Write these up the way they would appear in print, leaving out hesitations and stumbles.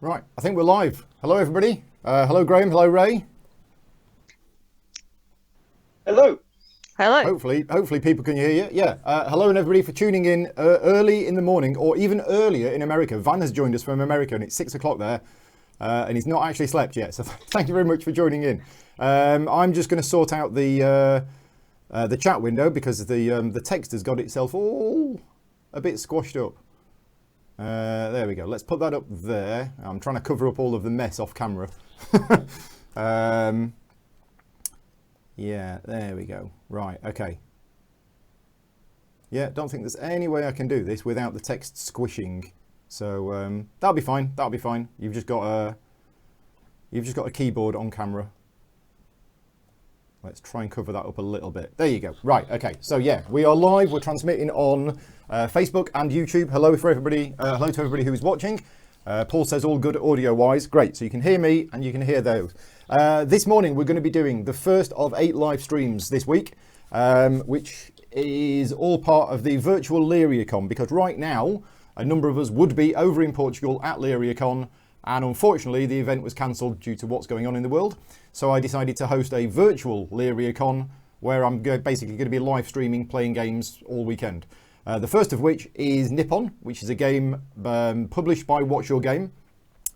Right, I think we're live. Hello, everybody. Hello, Graham. Hello, Ray. Hello. Hello. Hopefully people can hear you. Yeah. Hello, and everybody for tuning in early in the morning, or even earlier in America. Van has joined us from America, and it's 6 o'clock there, and he's not actually slept yet. So thank you very much for joining in. I'm just going to sort out the chat window because the text has got itself all a bit squashed up. There we go. Let's put that up there. I'm trying to cover up all of the mess off camera. Yeah, there we go. Right, okay. Yeah, don't think there's any way I can do this without the text squishing. So that'll be fine. That'll be fine. You've just got a keyboard on camera. Let's try and cover that up a little bit. There you go. Right, okay. So yeah, we are live. We're transmitting on Facebook and YouTube. Hello for everybody. Hello to everybody who's watching. Paul says all good audio-wise. Great. So you can hear me and you can hear those. This morning we're going to be doing the first of 8 live streams this week, which is all part of the virtual LyriaCon, because right now a number of us would be over in Portugal at LyriaCon, and unfortunately the event was cancelled due to what's going on in the world. So I decided to host a virtual LyriaCon where I'm basically going to be live streaming, playing games all weekend. The first of which is Nippon, which is a game published by What's Your Game.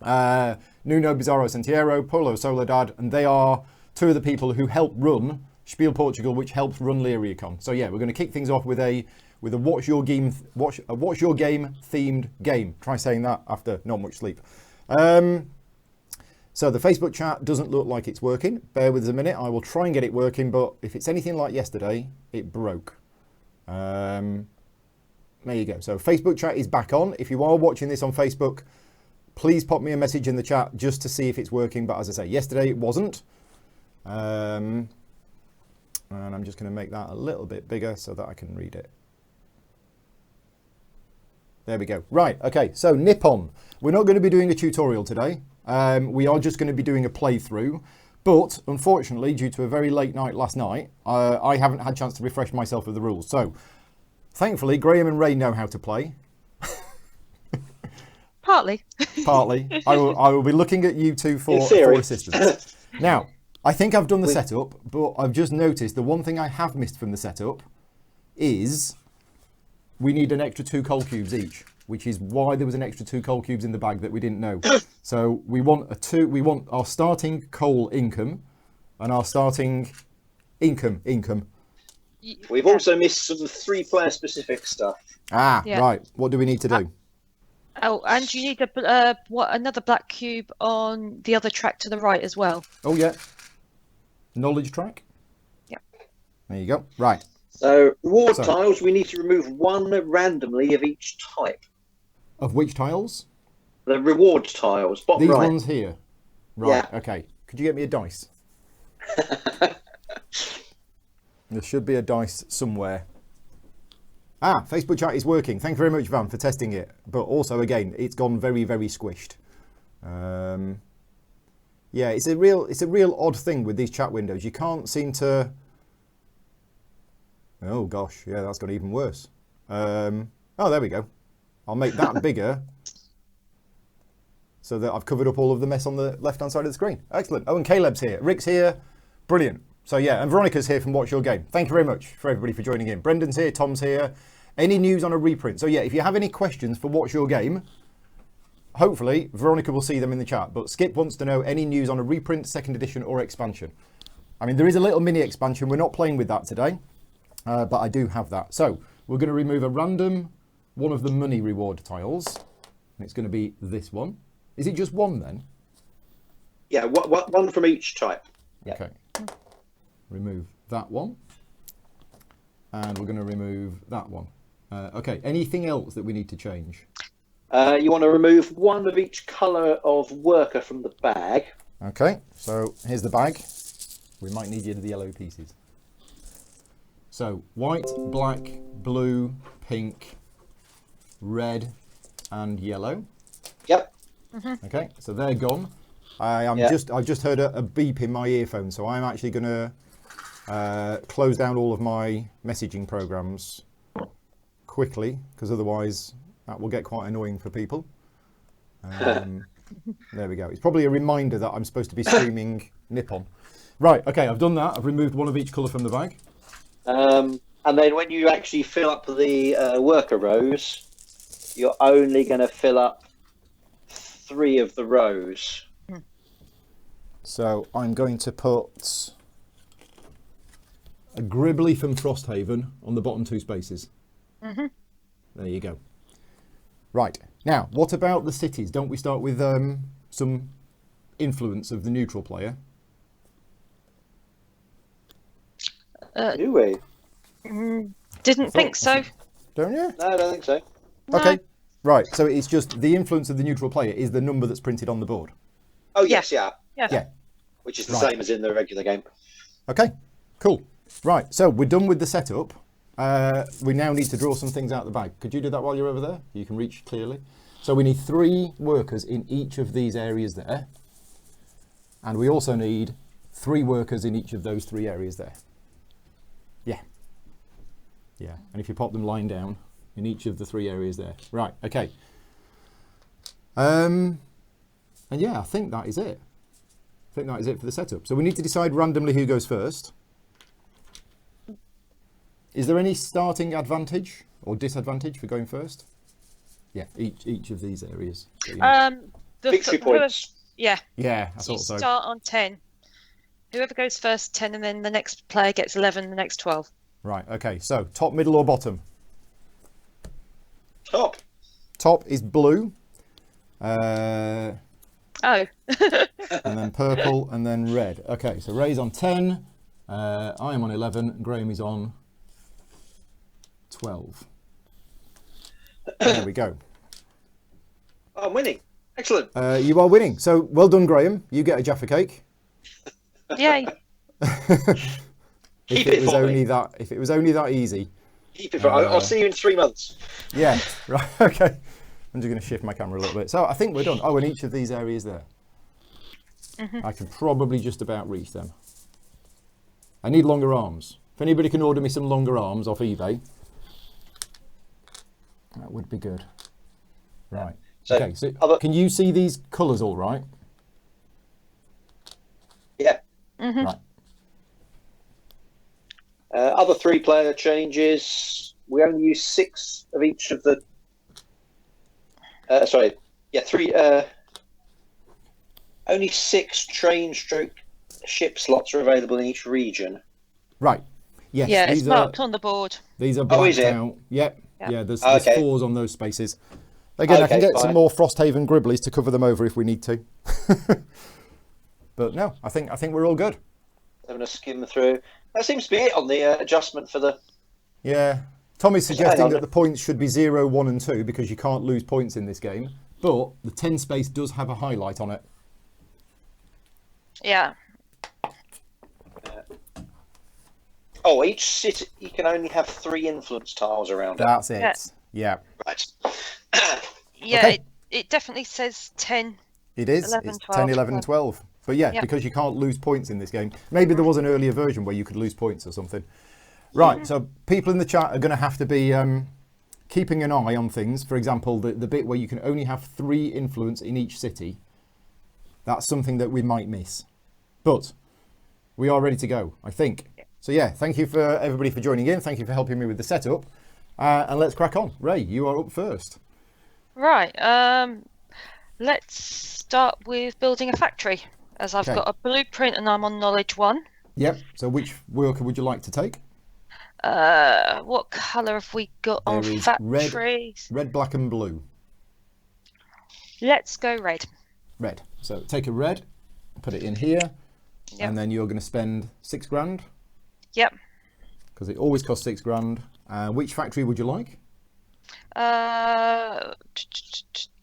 Nuno Bizarro Sentiero, Paulo Soledad, and they are two of the people who help run Spiel Portugal, which helps run LyriaCon. So yeah, we're going to kick things off with a What's Your Game themed game. Try saying that after not much sleep. So the Facebook chat doesn't look like it's working. Bear with us a minute. I will try and get it working, but if it's anything like yesterday, it broke. There you go. So Facebook chat is back on. If you are watching this on Facebook, please pop me a message in the chat just to see if it's working. But as I say, yesterday it wasn't. And I'm just going to make that a little bit bigger so that I can read it. There we go. Right, okay, so Nippon. We're not going to be doing a tutorial today. We are just going to be doing a playthrough. But unfortunately, due to a very late night last night, I haven't had a chance to refresh myself with the rules. So thankfully, Graham and Ray know how to play. Partly. Partly. I will be looking at you two for assistance. Now, I think I've done the setup, but I've just noticed the one thing I have missed from the setup is we need an extra 2 coal cubes each, which is why there was an extra 2 coal cubes in the bag that we didn't know. So we want our starting coal income and our starting income. We've also missed some 3-player specific stuff. Ah, yeah. Right. What do we need to do? Oh, and you need another black cube on the other track to the right as well. Oh yeah. Knowledge track? Yeah. There you go. Right. So reward tiles, we need to remove 1 randomly of each type. Of which tiles? The reward tiles, bottom These right. ones here? Right, yeah. Okay. Could you get me a dice? There should be a dice somewhere. Ah, Facebook chat is working. Thank you very much, Van, for testing it. But also, again, it's gone very, very squished. Yeah, it's a real odd thing with these chat windows. You can't seem to... Oh, gosh. Yeah, that's got even worse. Oh, there we go. I'll make that bigger so that I've covered up all of the mess on the left-hand side of the screen. Excellent. Oh, and Caleb's here. Rick's here. Brilliant. So, yeah, and Veronica's here from What's Your Game. Thank you very much for everybody for joining in. Brendan's here. Tom's here. Any news on a reprint? So, yeah, if you have any questions for What's Your Game, hopefully Veronica will see them in the chat. But Skip wants to know any news on a reprint, 2nd edition or expansion. I mean, there is a little mini expansion. We're not playing with that today. But I do have that. So we're going to remove a random one of the money reward tiles. And it's going to be this one. Is it just one then? Yeah, 1 from each type. Okay. Remove that one. And we're going to remove that one. Okay, anything else that we need to change? You want to remove 1 of each colour of worker from the bag. Okay, so here's the bag. We might need the yellow pieces. So white, black, blue, pink, red, and yellow. Yep. Okay, so they're gone. I've just heard a beep in my earphone, so I'm actually going to close down all of my messaging programs quickly, because otherwise that will get quite annoying for people. There we go. It's probably a reminder that I'm supposed to be streaming Nippon. Right, okay, I've done that. I've removed one of each colour from the bag. And then when you actually fill up the worker rows, you're only going to fill up 3 of the rows. So I'm going to put a Gribbly from Frosthaven on the bottom 2 spaces. Mm-hmm. There you go. Right, now, what about the cities? Don't we start with some influence of the neutral player? Do we? Didn't think so. Don't you? No, I don't think so. No. Okay, right, so it's just the influence of the neutral player is the number that's printed on the board. Oh, yes, yeah. Yeah. Which is the Right. same as in the regular game. Okay, cool. Right, so we're done with the setup. We now need to draw some things out of the bag. Could you do that while you're over there? You can reach clearly. So we need 3 workers in each of these areas there. And we also need 3 workers in each of those 3 areas there. Yeah. Yeah, and if you pop them lying down in each of the 3 areas there. Right, okay. And yeah, I think that is it. I think that is it for the setup. So we need to decide randomly who goes first. Is there any starting advantage or disadvantage for going first? Yeah, each of these areas. So, you know. Victory points. Yeah. Yeah, I So you thought so. start on 10. Whoever goes first, 10, and then the next player gets 11, the next 12. Right, okay. So top, middle or bottom? Top. Top is blue. And Oh. then purple and then red. Okay, so Ray's on 10. I am on 11. And Graham is on 12. There we go. Oh, I'm winning. Excellent. You are winning. So well done, Graham. You get a Jaffa cake. Yay. Keep it for me. If it was only that easy. Keep it for I'll see you in 3 months. Yeah. Right. Okay. I'm just going to shift my camera a little bit. So I think we're done. Oh, in each of these areas there. I can probably just about reach them. I need longer arms. If anybody can order me some longer arms off eBay, that would be good. Right. So, Okay. So can you see these colours all right? Yeah. Right. Other 3-player changes. We only use 6 of each of the. Sorry. Yeah, 3. Only 6 train stroke ship slots are available in each region. Right. Yes. Yeah, it's these marked on the board. These are Oh, blacked is it? out. Yep. Yeah. Yeah. There's Okay. 4s on those spaces. Again, I can Okay, get some fine. more Frosthaven Gribblies to cover them over if we need to. But no, I think we're all good. Having a skim through. That seems to be it on the adjustment for the. Yeah. Tommy's Hang suggesting on. that the points should be 0, 1 and 2 because you can't lose points in this game. But the 10 space does have a highlight on it. Yeah. Oh, each city you can only have 3 influence tiles around it. That's it. Yeah. Yeah. Right. Yeah, Okay. it definitely says 10. It is. 11, It's 12, 10, 11 and 12. But yeah, Yeah. because you can't lose points in this game. Maybe there was an earlier version where you could lose points or something. Right, so people in the chat are going to have to be keeping an eye on things. For example, the bit where you can only have 3 influence in each city. That's something that we might miss. But we are ready to go, I think. So yeah, thank you for everybody for joining in. Thank you for helping me with the setup. And let's crack on. Ray, you are up first. Right. Let's start with building a factory, as I've Okay. got a blueprint and I'm on knowledge 1. Yep, so which worker would you like to take? What colour have we got on There is factories? Red, black and blue. Let's go red. Red. So take a red, put it in here, Yep. and then you're going to spend 6 grand Yep. because it always costs 6 grand. Which factory would you like?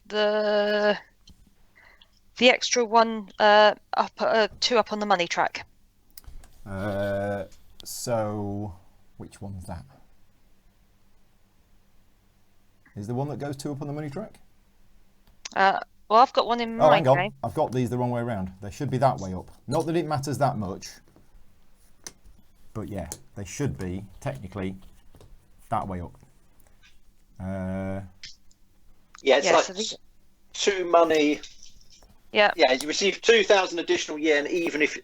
The extra one up 2 up on the money track. So which one's that? Is the one that goes 2 up on the money track? Well, I've got one in Oh, my hang on. game. I've got these the wrong way around. They should be that way up. Not that it matters that much. But yeah, they should be technically that way up. Yeah, it's Yeah, like so these- 2 money Yeah. Yeah, you receive 2,000 additional yen, even if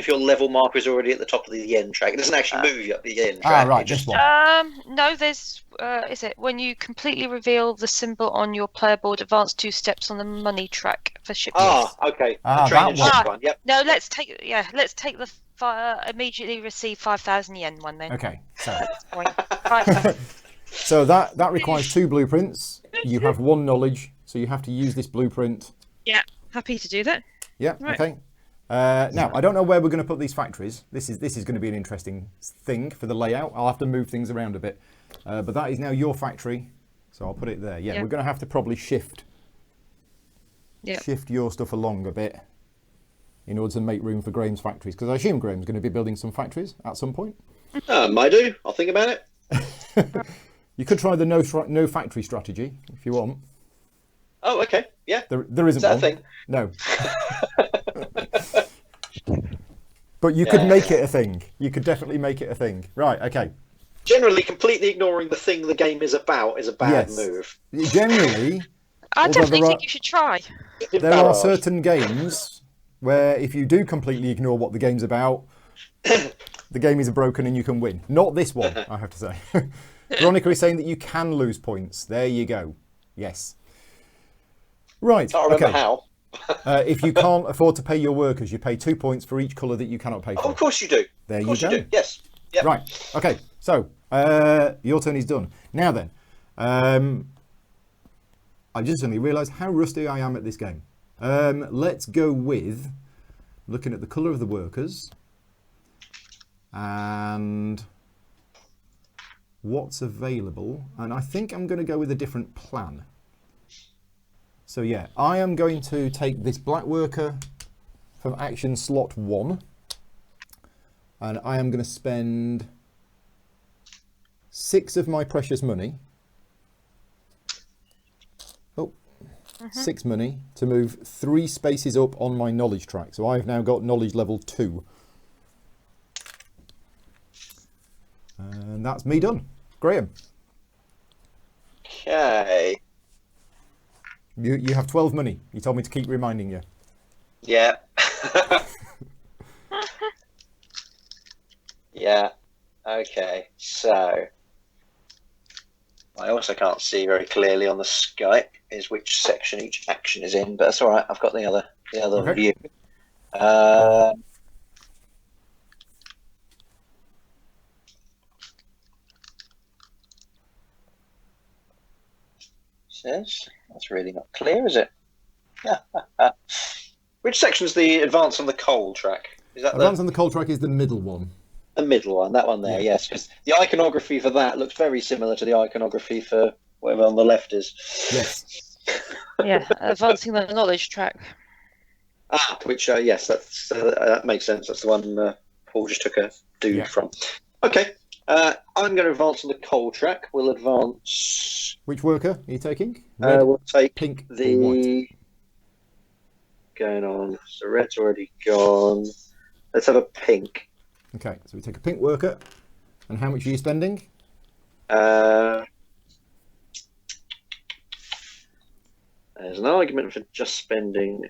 your level marker is already at the top of the yen track. It doesn't actually move you up the yen track. right, it just, this one. No, there's is it when you completely reveal the symbol on your player board, advance 2 steps on the money track for ship. Okay. Ah, The train that and one. ship one. Yep. No, let's take the immediately receive 5,000 yen one then. Okay, so That's fine. Right. so that requires 2 blueprints. You have 1 knowledge, so you have to use this blueprint. Yeah, happy to do that. Yeah. Right. Okay. Now I don't know where we're going to put these factories. This is going to be an interesting thing for the layout. I'll have to move things around a bit, but that is now your factory, so I'll put it there. Yeah, Yeah. we're going to have to probably shift Yeah. your stuff along a bit in order to make room for Graham's factories, because I assume Graham's going to be building some factories at some point. Might do. I'll think about it. You could try the no factory strategy if you want. Oh, okay. Yeah. There isn't Is that a one. thing? No. But you could make it a thing. You could definitely make it a thing. Right, okay. Generally, completely ignoring the thing the game is about is a bad Yes. move. Generally, I Although definitely there think are- you should try. there are certain games where if you do completely ignore what the game's about, the game is broken and you can win. Not this one, I have to say. Veronica is saying that you can lose points. There you go. Yes. Right, Can't remember okay. how. If you can't afford to pay your workers, you pay 2 points for each colour that you cannot pay Oh, for. of course you do. There Of course you you go. do. Yes. Yep. Right, okay, so your turn is done. Now then, I just suddenly realised how rusty I am at this game. Let's go with looking at the colour of the workers and what's available, and I think I'm going to go with a different plan. So yeah, I am going to take this black worker from action slot 1, and I am going to spend 6 of my precious money. 6 money to move 3 spaces up on my knowledge track. So I've now got knowledge level 2. And that's me done. Graham, Okay. you have 12 money. You told me to keep reminding you. Yeah. Yeah. Okay. So I also can't see very clearly on the Skype is which section each action is in, but that's all right. I've got the other Okay. view. Says that's really not clear, is it? Which section's the advance on the coal track? Is that Advance on the coal track is the middle one. the middle one? That one there, Yeah. yes. Because the iconography for that looks very similar to the iconography for whatever on the left is. Yes. Yeah, advancing the knowledge track. Which yes, that makes sense. That's the one Paul just took a dude Yeah. from. Okay, I'm going to advance on the coal track. We'll advance. Which worker are you taking? Red, We'll take pink, or white? the. Going on. So red's already gone. Let's have a pink. Okay, so we take a pink worker. And how much are you spending? There's an argument for just spending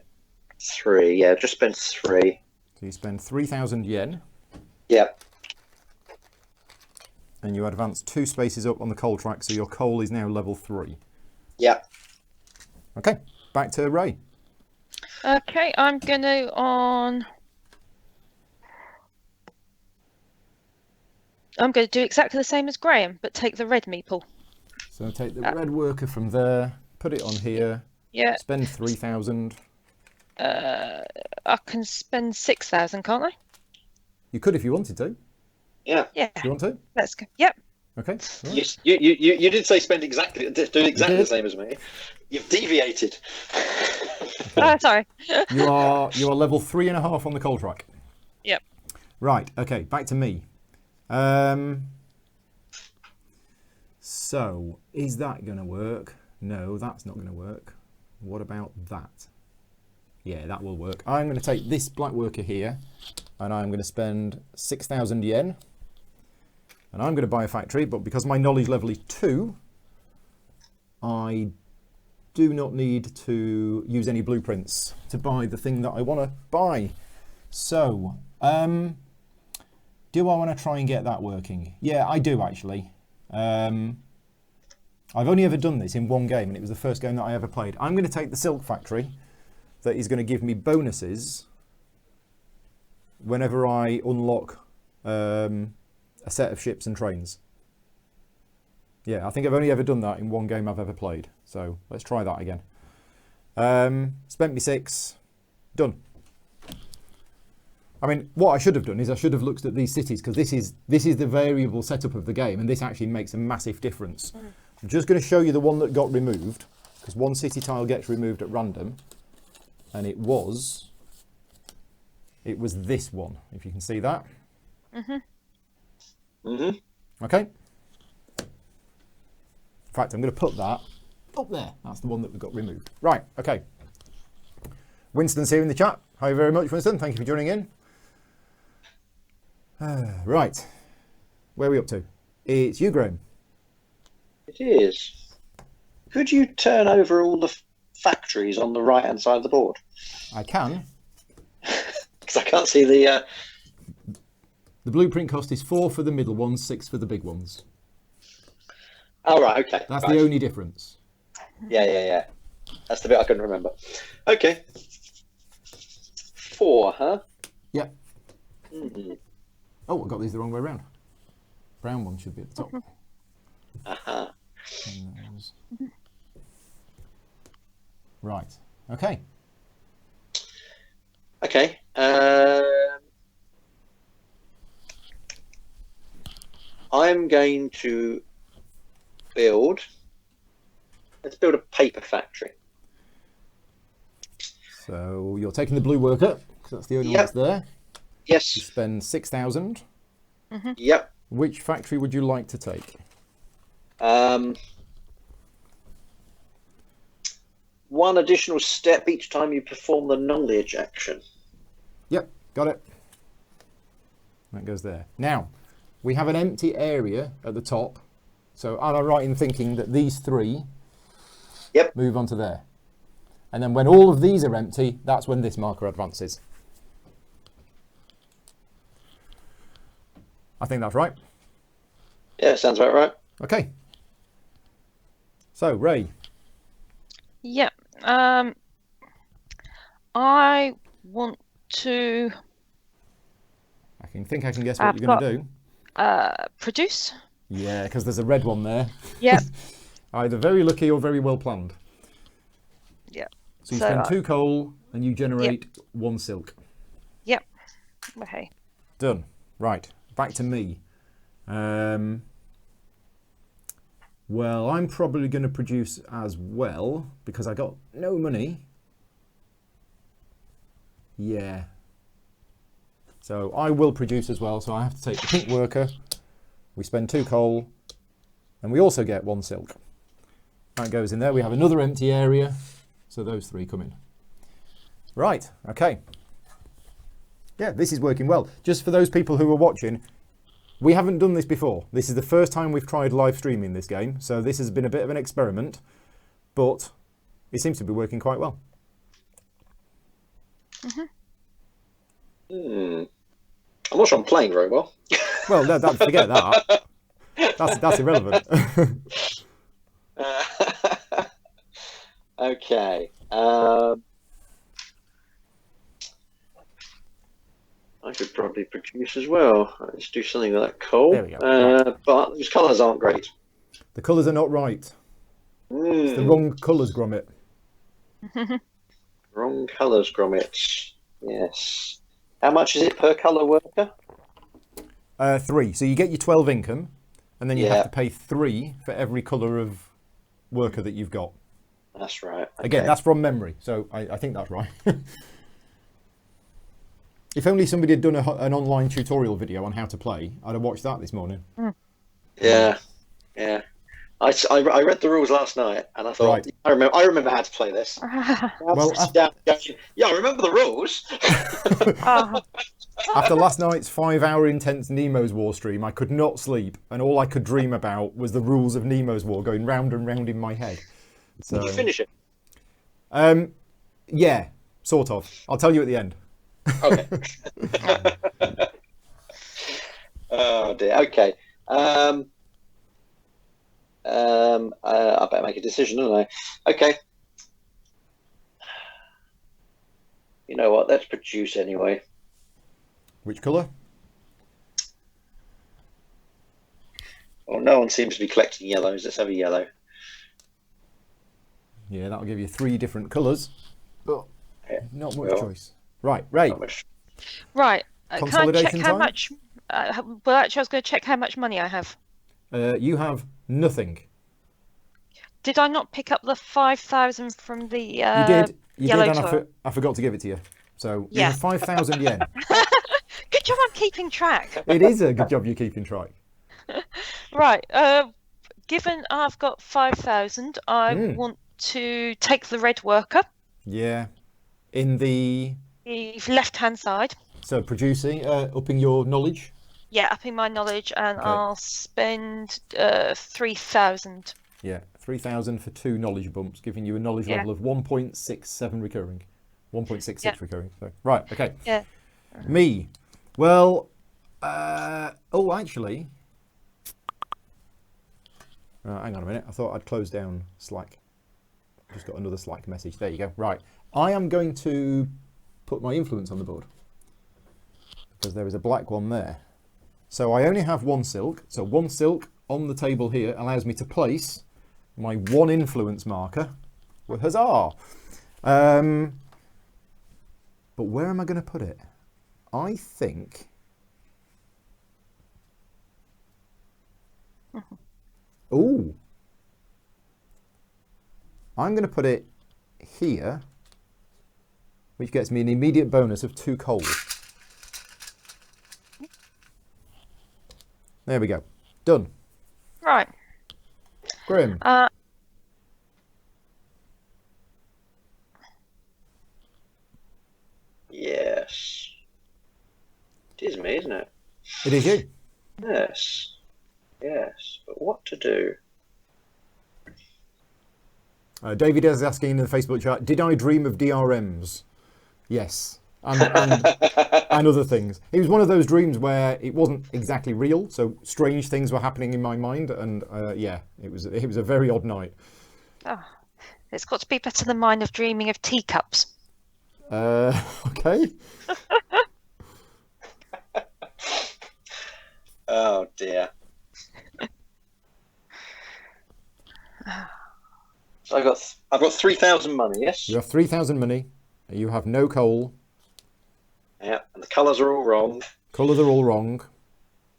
3. Yeah, just spend 3. So you spend 3,000 yen. Yep. And you advance 2 spaces up on the coal track, so your coal is now level 3. Yep. Okay, back to Ray. Okay, I'm gonna I'm going to do exactly the same as Graham, but take the red meeple. So take the red worker from there, put it on here, Yeah, spend 3,000. I can spend 6,000, can't I? You could if you wanted to. Yeah. Yeah, Do you want to? let's go. Yep. Okay. all You, right. you did say spend exactly do exactly the did. same as me. You've deviated. Sorry. You are level 3.5 on the coal track. Yep. Right. Okay. Back to me. So is that going to work? No, that's not going to work. What about that? Yeah, that will work. I'm going to take this black worker here, and I'm going to spend 6,000 yen. And I'm going to buy a factory, but because my knowledge level is 2, I do not need to use any blueprints to buy the thing that I want to buy. So, do I want to try and get that working? Yeah, I do actually. I've only ever done this in one game, and it was the first game that I ever played. I'm going to take the Silk Factory that is going to give me bonuses whenever I unlock a set of ships and trains. Yeah, I think I've only ever done that in one game I've ever played. So let's try that again. Spent me 6. Done. I mean, what I should have done is I should have looked at these cities, because this is the variable setup of the game, and this actually makes a massive difference. I'm just going to show you the one that got removed, because one city tile gets removed at random, and it was this one, if you can see that. Okay. In fact, I'm going to put that up there. That's the one that got removed. Right, okay. Winston's here in the chat. Hi very much, Winston. Thank you for joining in. Right. Where are we up to? It's you, Graham. It is. Could you turn over all the factories on the right-hand side of the board? I can. Because I can't see the... The blueprint cost is 4 for the middle ones, 6 for the big ones. Oh, right, okay. That's right. the only difference. Yeah. That's the bit I couldn't remember. Okay. 4, huh? Yep. Oh, I got these the wrong way around. Brown one should be at the top. Right. Okay. Okay. I'm going to build. Let's build a paper factory. So you're taking the blue worker, because that's the only one that's there. Yes. You spend 6,000. Yep. Which factory would you like to take? One additional step each time you perform the knowledge action. Yep, got it. That goes there. Now, we have an empty area at the top. So am I right in thinking that these 3 move on to there? And then when all of these are empty, that's when this marker advances. I think that's right. Yeah, sounds about right. Okay. So, Ray. Yeah. I want to... I think I can guess what you're going to do. Produce. Yeah, because there's a red one there. Yep. Either very lucky or very well planned. Yep. So you spend 2 coal and you generate 1 silk. Yep. Okay. Done. Right. Back to me. Well, I'm probably going to produce as well because I got no money. Yeah. So I will produce as well. So I have to take the pink worker. We spend 2 coal and we also get 1 silk. That goes in there. We have another empty area. So those 3 come in. Right. Okay. Yeah, this is working well. Just for those people who are watching, we haven't done this before. This is the first time we've tried live streaming this game. So this has been a bit of an experiment, but it seems to be working quite well. I'm not sure I'm playing very well. Well, forget that. That's irrelevant. Okay. I could probably produce as well. Let's do something with that coal. There we go. But those colours aren't great. The colours are not right. It's the wrong colours, Gromit. Wrong colours, Gromit. Yes. How much is it per colour worker? 3. So you get your 12 income, and then you have to pay 3 for every colour of worker that you've got. That's right. Okay. Again, that's from memory, so I think that's right. If only somebody had done an online tutorial video on how to play, I'd have watched that this morning. Yeah. I read the rules last night, and I thought, right. I remember how to play this. Well, I remember the rules. After last night's 5-hour intense Nemo's War stream, I could not sleep, and all I could dream about was the rules of Nemo's War going round and round in my head. So, did you finish it? Yeah, sort of. I'll tell you at the end. Okay. Oh dear. Okay. I better make a decision, don't I? Okay. You know what? Let's produce anyway. Which colour? Well, no one seems to be collecting yellows. Let's have a yellow. Yeah, that'll give you 3 different colours, but Yeah. not much Well, choice. Right, Ray. not much. Right. Can I check Consolidation how time? much? Well, actually, I was going to check how much money I have. You have nothing. Did I not pick up the 5,000 from the You did. You yellow did, and tour? I forgot to give it to you. So you Yeah. have 5,000 yen. Good job, I'm keeping track. It is a good job you're keeping track. Right. Given I've got 5,000, I want to take the red worker, Yeah. In the left-hand side. so producing, upping your knowledge. Yeah, upping my knowledge, and Okay. I'll spend 3,000. Yeah, 3,000 for 2 knowledge bumps, giving you a knowledge Yeah. level of 1.67 recurring. 1.66 Yeah. recurring. So, right, okay. Yeah. Me. Well, oh, actually. Hang on a minute. I thought I'd close down Slack. Just got another Slack message. There you go. Right. I am going to put my influence on the board because there is a black one there. So I only have 1 silk. So 1 silk on the table here allows me to place my 1 influence marker. Well, huzzah! But where am I going to put it? I think. Ooh. I'm going to put it here, which gets me an immediate bonus of 2 coal. There we go. Done. Right. Grim. Yes. It is me, isn't it? It is you. Yes. Yes. But what to do? David is asking in the Facebook chat, did I dream of DRMs? Yes. And other things. It was one of those dreams where it wasn't exactly real, so strange things were happening in my mind, and yeah, it was a very odd night. Oh, it's got to be better than mine of dreaming of teacups. Okay. Oh dear. So I've got 3,000 money. Yes. You have 3,000 money. You have no coal. Yeah, and the colours are all wrong. Colours are all wrong.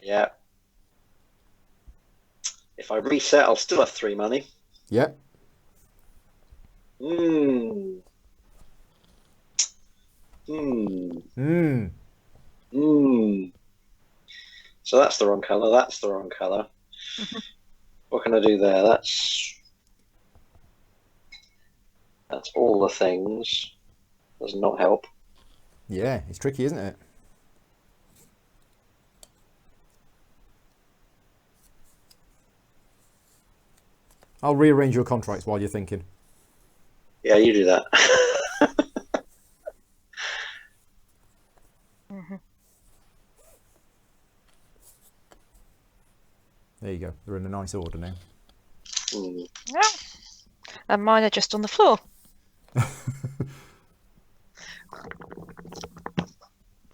Yeah. If I reset, I'll still have 3 money. Yep. Hmm. So that's the wrong colour. That's the wrong colour. What can I do there? That's all the things. Does not help. Yeah, it's tricky, isn't it? I'll rearrange your contracts while you're thinking. Yeah, you do that. There you go. They're in a nice order now. Yeah. And mine are just on the floor.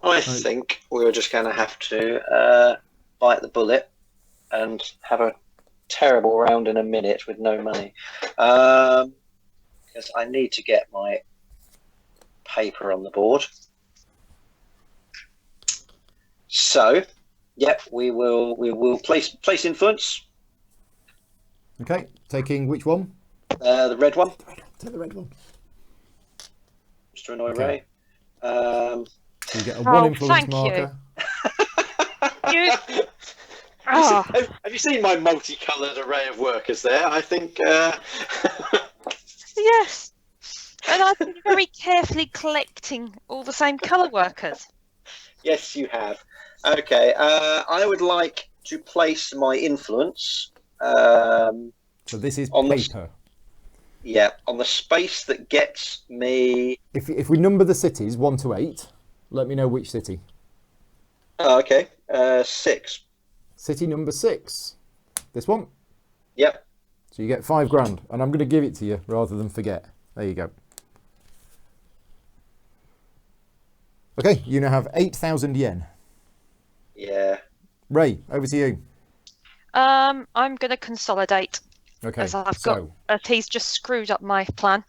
I think we're just going to have to bite the bullet and have a terrible round in a minute with no money. Because I need to get my paper on the board. So, yep, we will place influence. Okay, taking which one? The red one. Take the red one. Just to annoy Okay. Ray. So you get a 1 influence thank you. marker. You... Oh, Have you seen my multicoloured array of workers there? I think. yes. And I've been very carefully collecting all the same colour workers. Yes, you have. Okay, I would like to place my influence. So this is On the- paper. Yeah, on the space that gets me. If we number the cities 1 to 8, let me know which city. Oh, okay. 6. City number 6. This one. Yep. So you get £5 and I'm going to give it to you rather than forget. There you go. Okay, you now have 8,000 yen. Yeah. Ray, over to you. I'm going to consolidate. Okay, As I've got, he's just screwed up my plan.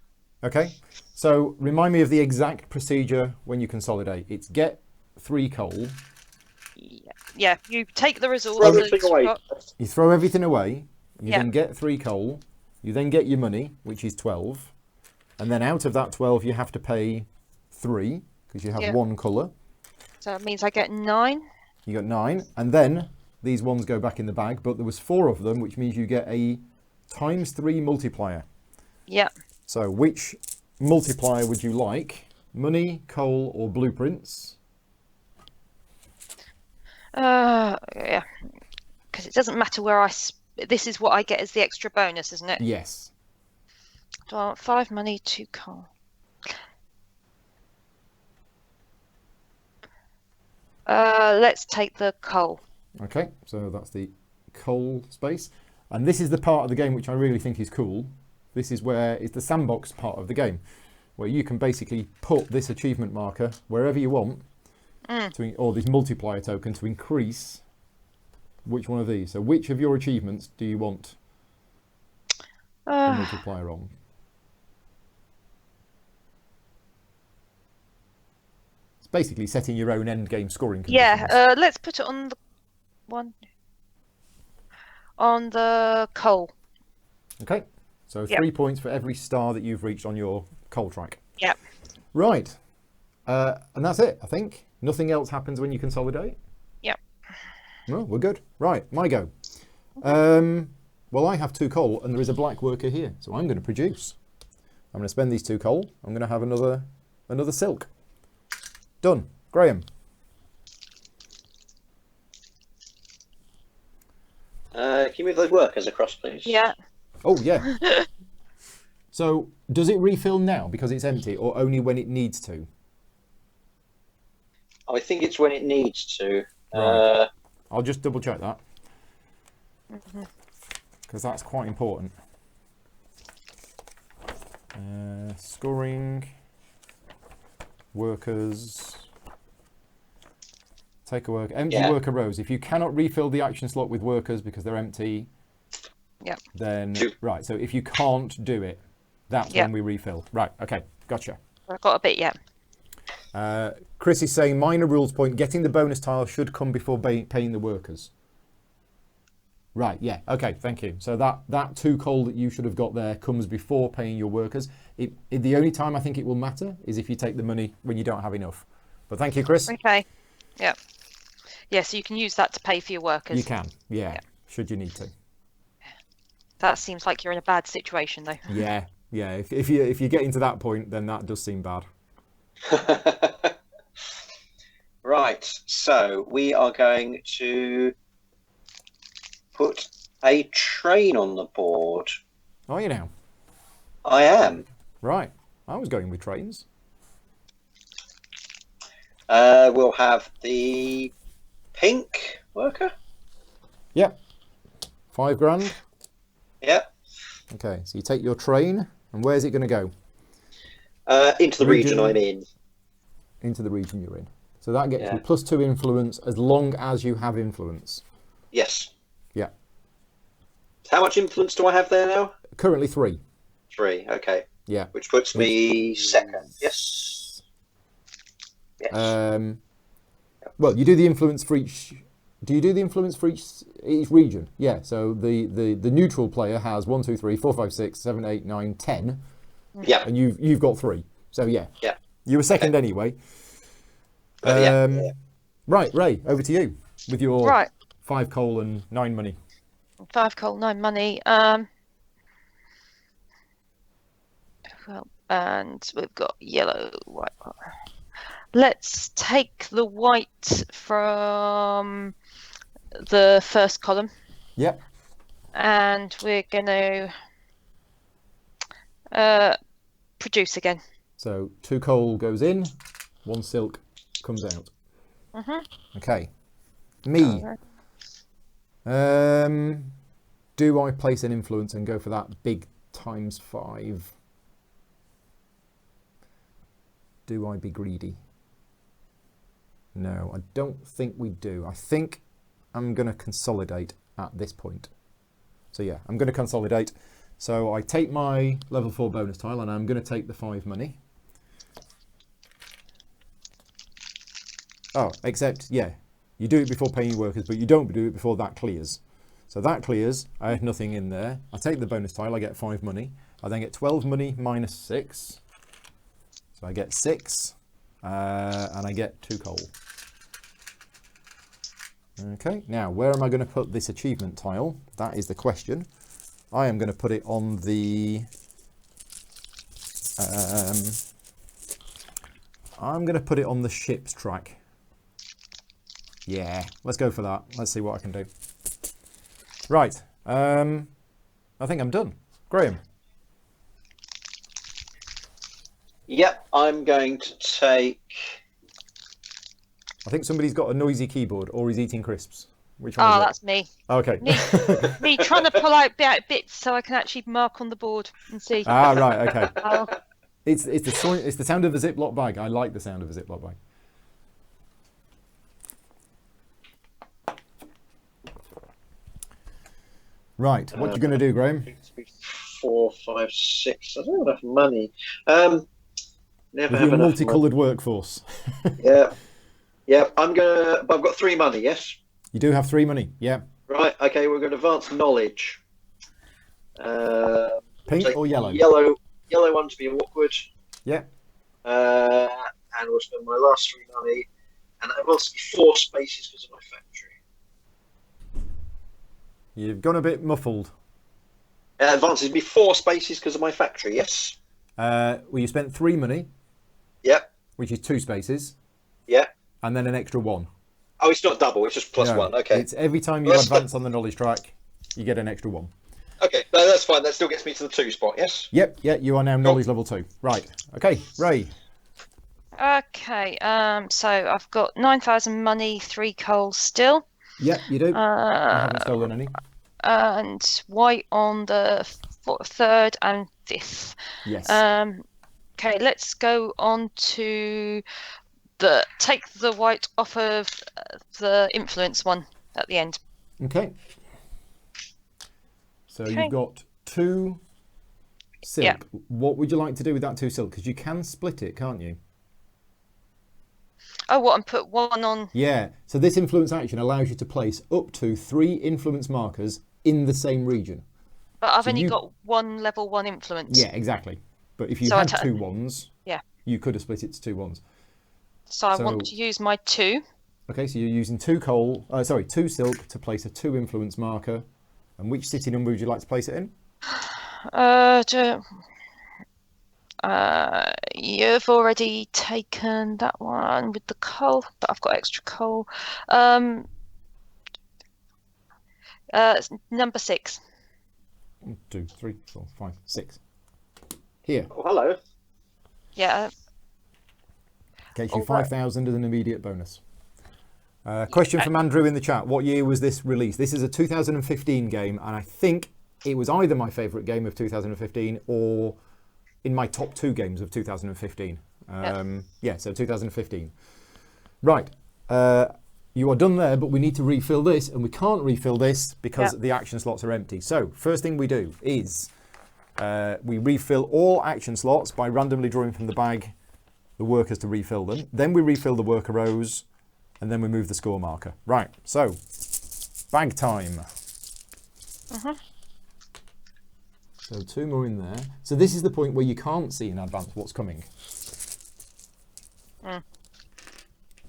Okay, so remind me of the exact procedure when you consolidate. It's get 3 coal. Yeah, you take the resources. Throw everything away. You throw everything away. You Yeah. then get 3 coal. You then get your money, which is 12. And then out of that 12, you have to pay 3 because you have 1 colour. So it means I get 9. You got 9. And then these ones go back in the bag, but there was 4 of them, which means you get a ×3 multiplier. Yeah. So which multiplier would you like? Money, coal, or blueprints? Yeah. Because it doesn't matter where this is what I get as the extra bonus, isn't it? Yes. Do I want 5 money, 2 coal? Let's take the coal. Okay, so that's the coal space. And this is the part of the game which I really think is cool. This is where it's the sandbox part of the game, where you can basically put this achievement marker wherever you want, or this multiplier token to increase which one of these. So which of your achievements do you want the multiplier on? It's basically setting your own end game scoring conditions. Yeah, let's put it on the one. On the coal. Okay, so 3 points for every star that you've reached on your coal track. Yep. Right, and that's it, I think. Nothing else happens when you consolidate? Yep. No, we're good. Right, my go. Well, I have 2 coal and there is a black worker here, so I'm going to produce. I'm going to spend these 2 coal. I'm going to have another silk. Done. Graham. Can you move those workers across, please? Yeah. Oh, yeah. So, does it refill now because it's empty, or only when it needs to? I think it's when it needs to. Right. I'll just double check that. Because that's quite important. Scoring. Workers. Take a worker. Empty worker rows. If you cannot refill the action slot with workers because they're empty, then right. So if you can't do it, that's when we refill. Right. Okay. Gotcha. I've got a bit yet. Chris is saying minor rules point. Getting the bonus tile should come before paying the workers. Right. Yeah. Okay. Thank you. So that 2 coal that you should have got there comes before paying your workers. The only time I think it will matter is if you take the money when you don't have enough. But thank you, Chris. Okay. Yeah. Yeah, so you can use that to pay for your workers. You can, yeah, should you need to. That seems like you're in a bad situation, though. Yeah. If you get into that point, then that does seem bad. Right, so we are going to put a train on the board. Are you now? I am. Right, I was going with trains. We'll have the pink worker. Yep. £5. Yep. Okay, so you take your train, and where's it going to go? Into the region I'm in. Into the region you're in. So that gets you +2 influence as long as you have influence. Yes. Yeah. How much influence do I have there now? Currently 3. 3, okay. Yeah. Which puts me second. Yes. Yes. Well, you do the influence for each. Do you do the influence for each region? Yeah. So the neutral player has 1, 2, 3, 4, 5, 6, 7, 8, 9, 10. Yeah. And you've got 3. So yeah. Yeah. You were second anyway. Right, Ray, over to you with your 5 coal and 9 money. 5 coal, 9 money. Well, and we've got yellow, white. Let's take the white from the first column. Yep. And we're going to Produce again. So 2 coal goes in, 1 silk comes out. Okay. Me. Do I place an influence and go for that big ×5? Do I be greedy? No, I don't think we do. I think I'm going to consolidate at this point. So yeah, I'm going to consolidate. So I take my level 4 bonus tile and I'm going to take the 5 money. Oh, except, yeah, you do it before paying your workers, but you don't do it before that clears. So that clears, I have nothing in there. I take the bonus tile, I get 5 money. I then get 12 money minus 6. So I get 6, and I get 2 coal. Okay, now where am I going to put this achievement tile? That is the question. I am going to put it on the... I'm going to put it on the ship's track. Yeah, let's go for that. Let's see what I can do. Right, I think I'm done. Graham. Yep, I'm going to take... I think somebody's got a noisy keyboard or he's eating crisps. Which one is it? That's me. Okay. Me trying to pull out bits so I can actually mark on the board and see. Ah, right, okay. It's the sound of a Ziploc bag. I like the sound of a Ziploc bag. Right, what you going to do, Graham? 4, 5, 6. I don't have enough money. Never With have your enough multicoloured workforce. Yeah. Yeah, I've got 3 money, yes? You do have 3 money, yeah. Right, okay, we're going to advance knowledge. Pink or yellow? Yellow one to be awkward. Yeah. And we'll spend my last 3 money. And that wants to be 4 spaces because of my factory. You've gone a bit muffled. Advances be 4 spaces because of my factory, yes? Well, you spent 3 money. Yep. Which is 2 spaces. Yeah. And then an extra 1. Oh, it's not double, it's just plus No, 1, okay. It's every time you advance on the knowledge track, you get an extra 1. Okay, no, that's fine. That still gets me to the 2 spot, yes? Yep, yeah, you are now knowledge level 2. Right, okay, Ray. Okay, so I've got 9,000 money, 3 coal still. Yep, you do. I haven't stolen any. And white on the 3rd and 5th. Yes. Okay, let's go on to take the white off of the influence one at the end. Okay. So you've got 2 silk. Yeah. What would you like to do with that 2 silk? Because you can split it, can't you? Oh, what? And put 1 on... Yeah. So this influence action allows you to place up to 3 influence markers in the same region. But I've only got 1 level 1 influence. Yeah, exactly. But if you had 2 ones, you could have split it to 2 ones. So I want to use my 2. Okay, so you're using 2 silk to place a 2 influence marker. And which city number would you like to place it in? You've already taken that one with the coal, but I've got extra coal. Number 6. 1, 2, 3, 4, 5, 6. Here. Oh, hello. Yeah. Gets you 5,000 as an immediate bonus. Question from Andrew in the chat. What year was this released? This is a 2015 game, and I think it was either my favourite game of 2015 or in my top 2 games of 2015. Yeah, so 2015. Right. You are done there, but we need to refill this, and we can't refill this because the action slots are empty. So first thing we do is we refill all action slots by randomly drawing from the bag the workers to refill them. Then we refill the worker rows, and then we move the score marker. Right, so bag time. So 2 more in there. So this is the point where you can't see in advance what's coming.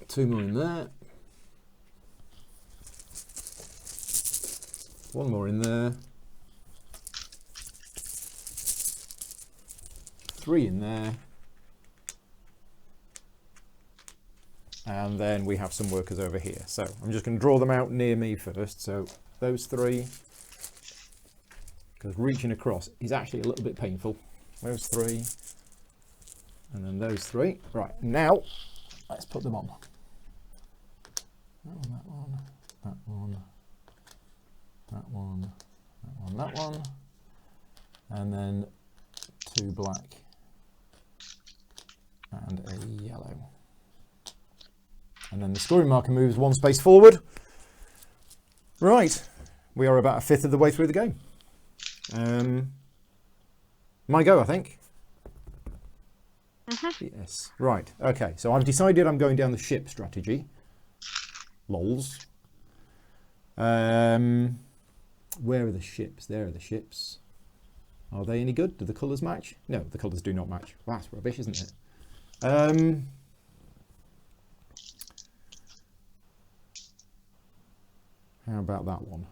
2 more in there. 1 more in there. 3 in there. And then we have some workers over here. So I'm just going to draw them out near me first. So those 3, because reaching across is actually a little bit painful. those 3, and then those 3. Right, now let's put them on. That one, that one, that one, that one, that one, and then 2 black and a yellow. And then the scoring marker moves 1 space forward. Right, we are about a fifth of the way through the game. My go, I think. Yes. Right. Okay. So I've decided I'm going down the ship strategy. Lols. Where are the ships? There are the ships. Are they any good? Do the colours match? No, the colours do not match. Well, that's rubbish, isn't it? How about that one?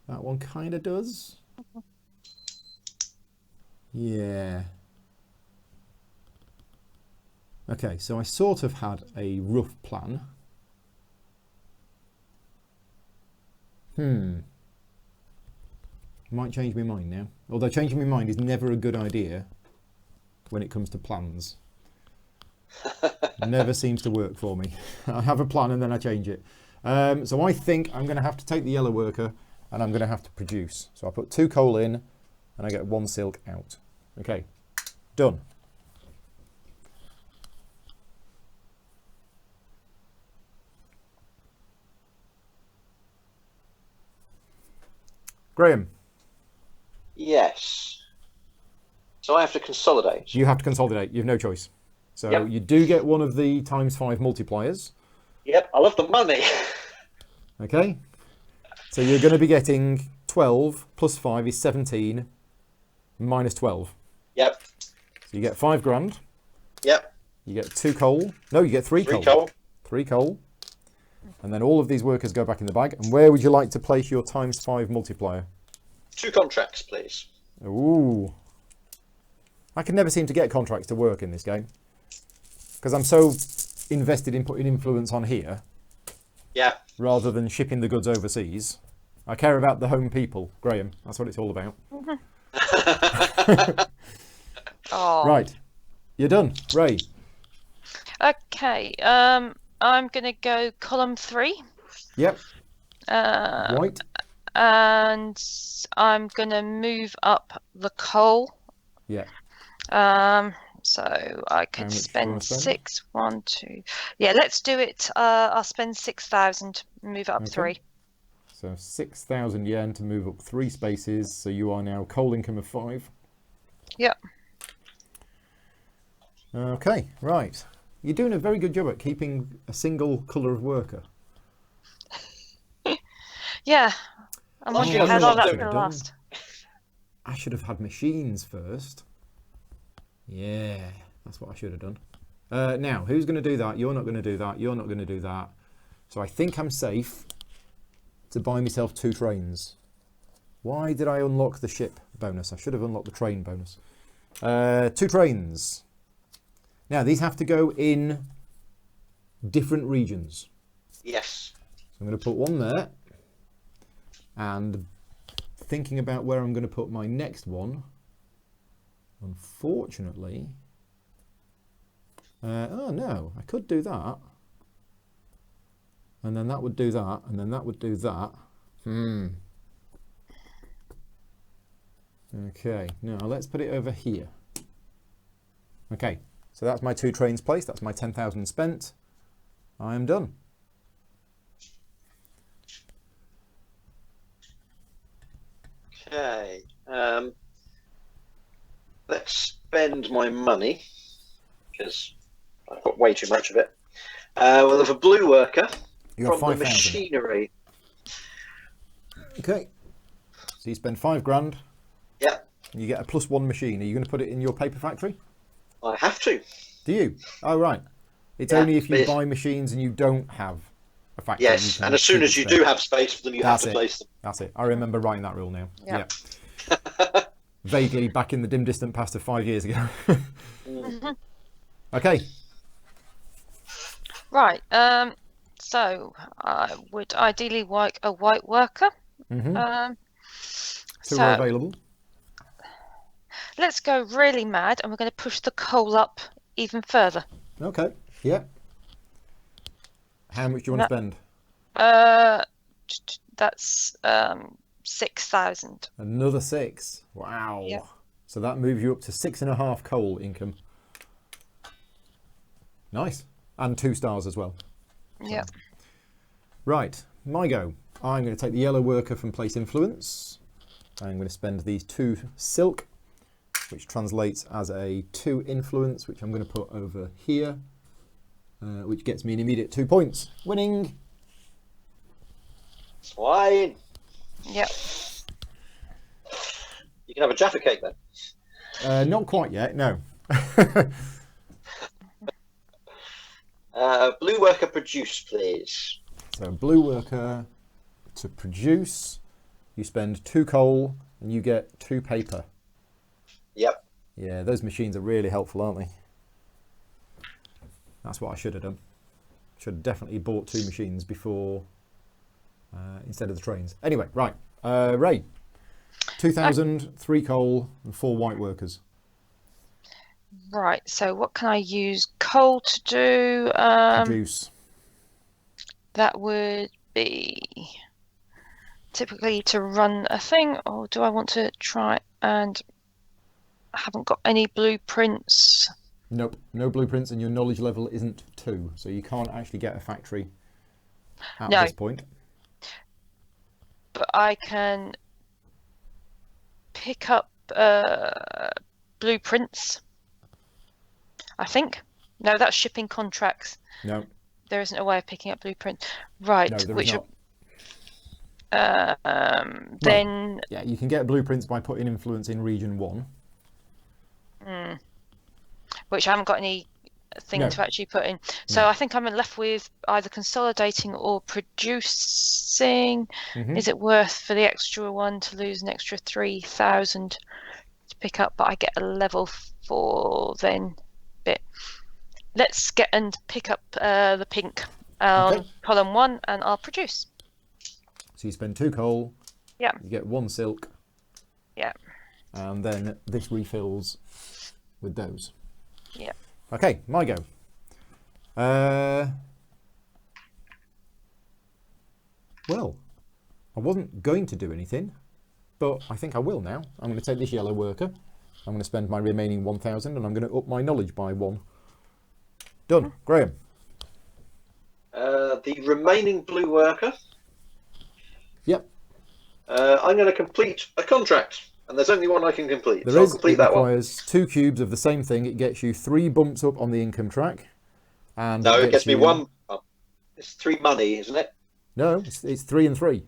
That one kind of does. Yeah. Okay, so I sort of had a rough plan. Might change my mind now. Although changing my mind is never a good idea when it comes to plans. Never seems to work for me. I have a plan and then I change it. So I think I'm going to have to take the yellow worker and I'm going to have to produce. So I put 2 coal in and I get 1 silk out. Okay, done. Graham. Yes. So I have to consolidate. You have to consolidate. You have no choice. So Yep. you do get one of the ×5 multipliers. Yep, I love the money. Okay. So you're going to be getting 12 plus 5 is 17 minus 12. Yep. So you get 5 grand. Yep. You get 2 coal. No, you get 3 3 coal. coal. 3 coal. And then all of these workers go back in the bag. And where would you like to place your ×5 multiplier? 2 contracts, please. Ooh. I can never seem to get contracts to work in this game. Because I'm so invested in putting influence on here. Yeah. Rather than shipping the goods overseas. I care about the home people, Graham. That's what it's all about. Oh. Right. You're done. Ray. Okay. I'm gonna go column 3. Yep. Uh, White. and I'm gonna move up the coal. Yeah. So I How could much do you spend wanna spend? 6, 1, 2. Yeah, let's do it. I'll spend 6,000. Move it up Okay. 3. So 6,000 yen to move up 3 spaces. So you are now coal income of 5. Yep. Okay. Right. You're doing a very good job at keeping a single colour of worker. Yeah. I'm Well, wondering you how have long to that's do going it. to last. I should have had machines first. Yeah, that's what I should have done. Now, who's going to do that? You're not going to do that. You're not going to do that. So I think I'm safe to buy myself 2 trains. Why did I unlock the ship bonus? I should have unlocked the train bonus. 2 trains. Now, these have to go in different regions. Yes. So I'm going to put 1 there. And thinking about where I'm going to put my next one, unfortunately... oh no, I could do that. And then that would do that, and then that would do that. Okay, now let's put it over here. Okay, so that's my 2 trains placed, that's my 10,000 spent. I am done. Okay. Let's spend my money because I've got way too much of it. We'll have a blue worker You have from the 5,000. machinery. Okay, so you spend 5 grand. Yep. You get a +1 machine. Are you going to put it in your paper factory? I have to. Do you? Oh, right. It's Yeah, only if you but- buy machines and you don't have a factory. Yes, you can and as soon keep as it you spare. do have space for them, you That's have to it. place them. That's it. I remember writing that rule now. Yeah. Yeah. Vaguely back in the dim distant past of 5 years ago. Okay. Right. So I would ideally like a white worker. Mm-hmm. 2 So are available. let's go really mad, and we're going to push the coal up even further. Okay. Yeah. How much do you want to spend? That's 6,000. Another 6. Wow. Yep. So that moves you up to 6.5 coal income. Nice. And 2 stars as well. Yeah. Right, my go. I'm going to take the yellow worker from place influence. I'm going to spend these 2 silk, which translates as a 2 influence, which I'm going to put over here, which gets me an immediate 2 points. Winning. Swine. Yep. You can have a Jaffa cake then. Not quite yet, no. Blue worker produce, please. So blue worker to produce, you spend 2 coal and you get 2 paper. Yep. Yeah, those machines are really helpful, aren't they? That's what I should have done. Should have definitely bought 2 machines before, instead of the trains. Anyway, right. Ray, 2,000, 3 coal and 4 white workers. Right, so what can I use coal to do? Produce. That would be typically to run a thing, or do I want to try and I haven't got any blueprints? Nope, no blueprints, and your knowledge level isn't 2, so you can't actually get a factory at this point. But I can pick up blueprints, I think. No, that's shipping contracts. No. There isn't a way of picking up blueprints. Right, No, there which is not. then... Yeah, you can get blueprints by putting influence in region 1. Which I haven't got any thing to actually put in. So I think I'm left with either consolidating or producing. Is it worth for the extra one to lose an extra 3,000 to pick up? But I get a level 4 then bit. Let's get and pick up the pink on column 1 and I'll produce. So you spend 2 coal. Yeah. You get 1 silk. Yeah. And then this refills with those. Yeah. Okay, my go. Well, I wasn't going to do anything, but I think I will now. I'm going to take this yellow worker. I'm going to spend my remaining 1,000 and I'm going to up my knowledge by 1. Done. Graham. The remaining blue worker. Yep. I'm going to complete a contract, and there's only one I can complete. There so is. I'll complete It that one. requires 2 cubes of the same thing. It gets you 3 bumps up on the income track. And No, it gets me you... 1. Oh, it's 3 money, isn't it? No, it's 3 and 3.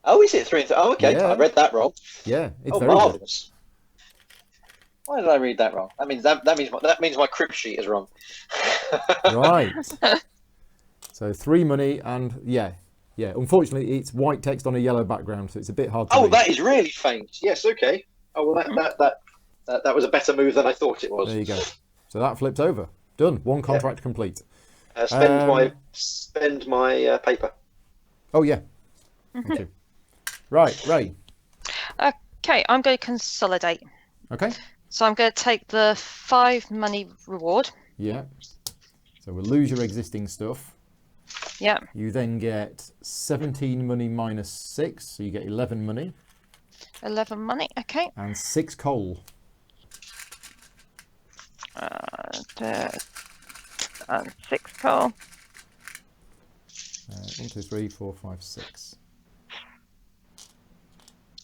Oh, is it 3 and 3? Oh, okay. Yeah. I read that wrong. Yeah, it's Oh, very good. marvelous. Why did I read that wrong? That means that means my crib sheet is wrong. Right. So 3 money and yeah. Unfortunately, it's white text on a yellow background, so it's a bit hard to read. That is really faint. Yes, okay. Oh well, that was a better move than I thought it was. There you go. So that flips over. Done. 1 contract complete. Spend my paper. Oh yeah. Thank you. Right, Ray. Okay, I'm going to consolidate. Okay. So I'm going to take the 5 money reward. Yeah. So we'll lose your existing stuff. Yeah. You then get 17 money minus 6, so you get 11 money. 11 money, okay. And 6 coal. And 6 coal. 1, 2, 3, 4, 5, 6.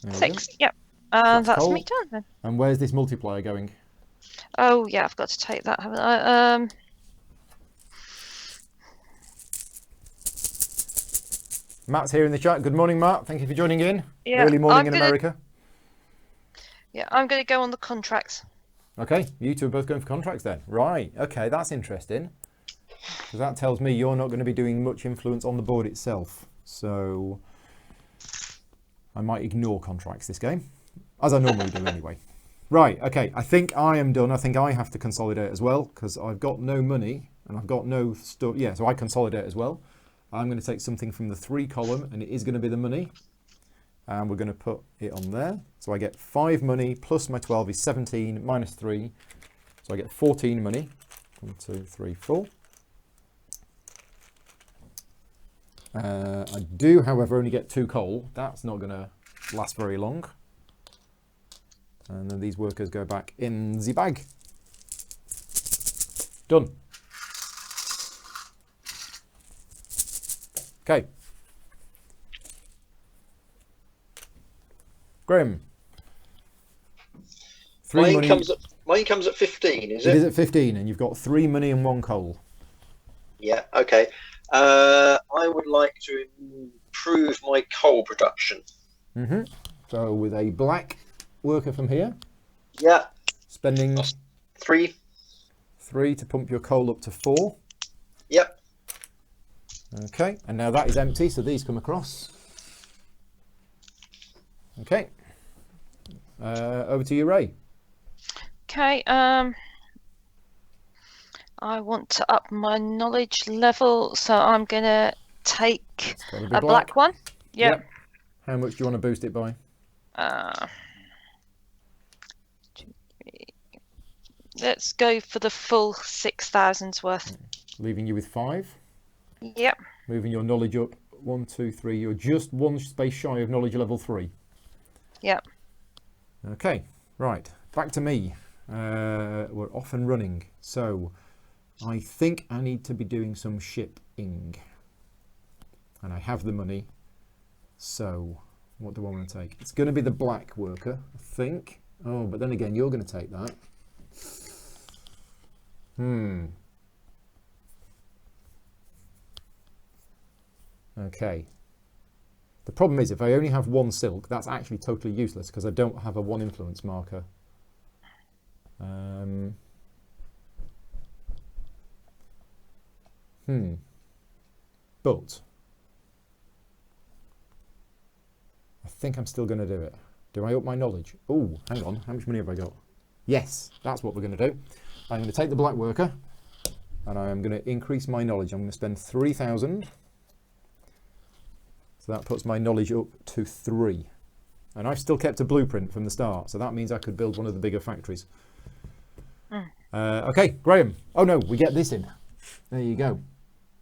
There we 6, go. yep. And that's coal. me done then. And where's this multiplier going? Oh yeah, I've got to take that, haven't I? Matt's here in the chat. Good morning, Matt. Thank you for joining in. Yeah, Early morning in America. Yeah, I'm going to go on the contracts. Okay, you two are both going for contracts then. Right, okay, that's interesting. Because that tells me you're not going to be doing much influence on the board itself. So I might ignore contracts this game, as I normally do anyway. Right, okay, I think I am done. I think I have to consolidate as well, because I've got no money and I've got no stuff. Yeah, so I consolidate as well. I'm going to take something from the 3 column, and it is going to be the money. And we're going to put it on there. So I get 5 money plus my 12 is 17 minus 3. So I get 14 money. 1, 2, 3, 4. I do, however, only get 2 coal. That's not going to last very long. And then these workers go back in the bag. Done. Okay. Graham. My income's at 15, is it? It is at 15, and you've got 3 money and 1 coal. Yeah, okay. I would like to improve my coal production. So with a black worker from here. Yeah. Spending 3. 3 to pump your coal up to 4. Yep. Okay, and now that is empty, so these come across. Okay. Over to you, Ray. Okay, I want to up my knowledge level, so I'm going to take a black one. Yep. How much do you want to boost it by? 2, 3. Let's go for the full 6,000's worth. Leaving you with 5. Yep. Moving your knowledge up 1, 2, 3. You're just 1 space shy of knowledge level 3. Yep. Okay, right. Back to me. We're off and running. So I think I need to be doing some shipping. And I have the money. So what do I want to take? It's going to be the black worker, I think. Oh, but then again, you're going to take that. Okay. The problem is, if I only have 1 silk, that's actually totally useless because I don't have a 1 influence marker. But I think I'm still going to do it. Do I up my knowledge? Oh, hang on. How much money have I got? Yes, that's what we're going to do. I'm going to take the black worker and I'm going to increase my knowledge. I'm going to spend 3,000. So that puts my knowledge up to 3. And I've still kept a blueprint from the start. So that means I could build one of the bigger factories. Okay, Graham. Oh no, we get this in. There you go.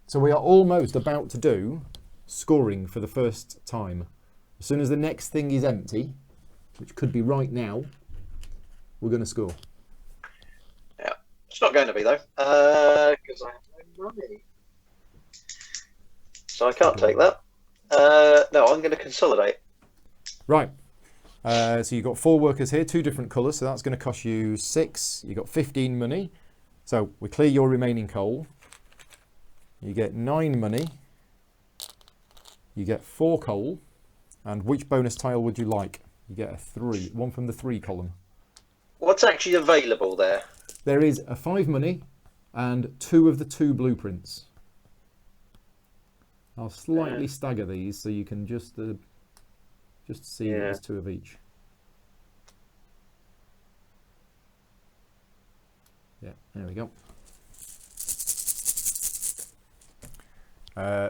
So we are almost about to do scoring for the first time. As soon as the next thing is empty, which could be right now, we're going to score. Yeah, it's not going to be though, because I have no money. So I can't take that. No, I'm going to consolidate. Right. So you've got 4 workers here, 2 different colours, so that's going to cost you 6. You've got 15 money. So we clear your remaining coal. You get 9 money. You get 4 coal. And which bonus tile would you like? You get a 3, 1 from the 3 column. What's actually available there? There is a 5 money and 2 of the 2 blueprints. I'll slightly stagger these so you can just see that there's 2 of each. Yeah, there we go.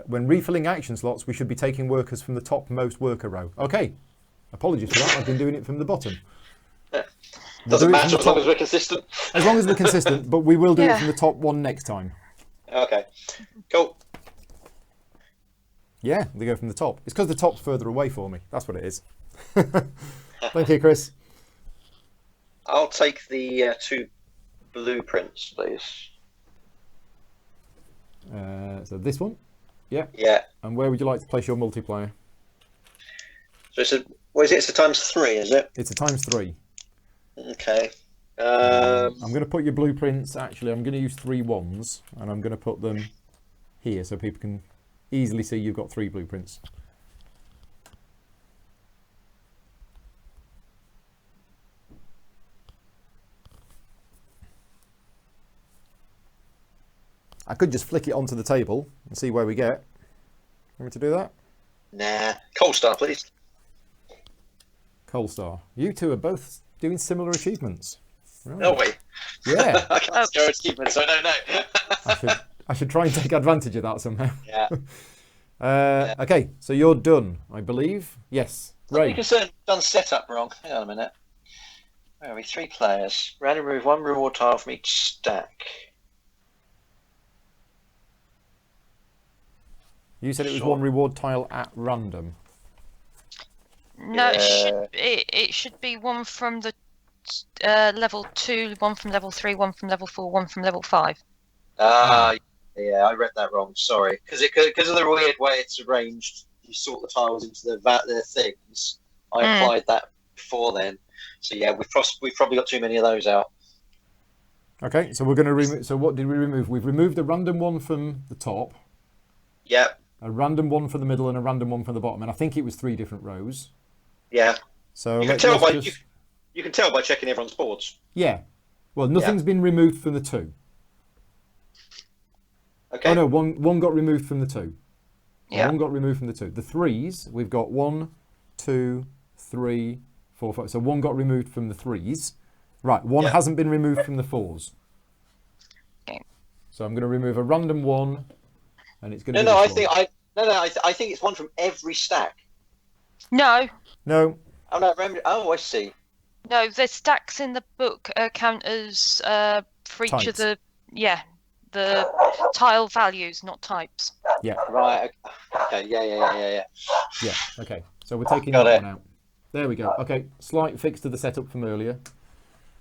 When refilling action slots, we should be taking workers from the topmost worker row. Okay, apologies for that. I've been doing it from the bottom. Doesn't matter as long as we're consistent. As long as we're consistent, but we will do it from the top one next time. Okay, cool. Yeah, they go from the top. It's because the top's further away for me. That's what it is. Thank you, Chris. I'll take the 2 blueprints, please. So this one? Yeah. Yeah. And where would you like to place your multiplier? So it's it's a times 3, is it? It's a times 3. Okay. I'm going to put your blueprints, actually, I'm going to use 3 ones, and I'm going to put them here so people can easily see you've got 3 blueprints. I could just flick it onto the table and see where we get. Want me to do that? Nah. Coal star, please. Coal star. You two are both doing similar achievements. Right. Oh, wait. Yeah. I can't score achievements, so I don't know. I should try and take advantage of that somehow. Yeah. Okay, so you're done, I believe. Yes. Ray. You can certainly done setup wrong. Hang on a minute. Where are we? 3 players. Randomly remove 1 reward tile from each stack. You said it was Sure. 1 reward tile at random. No, Yeah. it should be 1 from the level 2, 1 from level 3, 1 from level 4, 1 from level 5. Yeah, I read that wrong. Sorry, because of the weird way it's arranged, you sort the tiles into their things. I applied that before then, so yeah, we've probably got too many of those out. Okay, so we're going to remove. So what did we remove? We've removed a random one from the top, Yep. a random one from the middle, and a random one from the bottom. And I think it was 3 different rows. Yeah. So You can tell by checking everyone's boards. Yeah. Well, nothing's been removed from the 2. Okay. Oh no, one got removed from the 2. Yeah. One got removed from the 2. The 3s, we've got 1, 2, 3, 4, 5. So 1 got removed from the 3s. Right, 1 hasn't been removed from the 4s. Okay. So I'm going to remove a random 1, and it's going to be I this think one. I think it's 1 from every stack. No. No. Oh no, remember? Oh, I see. No, the stacks in the book count as for each of Types. the tile values, not types. Yeah. Right. Okay. Yeah. Yeah. Okay. So we're taking Got that it. one out. There we go. Okay. Slight fix to the setup from earlier.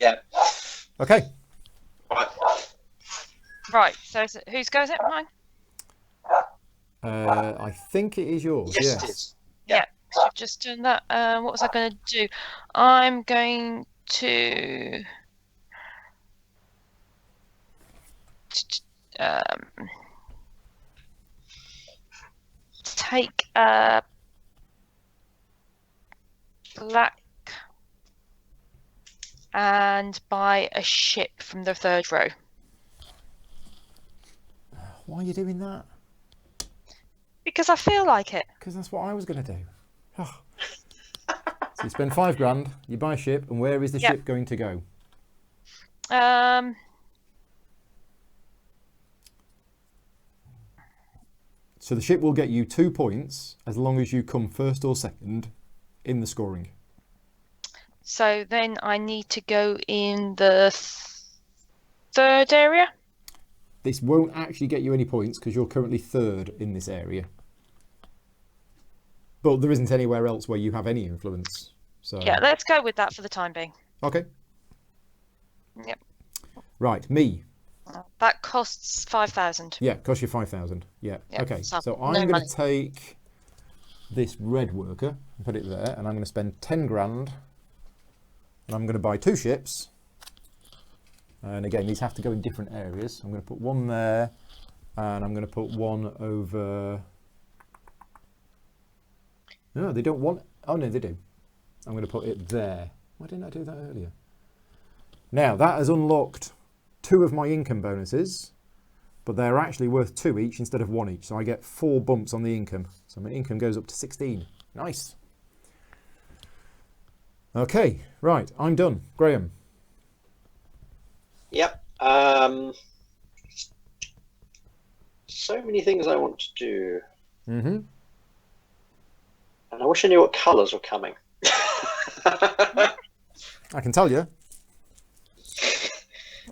Yeah. Okay. Right. Right. So whose goes it? Mine. I think it is yours. Yes, it is. Yeah. So I've just done that. What was I going to do? I'm going to take a black and buy a ship from the 3rd row. Why are you doing that? Because I feel like it. Because that's what I was going to do. Oh. So you spend £5, you buy a ship, and where is the ship going to go? So the ship will get you 2 points as long as you come first or second in the scoring. So then I need to go in the 3rd area. This won't actually get you any points because you're currently 3rd in this area. But there isn't anywhere else where you have any influence. So Yeah, let's go with that for the time being. okay. Yep. Right, me. That costs 5,000. Yeah, cost you 5,000. Yeah. Yep, Okay. so So no I'm going money. to take this red worker and put it there, and I'm going to spend 10 grand, and I'm going to buy 2 ships. And again, these have to go in different areas. I'm going to put 1 there, and I'm going to put 1 over. No, they don't want. Oh no, they do. I'm going to put it there. Why didn't I do that earlier? Now that has unlocked 2 of my income bonuses, but they're actually worth 2 each instead of 1 each. So I get 4 bumps on the income. So my income goes up to 16. Nice. Okay, right, I'm done. Graham. Yep. So many things I want to do. Mm-hmm. And I wish I knew what colours were coming. I can tell you.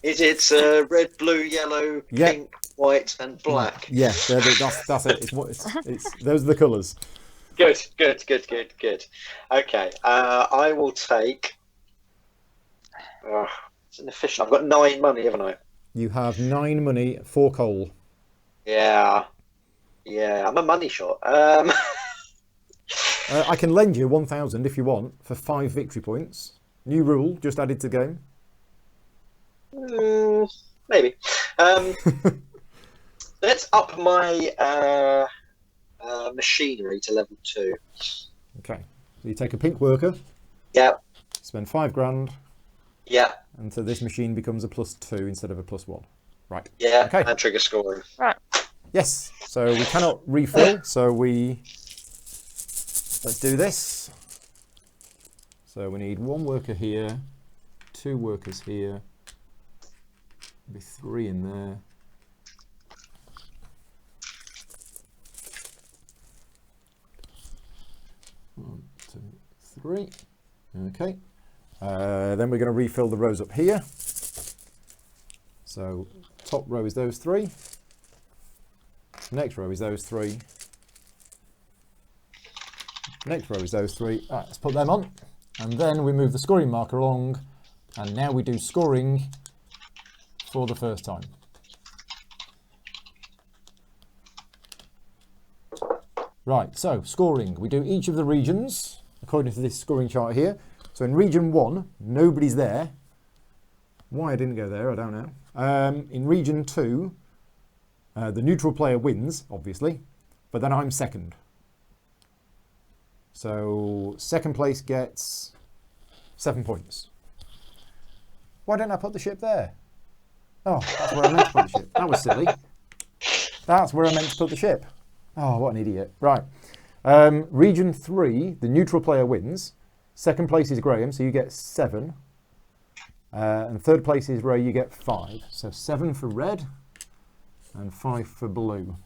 Is it red, blue, yellow, Yeah. pink, white, and black? Yeah, that's it. It's those are the colours. Good. Okay, I will take. It's inefficient. I've got 9 money, haven't I? You have 9 money, 4 coal. Yeah, I'm a money short. I can lend you 1,000 if you want for 5 victory points. New rule just added to the game. Maybe. Let's up my machinery to level 2. Okay, so you take a pink worker. Yeah. Spend 5 grand. Yeah. And so this machine becomes a +2 instead of a +1. Right. Yeah. Okay. And trigger scoring. Right. Yes. So we cannot refill. So let's do this. So we need 1 worker here, 2 workers here, maybe 3 in there. One, two, 3. Okay. Then we're going to refill the rows up here. So top row is those 3. Next row is those 3. Next row is those 3. All right, let's put them on. And then we move the scoring marker along. And now we do scoring for the first time. Right, so scoring. We do each of the regions according to this scoring chart here. So in region 1, nobody's there. Why I didn't go there, I don't know. In region 2, the neutral player wins, obviously, but then I'm second. So second place gets 7 points. Why didn't I put the ship there? Oh, that's where I meant to put the ship. That was silly. That's where I meant to put the ship. Oh, what an idiot. Right. Region 3, the neutral player wins. Second place is Graham, so you get 7. And third place is Ray, you get 5. So 7 for red and 5 for blue.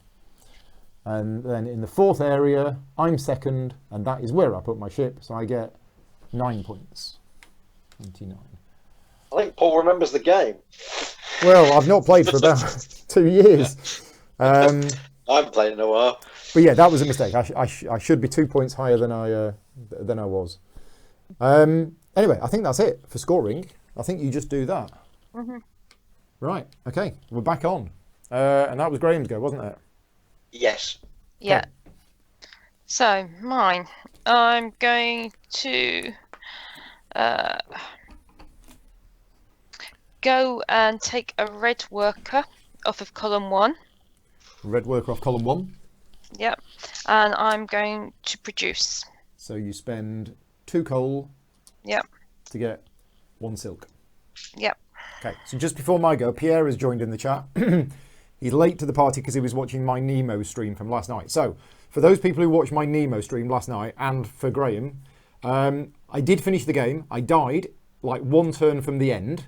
And then in the fourth area, I'm second, and that is where I put my ship, so I get 9 points. 29. I think Paul remembers the game. Well, I've not played for about 2 years. I haven't played in a while. But yeah, that was a mistake. I should be 2 points higher than I was. Anyway, I think that's it for scoring. I think you just do that. Mm-hmm. Right. Okay. We're back on. And that was Graham's go, wasn't it? Yes. Yeah. Okay. So mine, I'm going to go and take a red worker off of column 1. Red worker off column 1. Yep. And I'm going to produce. So you spend 2 coal. Yep. To get 1 silk. Yep. Okay. So just before my go, Pierre has joined in the chat. He's late to the party because he was watching my Nemo stream from last night. So for those people who watched my Nemo stream last night, and for Graham, I did finish the game. I died like 1 turn from the end.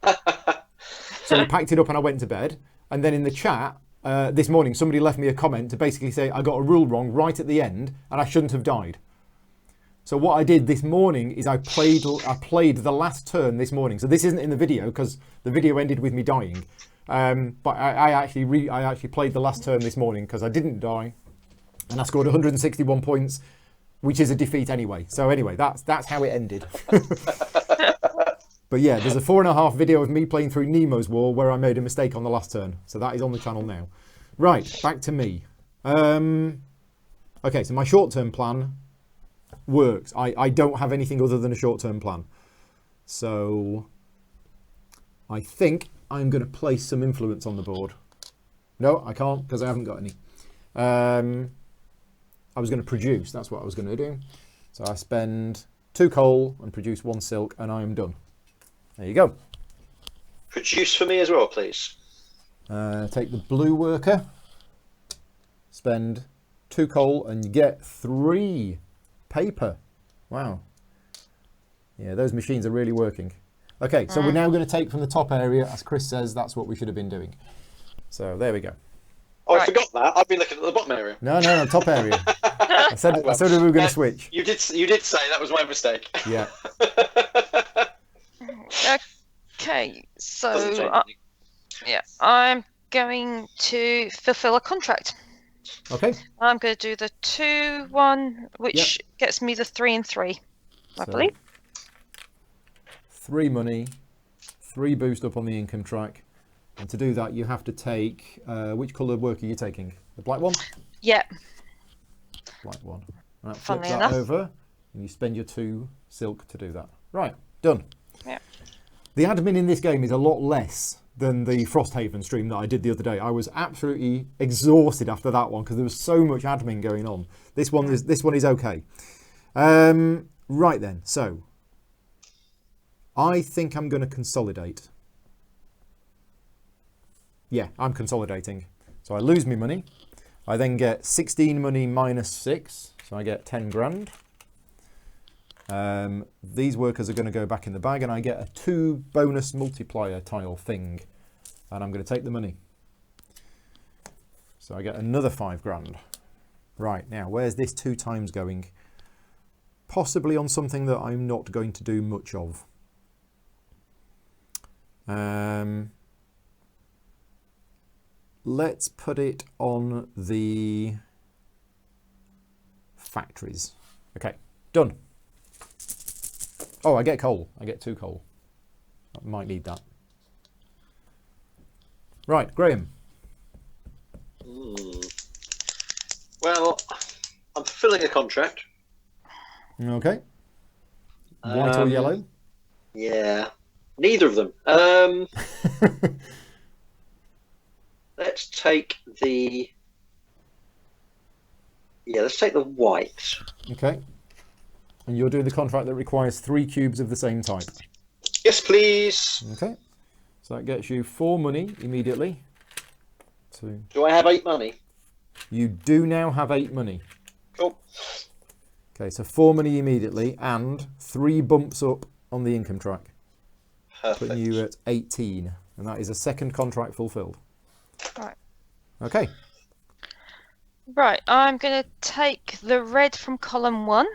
So I packed it up and I went to bed. And then in the chat this morning, somebody left me a comment to basically say I got a rule wrong right at the end and I shouldn't have died. So what I did this morning is I played the last turn this morning. So this isn't in the video because the video ended with me dying. But I actually played the last turn this morning because I didn't die, and I scored 161 points, which is a defeat anyway. So anyway, that's how it ended. But yeah, there's a 4.5 video of me playing through Nemo's War where I made a mistake on the last turn. So that is on the channel now. Right, back to me. Okay, so my short-term plan works. I don't have anything other than a short-term plan. So I think I'm going to place some influence on the board. No, I can't because I haven't got any. I was going to produce. That's what I was going to do. So I spend 2 coal and produce 1 silk and I am done. There you go. Produce for me as well, please. Take the blue worker. Spend 2 coal and you get 3 paper. Wow. Yeah, those machines are really working. Okay, so we're now going to take from the top area. As Chris says, that's what we should have been doing. So there we go. Oh, I forgot that. I've been looking at the bottom area. No, top area. I said we were going to switch. You did say that was my mistake. Yeah. Okay, so I'm going to fulfill a contract. Okay. I'm going to do the 2-1, which gets me the 3 and 3, I believe. 3 money, 3 boost up on the income track. And to do that, you have to take, which colour work are you taking? The black one? Yeah. Black one. Right, flip Funnily that enough. over, and you spend your 2 silk to do that. Right, done. Yeah. The admin in this game is a lot less than the Frosthaven stream that I did the other day. I was absolutely exhausted after that one because there was so much admin going on. This one is okay. Right then, so I think I'm going to consolidate. Yeah, I'm consolidating. So I lose my money. I then get 16 money minus 6, so I get 10 grand. These workers are going to go back in the bag and I get a 2 bonus multiplier tile thing. And I'm going to take the money. So I get another 5 grand. Right, now where's this 2 times going? possibly on something that I'm not going to do much of. Let's put it on the factories. Okay, done. Oh, I get coal. I get 2 coal. I might need that. Right, Graham. Well, I'm fulfilling a contract. Okay. White or yellow? Yeah, neither of them. Let's take the white. Okay. And you're doing the contract that requires 3 cubes of the same type. Yes, please. Okay. So that gets you 4 money immediately. Do I have 8 money? You do now have 8 money. Cool. Okay, so 4 money immediately and 3 bumps up on the income track. Perfect. Putting you at 18. And that is a second contract fulfilled. Right. Okay. Right, I'm going to take the red from column 1.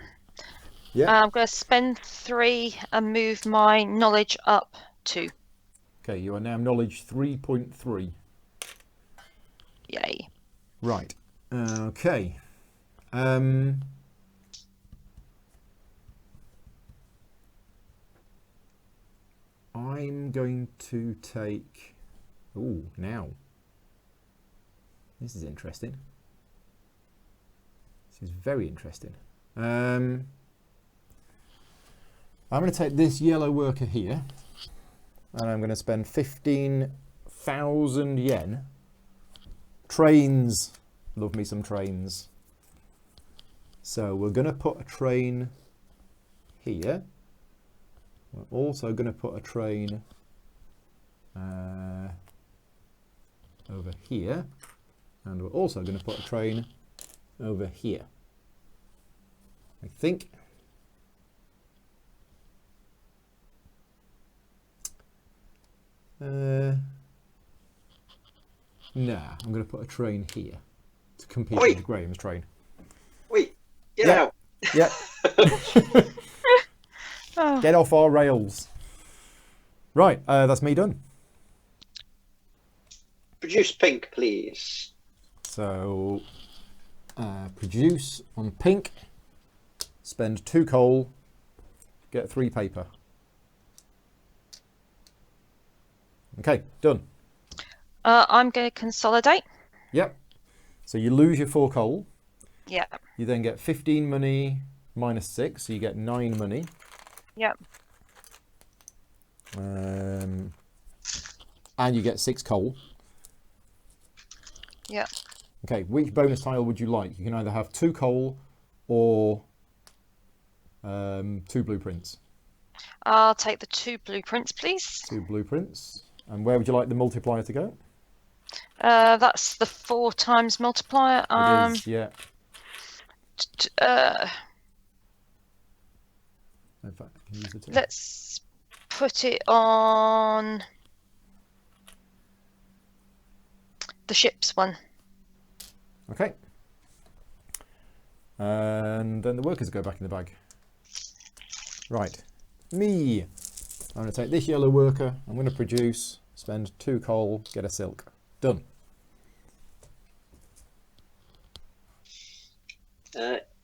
Yeah. I'm going to spend 3 and move my knowledge up 2. Okay, you are now knowledge 3.3. Yay. Right. Okay. I'm going to take... Ooh, now. This is interesting. This is very interesting. I'm going to take this yellow worker here, and I'm going to spend 15,000 yen. Trains. Love me some trains. So we're going to put a train here. We're also going to put a train over here. And we're also going to put a train over here. I think. Nah, I'm going to put a train here to compete with Graham's train. Wait, get out. Yeah. Oh. Get off our rails. Right, that's me done. Produce pink, please. So, produce on pink, spend 2 coal, get 3 paper. Okay, done. I'm going to consolidate. Yep. So you lose your 4 coal. Yeah. You then get 15 money minus 6, so you get 9 money. Yep. And you get 6 coal. Yep. Okay, which bonus tile would you like? You can either have 2 coal or 2 blueprints. I'll take the 2 blueprints, please. 2 blueprints. And where would you like the multiplier to go? That's the 4 times multiplier. It is, yeah. In fact, I can use the 2. Let's put it on the ship's one. Okay. And then the workers go back in the bag. Right. Me. I'm going to take this yellow worker. I'm going to produce, spend 2 coal, get a silk. Done.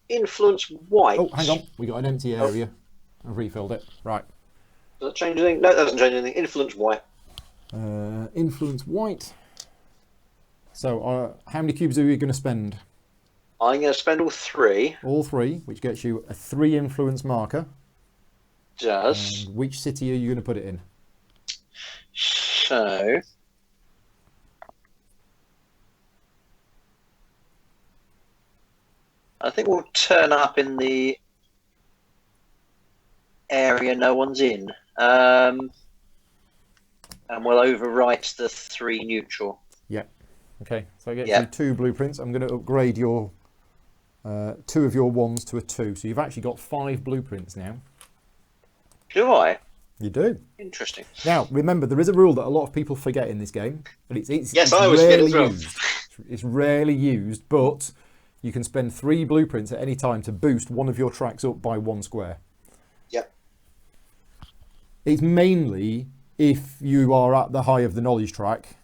Influence white. Oh, hang on. We got an empty area. I've refilled it. Right. Does that change anything? No, that doesn't change anything. Influence white. Influence white. So, how many cubes are you going to spend? I'm going to spend all 3. All 3, which gets you a 3 influence marker. Does. And which city are you going to put it in? So. I think we'll turn up in the area no one's in. And we'll overwrite the 3 neutral. Yeah. Okay, so I get you 2 blueprints. I'm going to upgrade your 2 of your 1s to a 2. So you've actually got 5 blueprints now. Do I? You do. Interesting. Now, remember, there is a rule that a lot of people forget in this game. And it's I always forget rarely as well. used. It's rarely used, but you can spend 3 blueprints at any time to boost one of your tracks up by 1 square. Yep. It's mainly if you are at the high of the knowledge track.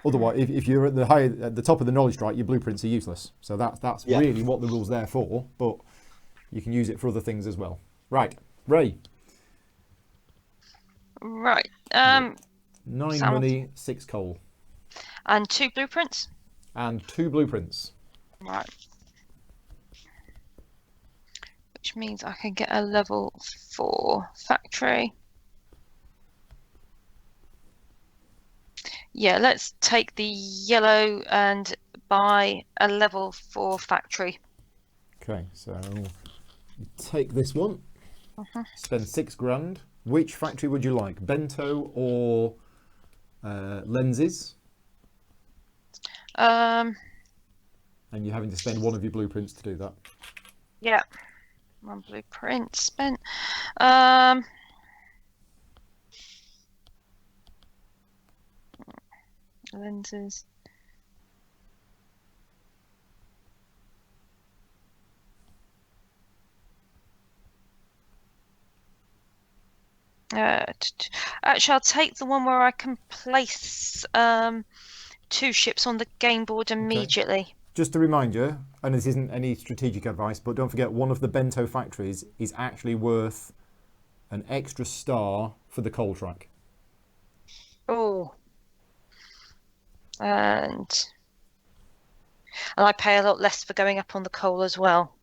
Otherwise, if you're at the top of the knowledge track, your blueprints are useless. So that's really what the rule's there for. But you can use it for other things as well. Right, Ray. Right. 9 money, 6 coal. And 2 blueprints. And 2 blueprints. Right. Which means I can get a level 4 factory. Yeah, let's take the yellow and buy a level 4 factory. Okay, so you take this one, spend 6 grand. Which factory would you like? Bento or lenses? And you're having to spend 1 of your blueprints to do that. Yeah. 1 blueprint spent. Lenses. Actually, I'll take the one where I can place 2 ships on the game board immediately. Okay. Just to remind you, and this isn't any strategic advice, but don't forget one of the bento factories is actually worth an extra star for the coal track. Oh. And I pay a lot less for going up on the coal as well.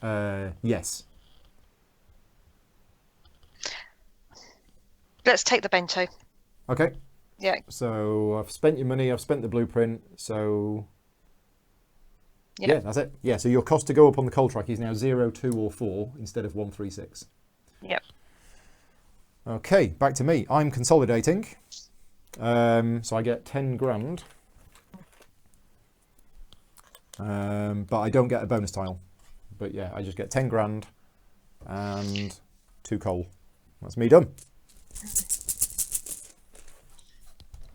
Yes. Let's take the bento. Okay. Yeah. So I've spent your money, I've spent the blueprint, so... Yep. Yeah, that's it. Yeah, so your cost to go up on the coal track is now 0, 2 or 4 instead of 1, 3, 6. Yep. Okay, back to me. I'm consolidating. So I get 10 grand. But I don't get a bonus tile. But yeah, I just get 10 grand and 2 coal. That's me done.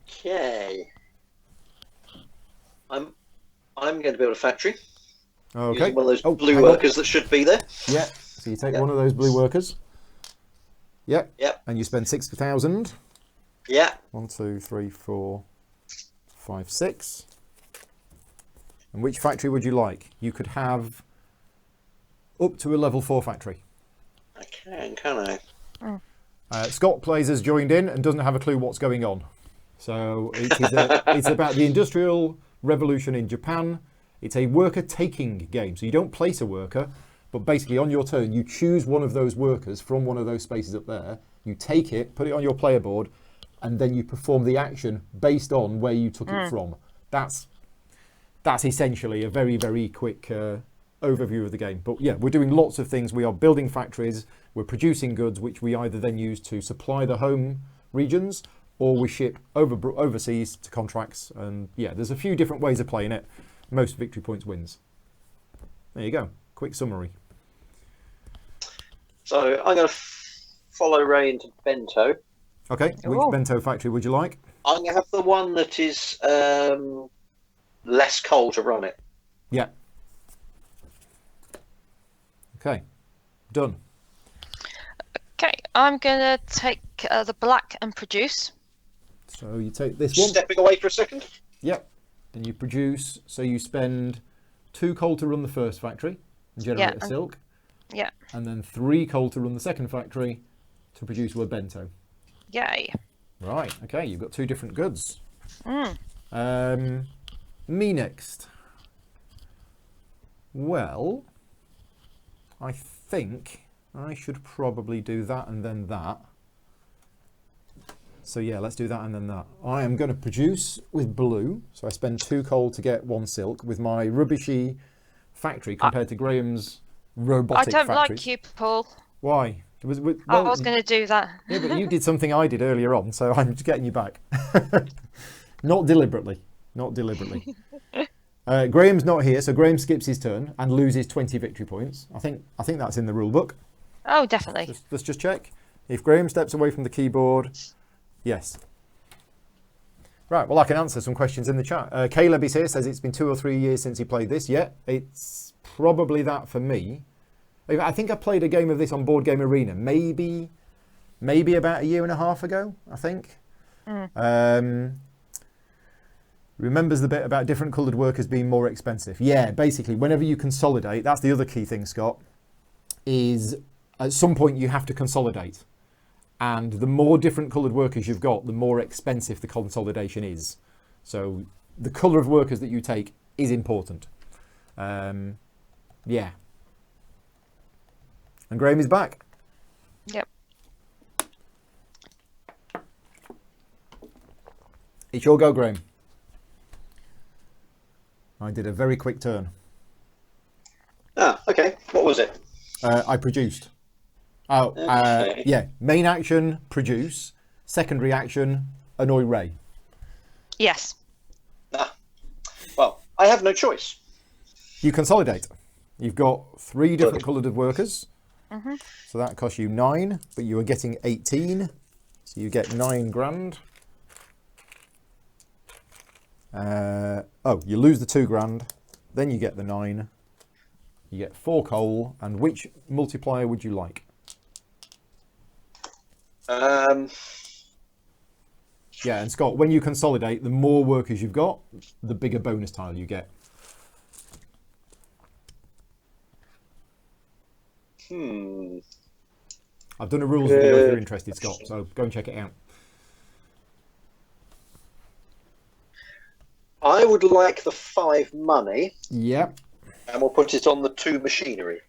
Okay. I'm going to build a factory. Okay. Using one of those blue workers that should be there. Yeah. So you take one of those blue workers. Yep. Yep. And you spend 6,000. Yeah. 1, 2, 3, 4, 5, 6. And which factory would you like? You could have up to a level 4 factory. I can I? Scott Plays has joined in and doesn't have a clue what's going on. So it's about the Industrial Revolution in Japan. It's a worker taking game. So you don't place a worker, but basically on your turn, you choose one of those workers from one of those spaces up there. You take it, put it on your player board, and then you perform the action based on where you took it from. That's essentially a very, very quick overview of the game. But yeah, we're doing lots of things. We are building factories, we're producing goods, which we either then use to supply the home regions, or we ship overseas to contracts. And yeah, there's a few different ways of playing it. Most victory points wins. There you go. Quick summary. So I'm going to follow Ray into Bento. Okay, which bento factory would you like? I'm going to have the one that is less coal to run it. Yeah. Okay, done. Okay, I'm going to take the black and produce. So you take this one. Stepping away for a second. Yep. And you produce, so you spend 2 coal to run the first factory and generate a silk. Yeah. And then 3 coal to run the second factory to produce a bento. Yay. Right, okay, you've got 2 different goods. Me next. Well, I think I should probably do that and then that. So yeah, let's do that and then that. I am going to produce with blue, so I spend 2 coal to get 1 silk with my rubbishy factory compared to Graham's robotic factory. I don't like you, Paul. Why? I was going to do that. Yeah, but you did something I did earlier on, so I'm just getting you back. Not deliberately. Not deliberately. Graham's not here, so Graham skips his turn and loses 20 victory points. I think that's in the rule book. Oh, definitely. Let's just check. If Graham steps away from the keyboard, yes. Right, well, I can answer some questions in the chat. Caleb is here, says it's been 2 or 3 years since he played this. Yeah, it's probably that for me. I think I played a game of this on Board Game Arena, maybe about 1.5 years ago, I think. Remembers the bit about different coloured workers being more expensive. Yeah, basically, whenever you consolidate, that's the other key thing, Scott, is at some point you have to consolidate. And the more different coloured workers you've got, the more expensive the consolidation is. So the colour of workers that you take is important. Yeah. And Graham is back. Yep. It's your go, Graham. I did a very quick turn. Ah, okay. What was it? I produced. Oh, Okay. yeah. Main action, produce. Secondary action, annoy Ray. Yes. Ah. Well, I have no choice. You consolidate. You've got 3 different coloured workers. Mm-hmm. So that costs you 9, but you are getting 18. So you get 9 grand. You lose the 2 grand. Then you get the 9. You get 4 coal. And which multiplier would you like? Yeah, and Scott, when you consolidate, the more workers you've got, the bigger bonus tile you get. I've done a rules video if you're interested, Scott, so go and check it out. I would like the 5 money. Yep. And we'll put it on the 2 machinery.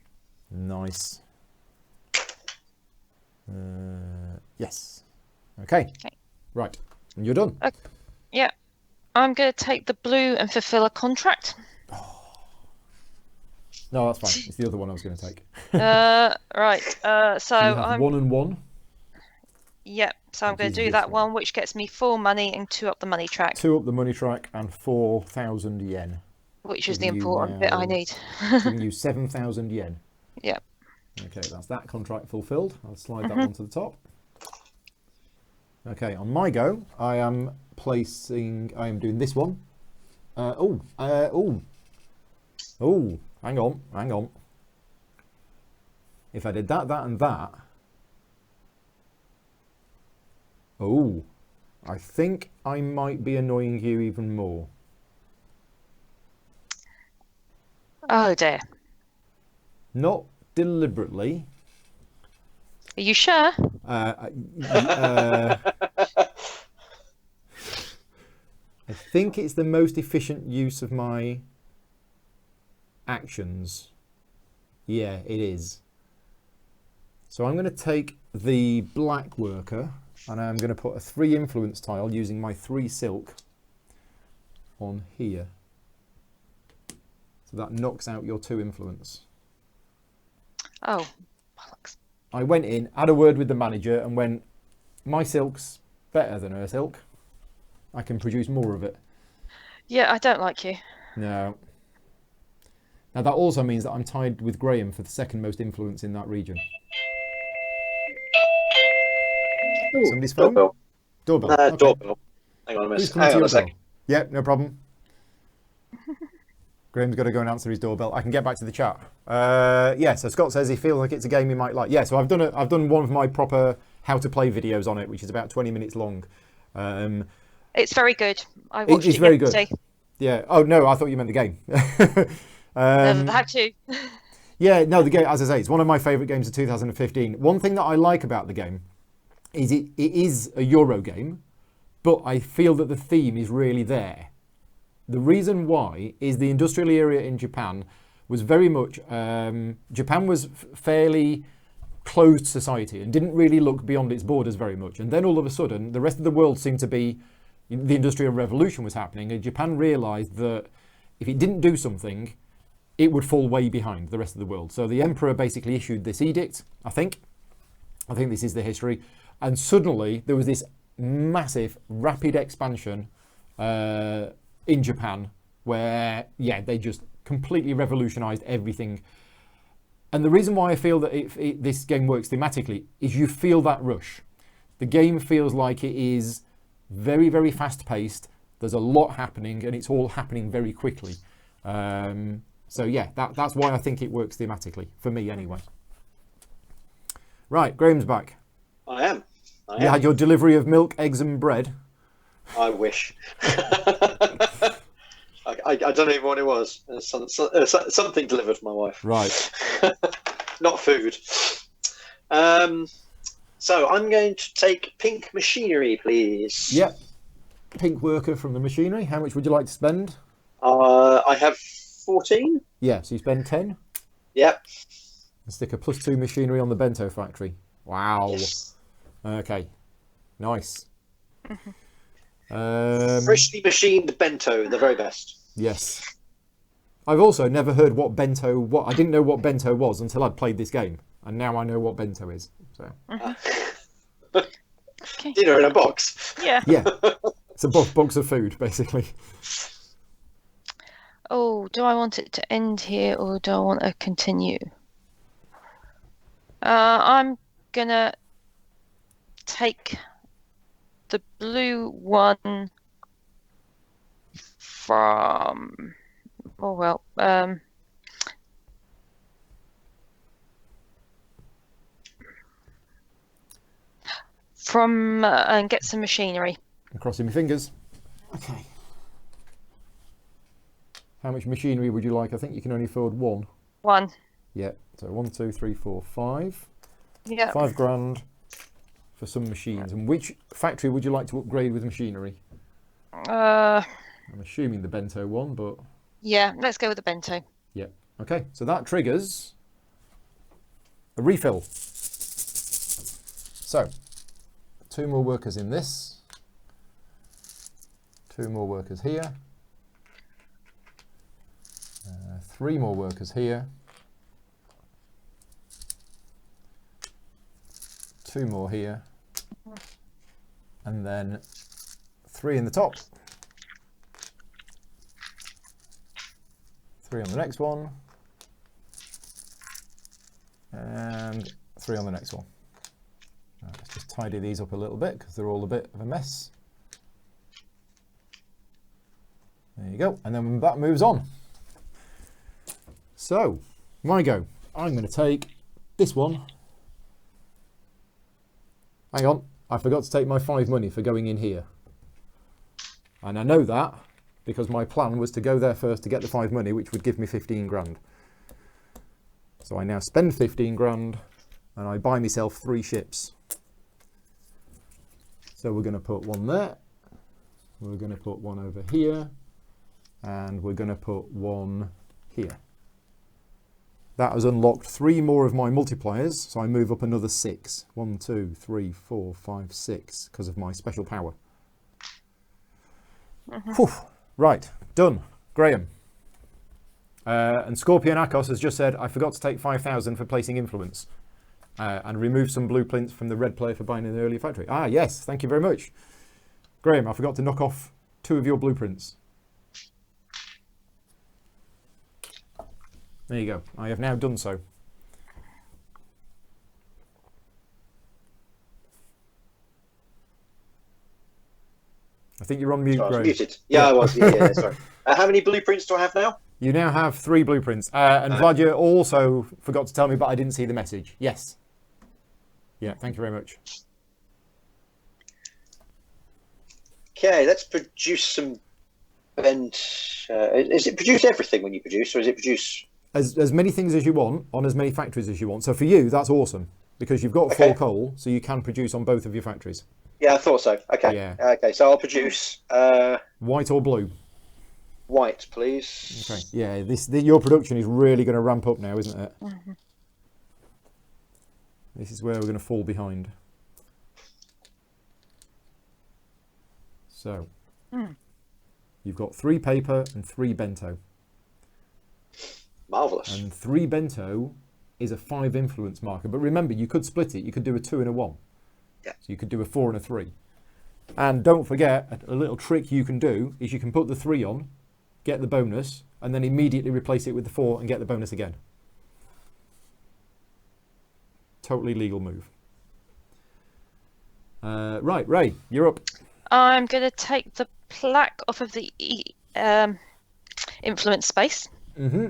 Nice. Yes. Okay. Right. And you're done. Yeah. I'm going to take the blue and fulfill a contract. No, that's fine. It's the other one I was going to take. Right. So you have I'm 1 and 1. Yep. So I'm Which going is to do this that one. one, which gets me 4 money and 2 up the money track, 2 up the money track and 4,000 yen. which is the Giving you important bit I now- need. Giving you 7,000 yen. Yep. Okay, that's that contract fulfilled. I'll slide that one to the top. Okay, on my go, I am doing this one. Hang on. If I did that, and that. Oh, I think I might be annoying you even more. Oh dear. Not deliberately. Are you sure? I think it's the most efficient use of my actions. Yeah, it is. So I'm going to take the black worker and I'm going to put a 3 influence tile using my 3 silk on here. So that knocks out your 2 influence. Oh, bollocks. I went in, had a word with the manager and went, my silk's better than her silk. I can produce more of it. Yeah, I don't like you. No. Now that also means that I'm tied with Graham for the 2nd most influence in that region. Ooh, Somebody's phone? doorbell. Doorbell. Okay. Doorbell. Hang on a Who's minute. coming Hang to on your a sec. door? Yeah, no problem. Graham's got to go and answer his doorbell. I can get back to the chat. Yeah, so Scott says he feels like it's a game he might like. Yeah, so I've done one of my proper how to play videos on it, which is about 20 minutes long. It's very good. I watched It's it very good. yesterday. Yeah. Oh no, I thought you meant the game. How to? Yeah, no, the game, as I say, it's one of my favourite games of 2015. One thing that I like about the game is it is a Euro game, but I feel that the theme is really there. The reason why is the industrial area in Japan was very much, Japan was fairly closed society and didn't really look beyond its borders very much. And then all of a sudden, the rest of the world seemed to be, the Industrial Revolution was happening, and Japan realised that if it didn't do something, it would fall way behind the rest of the world. So the emperor basically issued this edict, I think this is the history, and suddenly there was this massive, rapid expansion in Japan where, yeah, they just completely revolutionised everything. And the reason why I feel that this game works thematically is you feel that rush. The game feels like it is very, very fast-paced. There's a lot happening, and it's all happening very quickly. So yeah, that's why I think it works thematically, for me anyway. Right, Graham's back. I am. You had your delivery of milk, eggs and bread. I wish. I don't know even what it was. Something delivered for my wife. Right. Not food. So I'm going to take pink machinery, please. Yep. Pink worker from the machinery. How much would you like to spend? I have 14. Yeah, so you spend 10. Yep. And stick a +2 machinery on the bento factory. Wow. Yes. Okay. Nice. Freshly machined bento, the very best. Yes. I've also never heard what I didn't know what bento was until I'd played this game, and now I know what bento is. So. Okay. Dinner in a box. Yeah. Yeah. It's a box of food, basically. Oh, do I want it to end here or do I want to continue? I'm gonna take the blue one from. Oh well. From and get some machinery. I'm crossing my fingers. Okay. How much machinery would you like? I think you can only afford one. One. Yeah. So 1, 2, 3, 4, 5. Yeah. £5,000 for some machines. And which factory would you like to upgrade with machinery? I'm assuming the bento one, but Yeah, let's go with the bento. yeah. Okay. So that triggers a refill. So 2 more workers in this. 2 more workers here. 3 more workers here. 2 more here. And then 3 in the top. 3 on the next one. And 3 on the next one. Right, let's just tidy these up a little bit because they're all a bit of a mess. There you go. And then that moves on. So, my go. I'm going to take this one. Hang on, I forgot to take my 5 money for going in here. And I know that because my plan was to go there first to get the 5 money, which would give me 15 grand. So I now spend 15 grand and I buy myself 3 ships. So we're going to put one there. We're going to put one over here. And we're going to put one here. That has unlocked 3 more of my multipliers, so I move up another 6. 1, 2, 3, 4, 5, 6, because of my special power. Whew. Right, done. Graham. And Scorpion Akos has just said, I forgot to take 5,000 for placing influence. And remove some blueprints from the red player for buying an earlier factory. Ah, yes, thank you very much. Graham, I forgot to knock off 2 of your blueprints. There you go. I have now done so. I think you're on mute, Sorry, I was Graham. muted. Yeah, I was. Yeah, sorry. How many blueprints do I have now? You now have 3 blueprints. And Vladimir also forgot to tell me, but I didn't see the message. Yes. Yeah, thank you very much. Okay, let's produce some bent. Is it produce everything when you produce, or is it produce... As many things as you want, on as many factories as you want. So for you, that's awesome, because you've got 4 coal, so you can produce on both of your factories. Yeah, I thought so. Okay. Yeah. Okay, so I'll produce... White or blue? White, please. Okay. Yeah, your production is really going to ramp up now, isn't it? Mm-hmm. This is where we're going to fall behind. So, you've got 3 paper and 3 bento. Marvellous. And 3 bento is a 5 influence marker. But remember, you could split it. You could do a 2 and a 1. Yeah. So you could do a 4 and a 3. And don't forget, a little trick you can do is you can put the 3 on, get the bonus, and then immediately replace it with the 4 and get the bonus again. Totally legal move. Right, Ray, you're up. I'm going to take the plaque off of the influence space. Mm-hmm.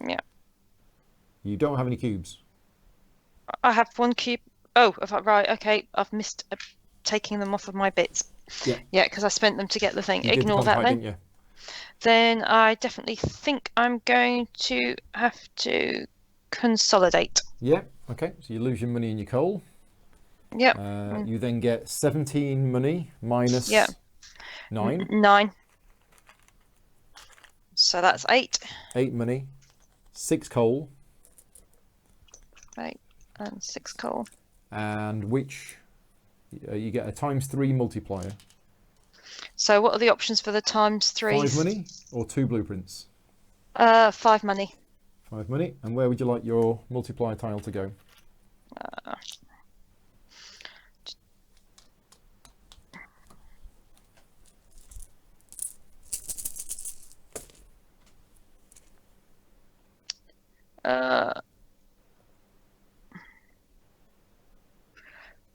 Yeah. You don't have any cubes. I have 1 cube. Oh, right. Okay, I've missed taking them off of my bits. Yeah. Yeah, because I spent them to get the thing. You did the Ignore that contract, then. didn't you? Then I definitely think I'm going to have to consolidate. Yeah. Okay. So you lose your money and your coal. Yep. You then get 17 money minus 9. 9. So that's 8. 8 money. 6 coal. 8 and 6 coal. And which you get a ×3 multiplier. So what are the options for the ×3s? 5 money or 2 blueprints? 5 money. 5 money. And where would you like your multiplier tile to go?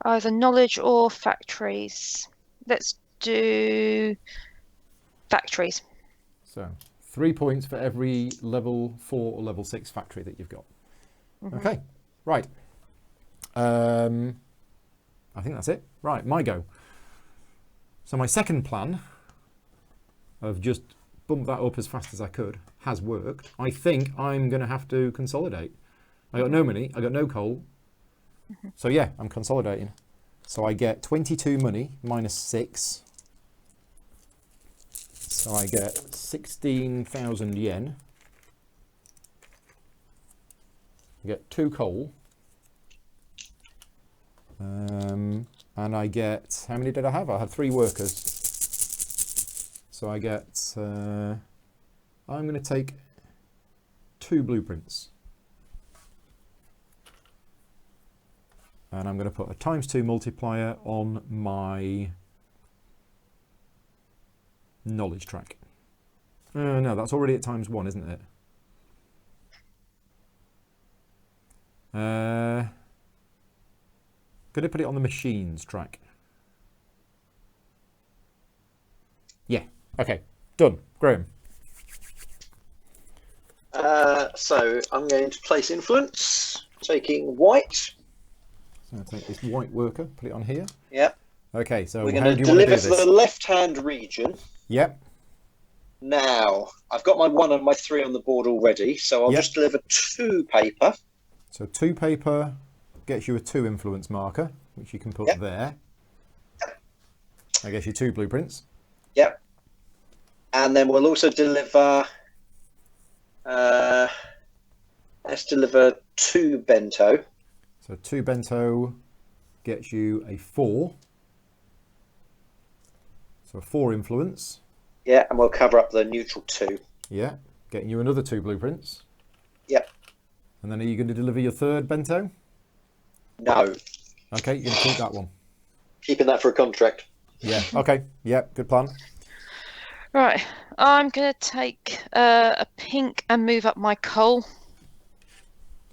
Either knowledge or factories. Let's do factories. So 3 points for every level 4 or level 6 factory that you've got. Okay, right. I think that's it. Right, my go. So my second plan of just bump that up as fast as I could has worked. I think I'm going to have to consolidate. I got no money, I got no coal. So yeah, I'm consolidating. So I get 22 money minus 6. So I get 16,000 yen. I get 2 coal. And I get, how many did I have? I had 3 workers. So I get, I'm going to take 2 blueprints. And I'm going to put a ×2 multiplier on my knowledge track. No, that's already at ×1, isn't it? Going to put it on the machines track. Yeah, okay, done. Graham. So I'm going to place influence, taking white. So I'll take this white worker, put it on here. Yep. Okay, so We're how going do to you want to do deliver to this? the left-hand region. Yep. Now, I've got my 1 and my 3 on the board already, so I'll Yep. just deliver 2 paper. So 2 paper gets you a 2 influence marker, which you can put Yep. there. I guess you 2 blueprints. Yep. And then we'll also deliver, let's deliver 2 bento. So 2 bento gets you a 4. So 4 influence. Yeah, and we'll cover up the neutral 2. Yeah, getting you another 2 blueprints. Yep. And then are you going to deliver your 3rd bento? No. Okay, you're going to keep that one. Keeping that for a contract. Yeah, okay. Yeah, good plan. Right, I'm going to take a pink and move up my coal.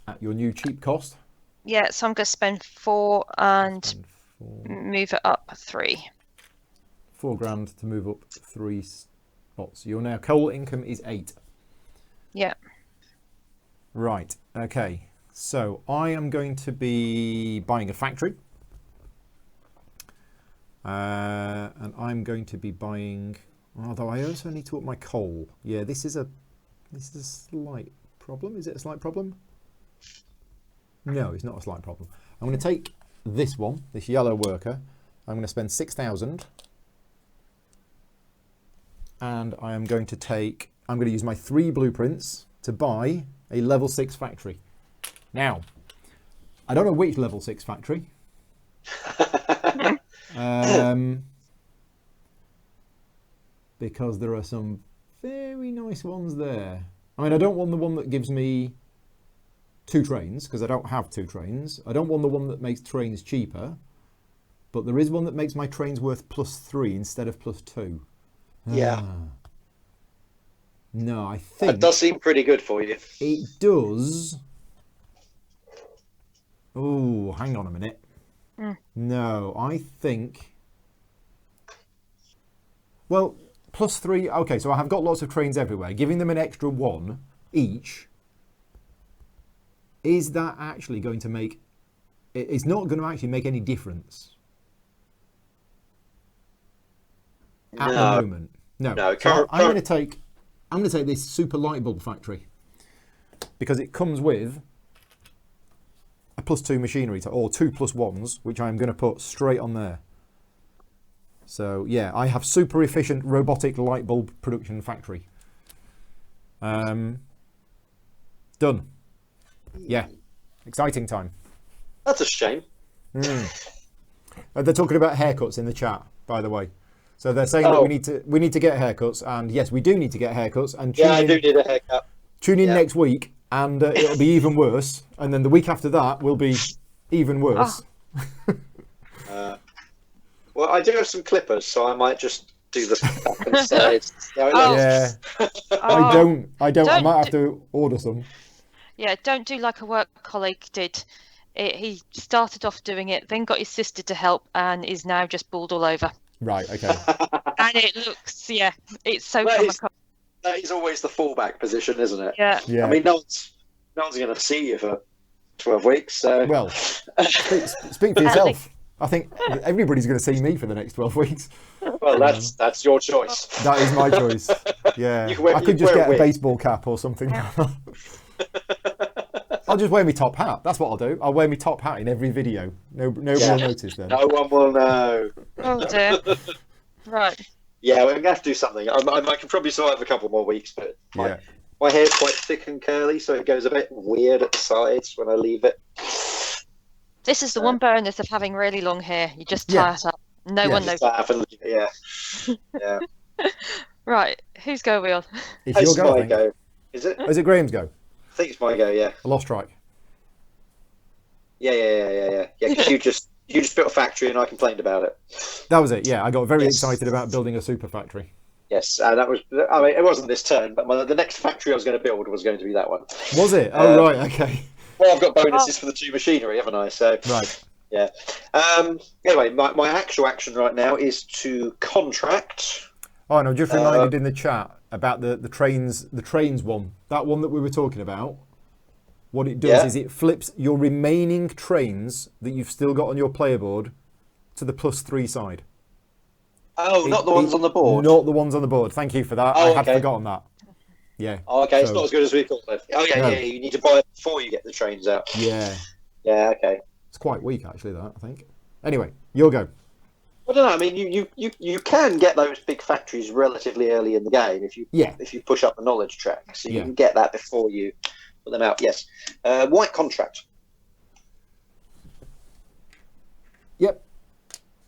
At your new cheap cost. Yeah, so I'm going to spend 4 and And 4, move it up 3. 4 grand to move up 3 spots. Your now coal income is 8. Yeah. Right, okay. So I am going to be buying a factory. And I'm going to be buying, although I also need to up my coal. Yeah, this is a slight problem. Is it a slight problem? No, it's not a slight problem. I'm going to take this one, this yellow worker. I'm going to spend 6,000. And I am going to take, I'm going to use my 3 blueprints to buy a level 6 factory. Now, I don't know which level 6 factory. Because there are some very nice ones there. I mean, I don't want the one that gives me 2 trains, because I don't have 2 trains. I don't want the one that makes trains cheaper. But there is one that makes my trains worth +3 instead of +2. Yeah. No, I think That does seem pretty good for you. it does. Oh, hang on a minute. No, I think Well, +3. Okay, so I have got lots of trains everywhere. Giving them an extra 1 each. Is that actually going to make? It's not going to actually make any difference at the moment. No. So I'm going to take this super light bulb factory because it comes with a +2 machinery or 2 +1s, which I'm going to put straight on there. So yeah, I have super efficient robotic light bulb production factory. Done. Yeah, exciting time. That's a shame. They're talking about haircuts in the chat, by the way. So they're saying that we need to get haircuts, and yes, we do need to get haircuts. And I do need a haircut. Tune in next week, and it'll be even worse. And then the week after that will be even worse. Well, I do have some clippers, so I might just do the back and sides. Yeah. I don't. I might have to order some. Yeah, don't do like a work colleague did. He started off doing it, then got his sister to help, and is now just bald all over. Right, okay. And it looks, it's so comical. That is always the fallback position, isn't it? Yeah. I mean, no one's going to see you for 12 weeks, so... Well, speak for yourself. I think everybody's going to see me for the next 12 weeks. Well, that's your choice. That is my choice. Yeah. I could just get a baseball cap or something. I'll just wear my top hat. That's what I'll do. I'll wear my top hat in every video. Nobody will notice then. No one will know. Oh dear. Right. Yeah, we're going to have to do something. I can probably survive a couple more weeks, but my hair's quite thick and curly, so it goes a bit weird at the sides when I leave it. This is the one bonus of having really long hair. You just tie it up. No one knows. Yeah. Right. Whose go are we on? It's your my go. Is it? Is it Graham's go? I think it's my go, yeah. I lost track. Yeah, because you just built a factory and I complained about it. That was it, yeah. I got very excited about building a super factory. Yes, and that was, I mean, it wasn't this turn, but the next factory I was going to build was going to be that one. Was it? Oh, right, okay. Well, I've got bonuses for the 2 machinery, haven't I? So right. Yeah. Anyway, my actual action right now is to contract. Oh, and I'm just reminded in the chat about the trains one. That one that we were talking about. What it does is it flips your remaining trains that you've still got on your player board to the +3 side. Oh, not the ones on the board? Not the ones on the board. Thank you for that. I had forgotten that. Yeah. Oh, okay, it's not as good as we thought then. Oh, yeah, you need to buy it before you get the trains out. Yeah. Yeah, okay. It's quite weak, actually, that, I think. Anyway, your go. I don't know. I mean, you can get those big factories relatively early in the game if you push up the knowledge track. So you can get that before you put them out. Yes. White contract. Yep.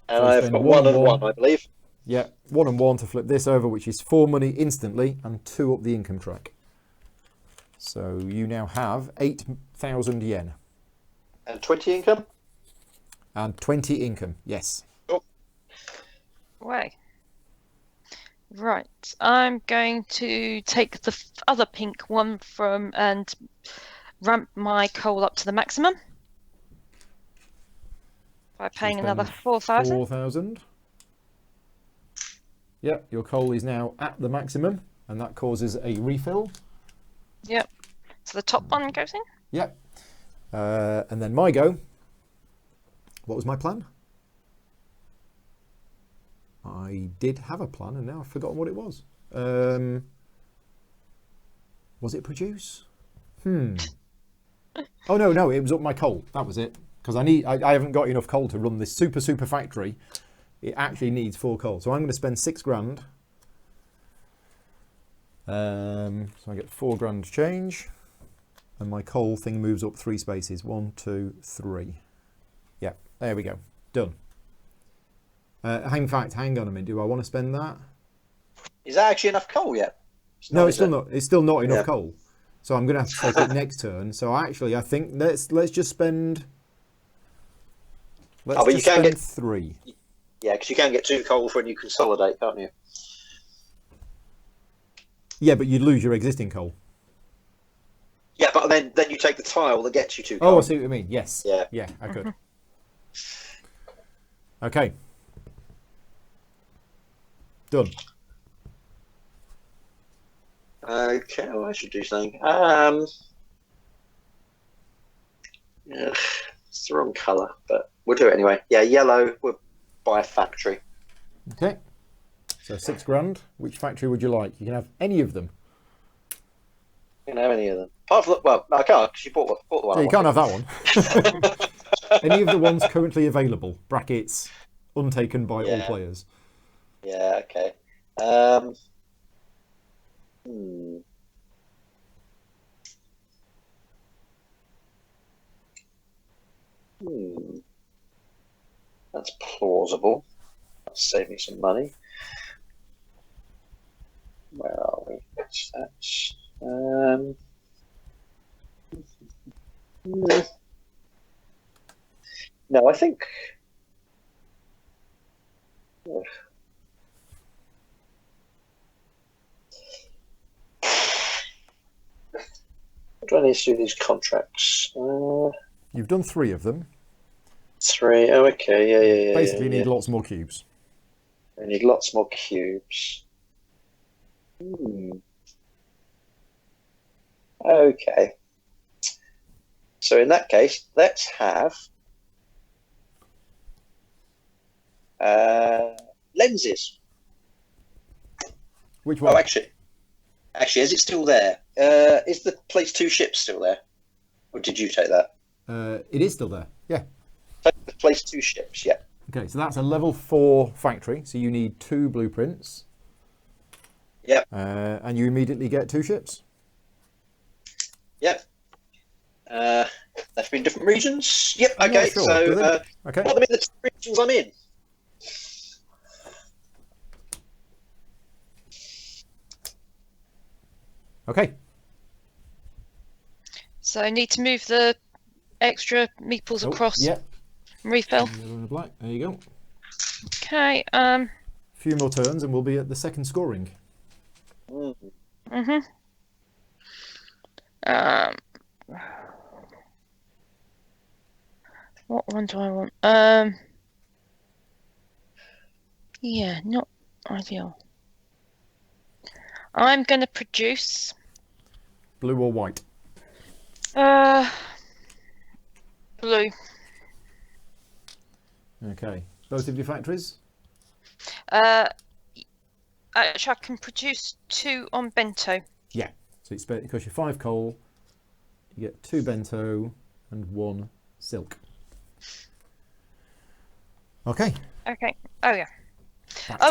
And so I've got 1 and 1, I believe. Yeah, 1 and 1 to flip this over, which is 4 money instantly and 2 up the income track. So you now have 8,000 yen. And 20 income? And 20 income, yes. Way. Right, I'm going to take the other pink one and ramp my coal up to the maximum by paying another 4,000. 4,000. Yep, your coal is now at the maximum, and that causes a refill. Yep. So the top one goes in. Yep. And then my go. What was my plan? I did have a plan, and now I've forgotten what it was. Was it produce? Oh no, it was up my coal. That was it. Because I haven't got enough coal to run this super factory. It actually needs 4 coal, so I'm going to spend 6 grand. So I get 4 grand change, and my coal thing moves up 3 spaces. 1, 2, 3. Yeah, there we go. Done. In fact, hang on a minute. Do I want to spend that? Is that actually enough coal yet? No, it's still not. It's still not enough coal. So I'm going to have to take it next turn. So actually, I think let's just spend. Let's just spend 3. Yeah, because you can get 2 coal when you consolidate, can't you? Yeah, but you'd lose your existing coal. Yeah, but then you take the tile that gets you 2 coal. Oh, I see what you mean. Yes. Yeah, I could. Okay. Done. Okay, well, I should do something. Yeah, it's the wrong colour, but we'll do it anyway. Yeah, yellow. We'll buy a factory. Okay. So £6,000. Which factory would you like? You can have any of them. You can have any of them. Apart from, well, no, I can't because you bought the one. Yeah, I you can't have wanted. that one. Any of the ones currently available. Brackets untaken by all players. Yeah. Okay. That's plausible. That'll save me some money. Where are we? That's no, I think. What do I need to do these contracts? You've done 3 of them. 3. Oh, okay. Yeah. Basically, need lots more cubes. I need lots more cubes. Okay. So in that case, let's have lenses. Which one? Oh, actually, is it still there? Is the place 2 ships still there, or did you take that? It is still there. Yeah. The place 2 ships. Yeah. Okay, so that's a level 4 factory. So you need 2 blueprints. Yep. And you immediately get 2 ships. Yep. They've been different regions. Yep. I'm Okay. not sure. So, okay. what are the 2 regions I'm in? Okay. So I need to move the extra meeples across. Yeah. Refill. Black. There you go. Okay. A few more turns and we'll be at the second scoring. What one do I want? Yeah, not ideal. I'm going to produce Blue or white? blue. Okay. Both of your factories? Actually, I can produce 2 on bento. Yeah. So it costs you 5 coal. You get 2 bento and 1 silk. Okay. Okay. Oh yeah.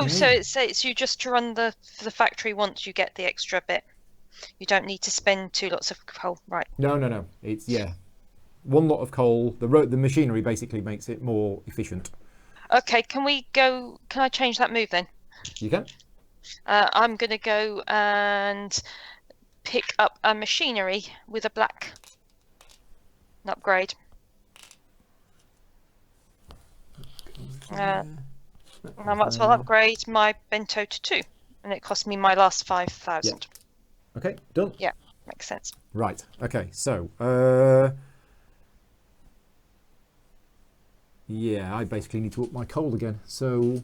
So it says you just to run the factory once you get the extra bit. You don't need to spend 2 lots of coal, right? No. It's 1 lot of coal. The machinery basically makes it more efficient. Okay. Can I change that move then? You can. I'm gonna go and pick up a machinery with a black upgrade. I might as well upgrade my bento to 2, and it cost me my last 5,000. Yeah. Okay, done. Yeah, makes sense. Right. Okay. So, yeah, I basically need to up my coal again. So,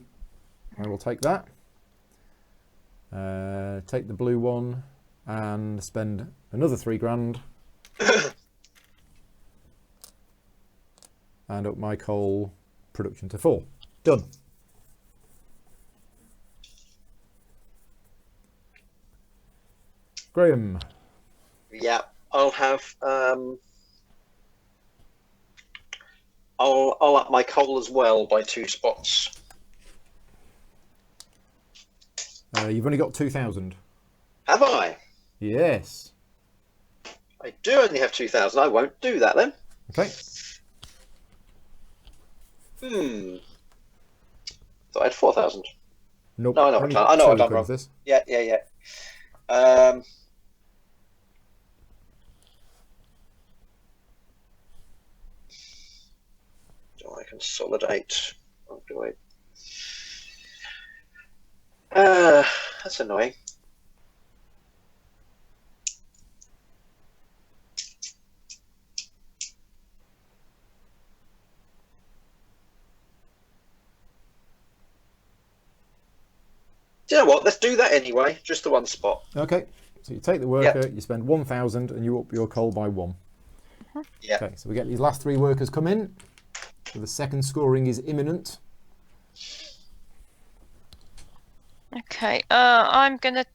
I will take that. Take the blue one and spend another £3,000 and up my coal production to 4. Done. Graham. Yeah, I'll have I'll up my coal as well by 2 spots. You've only got 2,000. Have I? Yes. I do only have 2,000. I won't do that then. Okay. Thought I had 4,000. Nope. No, I know. I know. I've done wrong. This. Yeah. Do I consolidate? Or do I? That's annoying. Do you know what? Let's do that anyway. Just the 1 spot. Okay. So you take the worker, you spend 1,000, and you up your coal by 1. Yeah. Okay, so we get these last 3 workers come in. So the second scoring is imminent. Okay, I'm going to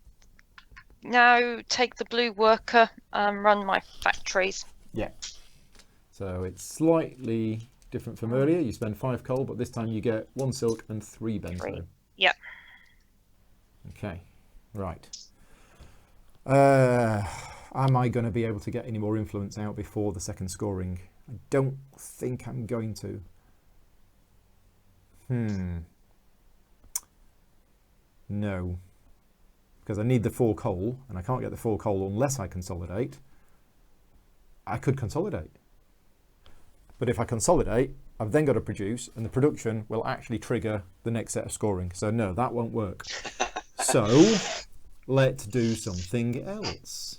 now take the blue worker and run my factories. Yeah. So it's slightly different from earlier. You spend 5 coal, but this time you get 1 silk and 3 bento. 3. Yep. Okay, right. Am I going to be able to get any more influence out before the second scoring? I don't think I'm going to. No. Because I need the 4 coal, and I can't get the 4 coal unless I consolidate. I could consolidate. But if I consolidate, I've then got to produce, and the production will actually trigger the next set of scoring. So no, that won't work. So let's do something else.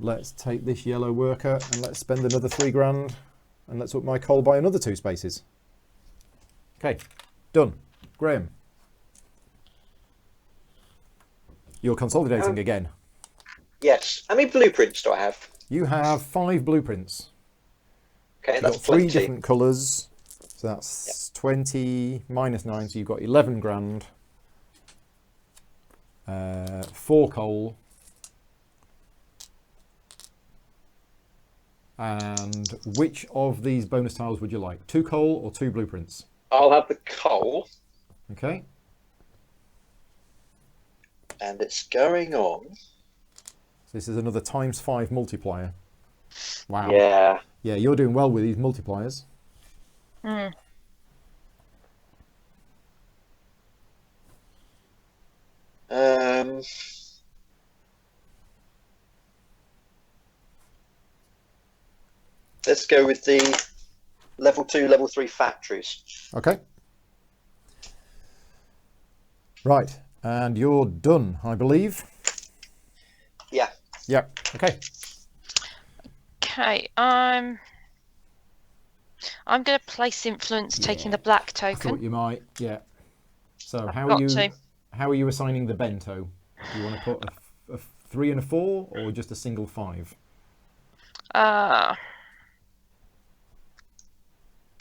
Let's take this yellow worker and let's spend another 3 grand, and let's up my coal by another 2 spaces. Okay, done. Graham, you're consolidating again. Yes. How many blueprints do I have? You have 5 blueprints. Okay, You've that's got 3 plenty. different colours. So that's 20 minus 9, so you've got 11 grand. 4 coal. And which of these bonus tiles would you like? 2 coal or 2 blueprints? I'll have the coal. Okay. And it's going on. So this is another ×5 multiplier. Wow. Yeah. Yeah, you're doing well with these multipliers. Let's go with the level 2, level 3 factories. Okay. Right, and you're done, I believe. Yeah. Yep. Okay. Okay, I'm going to place influence, taking the black I token. thought you might. Yeah. So I've how got are you? to. How are you assigning the bento? Do you want to put a 3 and a 4, or just a single 5?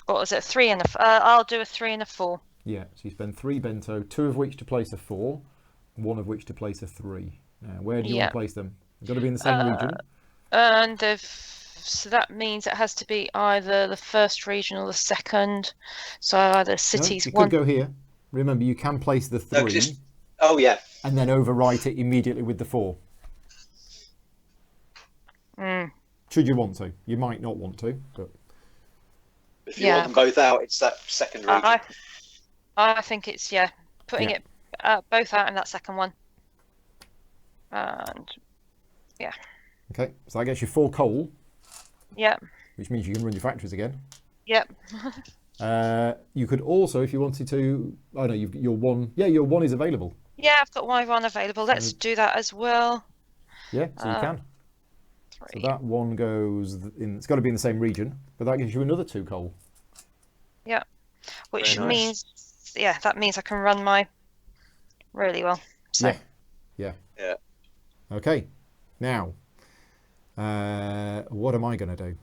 What was it? 3 and a. I'll do a 3 and a 4. Yeah. So you spend 3 bento, 2 of which to place a 4, 1 of which to place a 3. Now, where do you want to place them? They've got to be in the same region. And so that means it has to be either the first region or the second. So either cities. No, you could go here. Remember, you can place the 3. No, oh yeah. And then overwrite it immediately with the 4. Should you want to? You might not want to, but if you want them both out, it's that second region. I think it's putting it both out in that second one. And yeah. Okay, so that gets you 4 coal. Yep. Which means you can run your factories again. Yep. You could also, if you wanted to. Oh no, your 1. Yeah, your 1 is available. Yeah, I've got my 1 available. Let's do that as well. Yeah, so you can. 3. So that 1 goes in. It's got to be in the same region, but that gives you another 2 coal. Yeah, which Very nice. means that means I can run my really well. So. Yeah. Yeah. Okay, now, what am I going to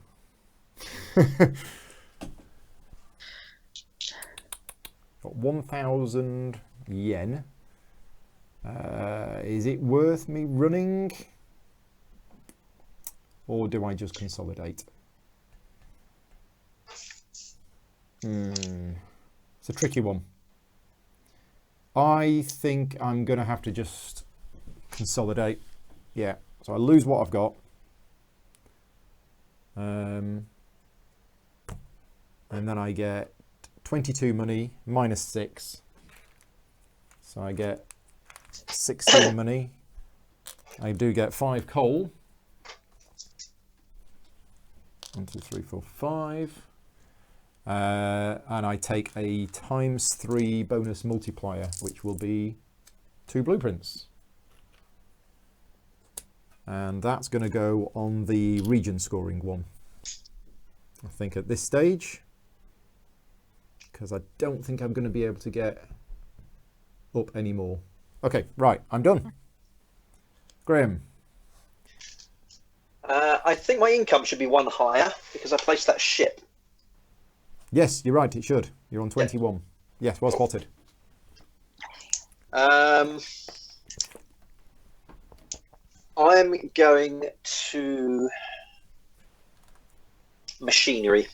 do? Got 1,000 yen. Is it worth me running? Or do I just consolidate? It's a tricky one. I think I'm going to have to just consolidate. Yeah, so I lose what I've got. And then I get 22 money minus 6. So I get 16 money. I do get 5 coal. 1, 2, 3, 4, 5. And I take a ×3 bonus multiplier, which will be 2 blueprints. And that's going to go on the region scoring one. I think at this stage, because I don't think I'm going to be able to get up anymore. Okay, right, I'm done. Graham. I think my income should be one higher because I placed that ship. Yes, you're right, it should. You're on 21. Yep. Yes, well spotted. I'm going to machinery.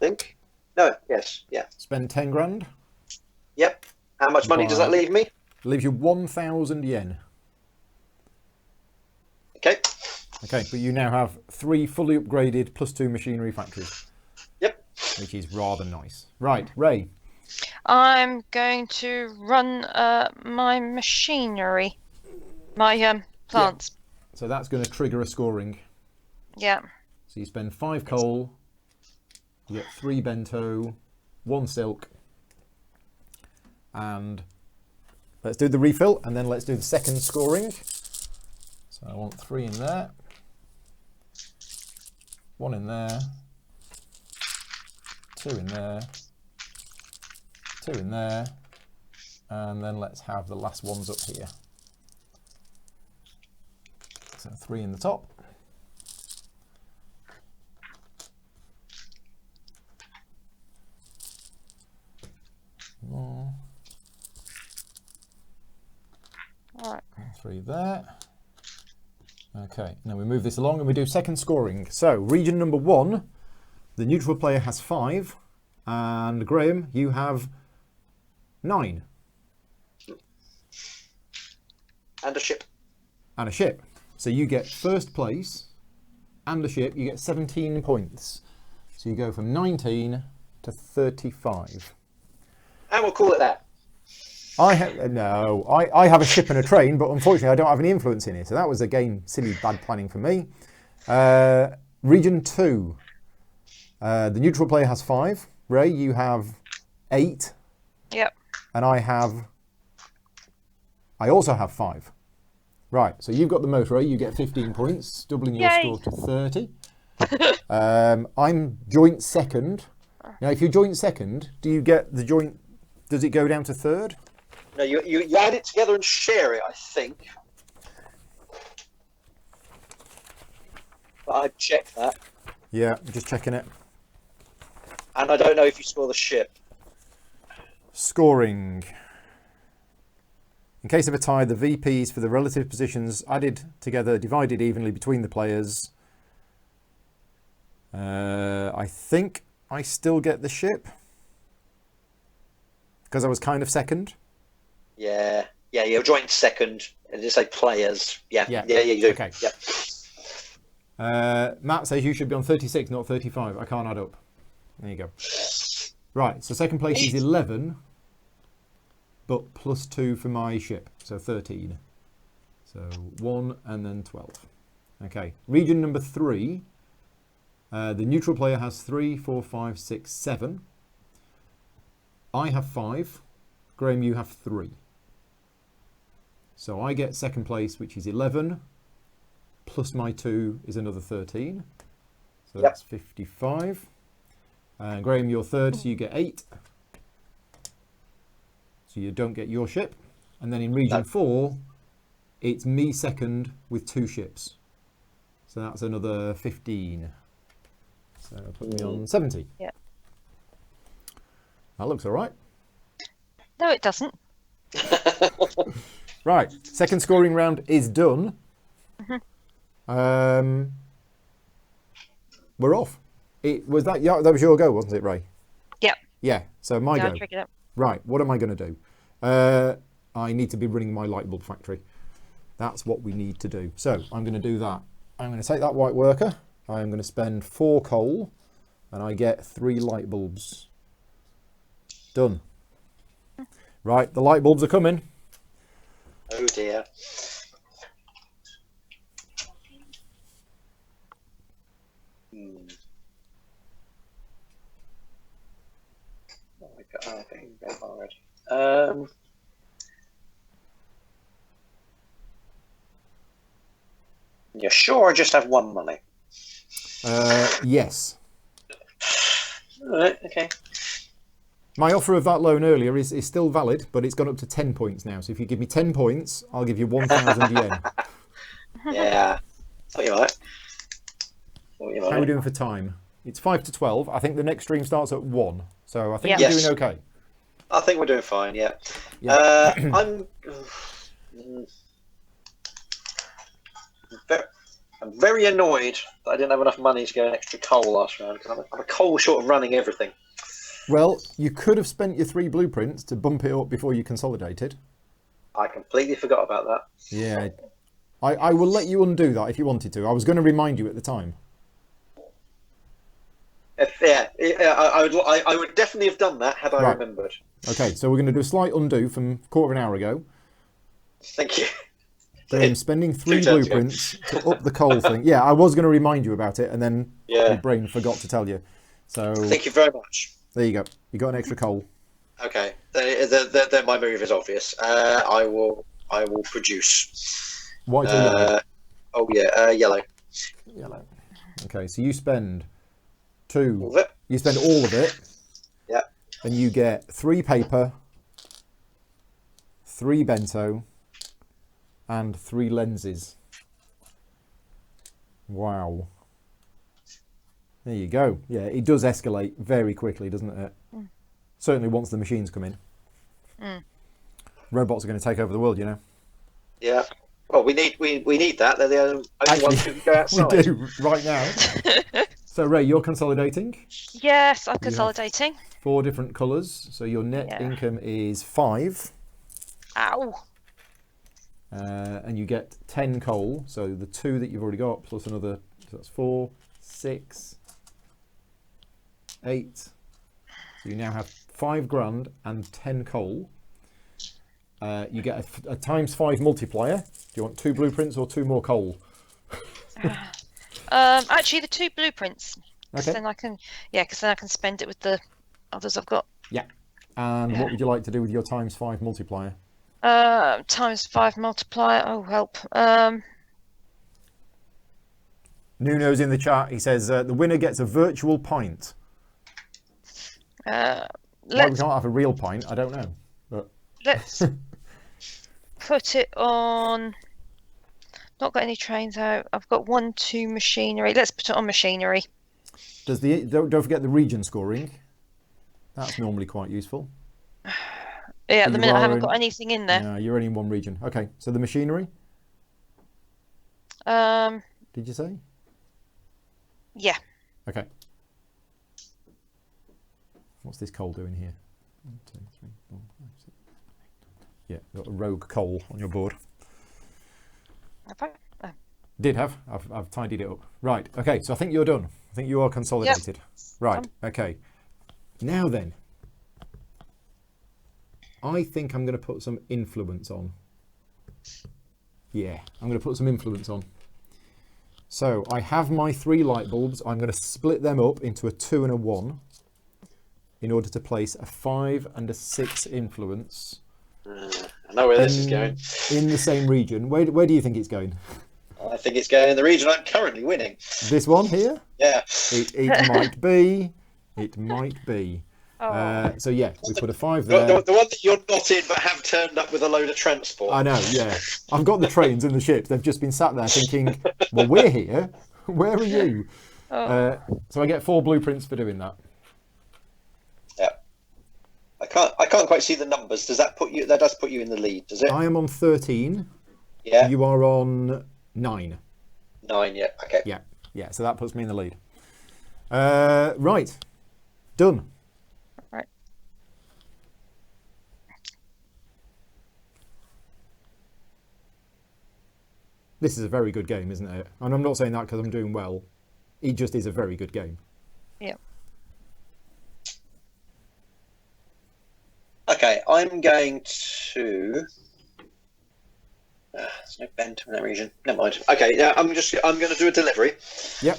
Think? No, yes, yeah. Spend 10 grand. Yep. How much money does that leave me? Leaves you 1,000 yen. Okay. Okay, but you now have 3 fully upgraded +2 machinery factories. Yep. Which is rather nice. Right, Ray. I'm going to run my machinery, my plants. Yeah. So that's going to trigger a scoring. Yeah. So you spend 5 coal, you get 3 bento, 1 silk, and let's do the refill, and then let's do the second scoring. So I want 3 in there, 1 in there, 2 in there, 2 in there, and then let's have the last ones up here. So 3 in the top. More. All right. 3 there. Okay, now we move this along and we do second scoring. So region number 1, the neutral player has 5, and Graham, you have 9. And a ship. And a ship. So you get first place and a ship. You get 17 points. So you go from 19 to 35. And we'll call it that. I have a ship and a train, but unfortunately I don't have any influence in it. So that was again silly bad planning for me. Region 2. The neutral player has 5. Ray, you have 8. Yep. And I also have 5. Right, so you've got the most, Ray. You get 15 points, doubling your score to 30. I'm joint second. Now, if you're joint second, do you get the joint? Does it go down to third? No, you add it together and share it, I think. But I'd check that. Yeah, I'm just checking it. And I don't know if you score the ship. Scoring. In case of a tie, the VPs for the relative positions added together, divided evenly between the players. I think I still get the ship because I was kind of second. Yeah, you're joint second. And just say players. Yeah, you do. Okay. Yep. Matt says you should be on 36, not 35. I can't add up. There you go. Right, so second place is 11, but +2 for my ship, so 13. So 1 and then 12. Okay, region number 3. The neutral player has 3, 4, 5, 6, 7. I have 5. Graham, you have 3. So I get second place, which is 11, plus my 2 is another 13. So that's 55. And Graham, you're third, so you get 8. So you don't get your ship. And then in region 4, it's me second with 2 ships. So that's another 15. So put me on 70. Yeah. That looks all right. No, it doesn't. Right, second scoring round is done. We're off. That was your go, wasn't it, Ray? Yep. Yeah. So my go. Right. What am I going to do? I need to be running my light bulb factory. That's what we need to do. So I'm going to do that. I'm going to take that white worker. I'm going to spend 4 coal, and I get 3 light bulbs. Done. Right. The light bulbs are coming. Oh dear. I think I'm already. You sure I just have 1 money? Yes. All right. Okay. My offer of that loan earlier is still valid, but it's gone up to 10 points now. So if you give me 10 points, I'll give you 1,000 yen. Yeah. Thought you might. How are we doing for time? It's 5 to 12. I think the next stream starts at 1. So I think Yeah. we're Yes. doing okay. I think we're doing fine. Yeah. Yeah. I'm very annoyed that I didn't have enough money to get an extra coal last round because I'm a coal short of running everything. Well, you could have spent your 3 blueprints to bump it up before you consolidated. I completely forgot about that. Yeah. I will let you undo that if you wanted to. I was going to remind you at the time. I would definitely have done that had I remembered. Okay, so we're going to do a slight undo from a quarter of an hour ago. Thank you. Graham spending 3 blueprints to up the coal thing. Yeah, I was going to remind you about it, and then my brain forgot to tell you. So thank you very much. There you go. You got an extra coal. Okay, then my move is obvious. I will produce. White or yellow? Oh yeah, yellow. Yellow. Okay, so you spend 2. All of it. You spend all of it. Yeah. And you get 3 paper, 3 bento, and 3 lenses. Wow. There you go. Yeah, it does escalate very quickly, doesn't it? Mm. Certainly once the machines come in. Mm. Robots are going to take over the world, you know. Yeah. Well, we need that. They're the only ones who can go outside. We do right now. So Ray, you're consolidating. Yes, I'm consolidating. 4 different colours. So your net income is 5. Ow. And you get 10 coal. So the 2 that you've already got plus another. So that's 4, 6, 8. So you now have 5 grand and 10 coal. You get a times 5 multiplier. Do you want 2 blueprints or 2 more coal? Actually, the 2 blueprints. Okay. Then I can, because then I can spend it with the others I've got. Yeah. And what would you like to do with your times 5 multiplier? Times 5 multiplier. Oh, help. Nuno's in the chat. He says the winner gets a virtual pint. Why we can't have a real pint, I don't know. But let's put it on. Not got any trains out. I've got 1, 2 machinery. Let's put it on machinery. Does the don't forget the region scoring. That's normally quite useful. Yeah, at the minute I haven't got anything in there. No, you're only in 1 region. Okay, so the machinery. Did you say? Yeah. Okay. What's this coal doing here? 1, 2, 3, 4, 5, 6. Yeah, got a rogue coal on your board. Have I? Oh. Did have. I've tidied it up. Right. Okay. So I think you're done. I think you are consolidated. Yep. Right. Okay. Now then, I think I'm going to put some influence on. Yeah, I'm going to put some influence on. So I have my 3 light bulbs. I'm going to split them up into a 2 and a 1 in order to place a 5 and a 6 influence. I know where this is going. In the same region. Where do you think it's going? I think it's going in the region I'm currently winning. This one here? Yeah. It might be. It might be. Oh. So yeah, we put a 5 there. The one that you're not in but have turned up with a load of transport. I know, yeah. I've got the trains and the ships. They've just been sat there thinking, well, we're here. Where are you? Oh. So I get 4 blueprints for doing that. Yeah. I can't quite see the numbers. Does that put you? That does put you in the lead, does it? I am on 13. Yeah. You are on 9. 9. Yeah. Okay. Yeah. Yeah. So that puts me in the lead. Right. Done. Right. This is a very good game, isn't it? And I'm not saying that because I'm doing well. It just is a very good game. Yeah. Okay, I'm going to. There's no bent in that region. Never mind. Okay, now I'm going to do a delivery. Yep.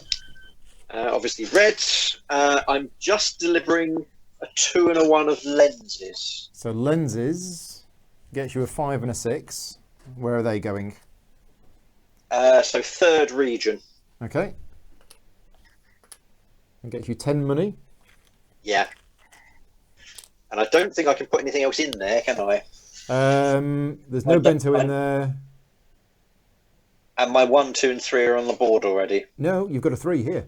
Obviously red. I'm just delivering a 2 and a 1 of lenses. So lenses gets you a 5 and a 6. Where are they going? So 3rd region. Okay. And gets you 10 money. Yeah. And I don't think I can put anything else in there, can I? There's no bento in there. And my 1, 2, and 3 are on the board already. No, you've got a 3 here.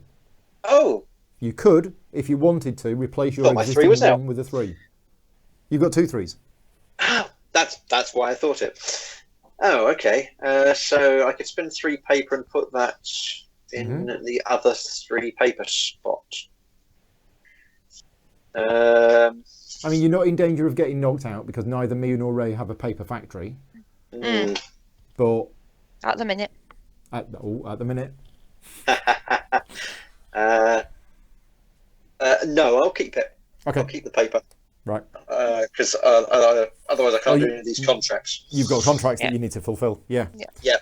Oh. You could, if you wanted to, replace your my 3 existing was out. 1 with a 3. You've got 2 3s. That's why I thought it. Oh, okay. So I could spend 3 paper and put that in the other 3 paper spot. I mean, you're not in danger of getting knocked out because neither me nor Ray have a paper factory. But at the minute. At the minute. No, I'll keep it. Okay. I'll keep the paper. Right. Because otherwise I can't do any of these contracts. You've got contracts that you need to fulfill. Yeah. Yeah.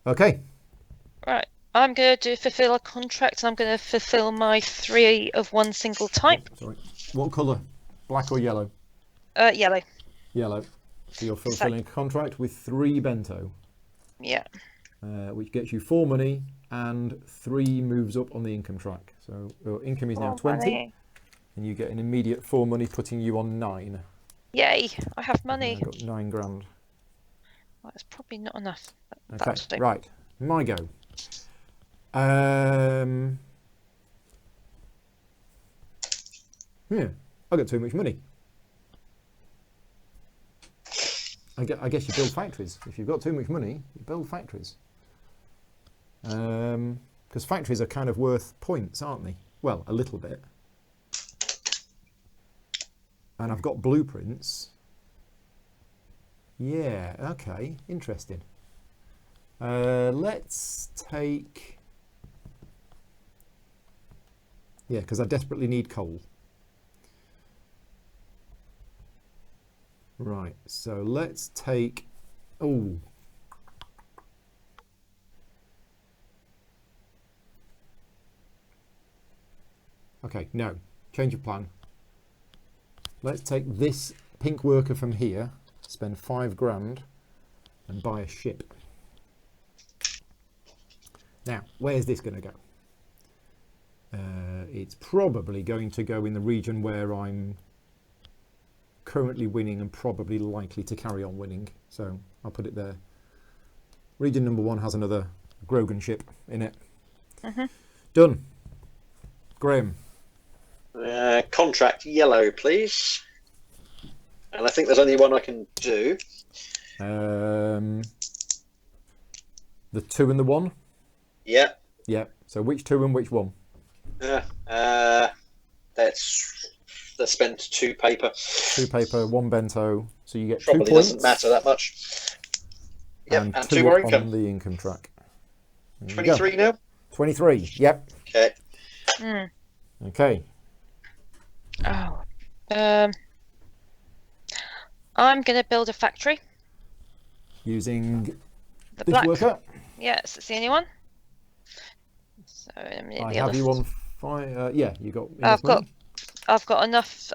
Okay. Right. I'm going to fulfill a contract, and I'm going to fulfill my 3 of one single type. Sorry. What colour? Black or yellow? Yellow. Yellow. So you're fulfilling a contract with 3 bento. Yeah. Which gets you 4 money and 3 moves up on the income track. So your income is now 20. Money. And you get an immediate 4 money, putting you on 9. Yay! I have money. I've got 9 grand. Well, it's probably not enough. Okay, right. My go. Yeah, I got too much money. I guess you build factories. If you've got too much money, you build factories. Because factories are kind of worth points, aren't they? Well, a little bit. And I've got blueprints. Yeah, okay, interesting. Let's take... Yeah, because I desperately need coal. Right, so let's take... Oh. Okay, no, change of plan. Let's take this pink worker from here, spend 5 grand, and buy a ship. Now, where's this going to go? It's probably going to go in the region where I'm currently winning and probably likely to carry on winning. So I'll put it there. Region number 1 has another Grogan ship in it. Done. Graham. Contract yellow, please. And I think there's only one I can do. The 2 and the 1? Yeah. Yeah. So which 2 and which 1? Let's spend 2 paper. 2 paper, 1 bento. So you get Probably 2 points. Doesn't matter that much. Yep, And 2 2 more on income. the income track. 23 now? 23, yep. Okay. Okay. Oh. I'm going to build a factory. Using The this black. worker. Yes, it's the only one. So I have you on 5. Yeah, you got enough money? I've got enough,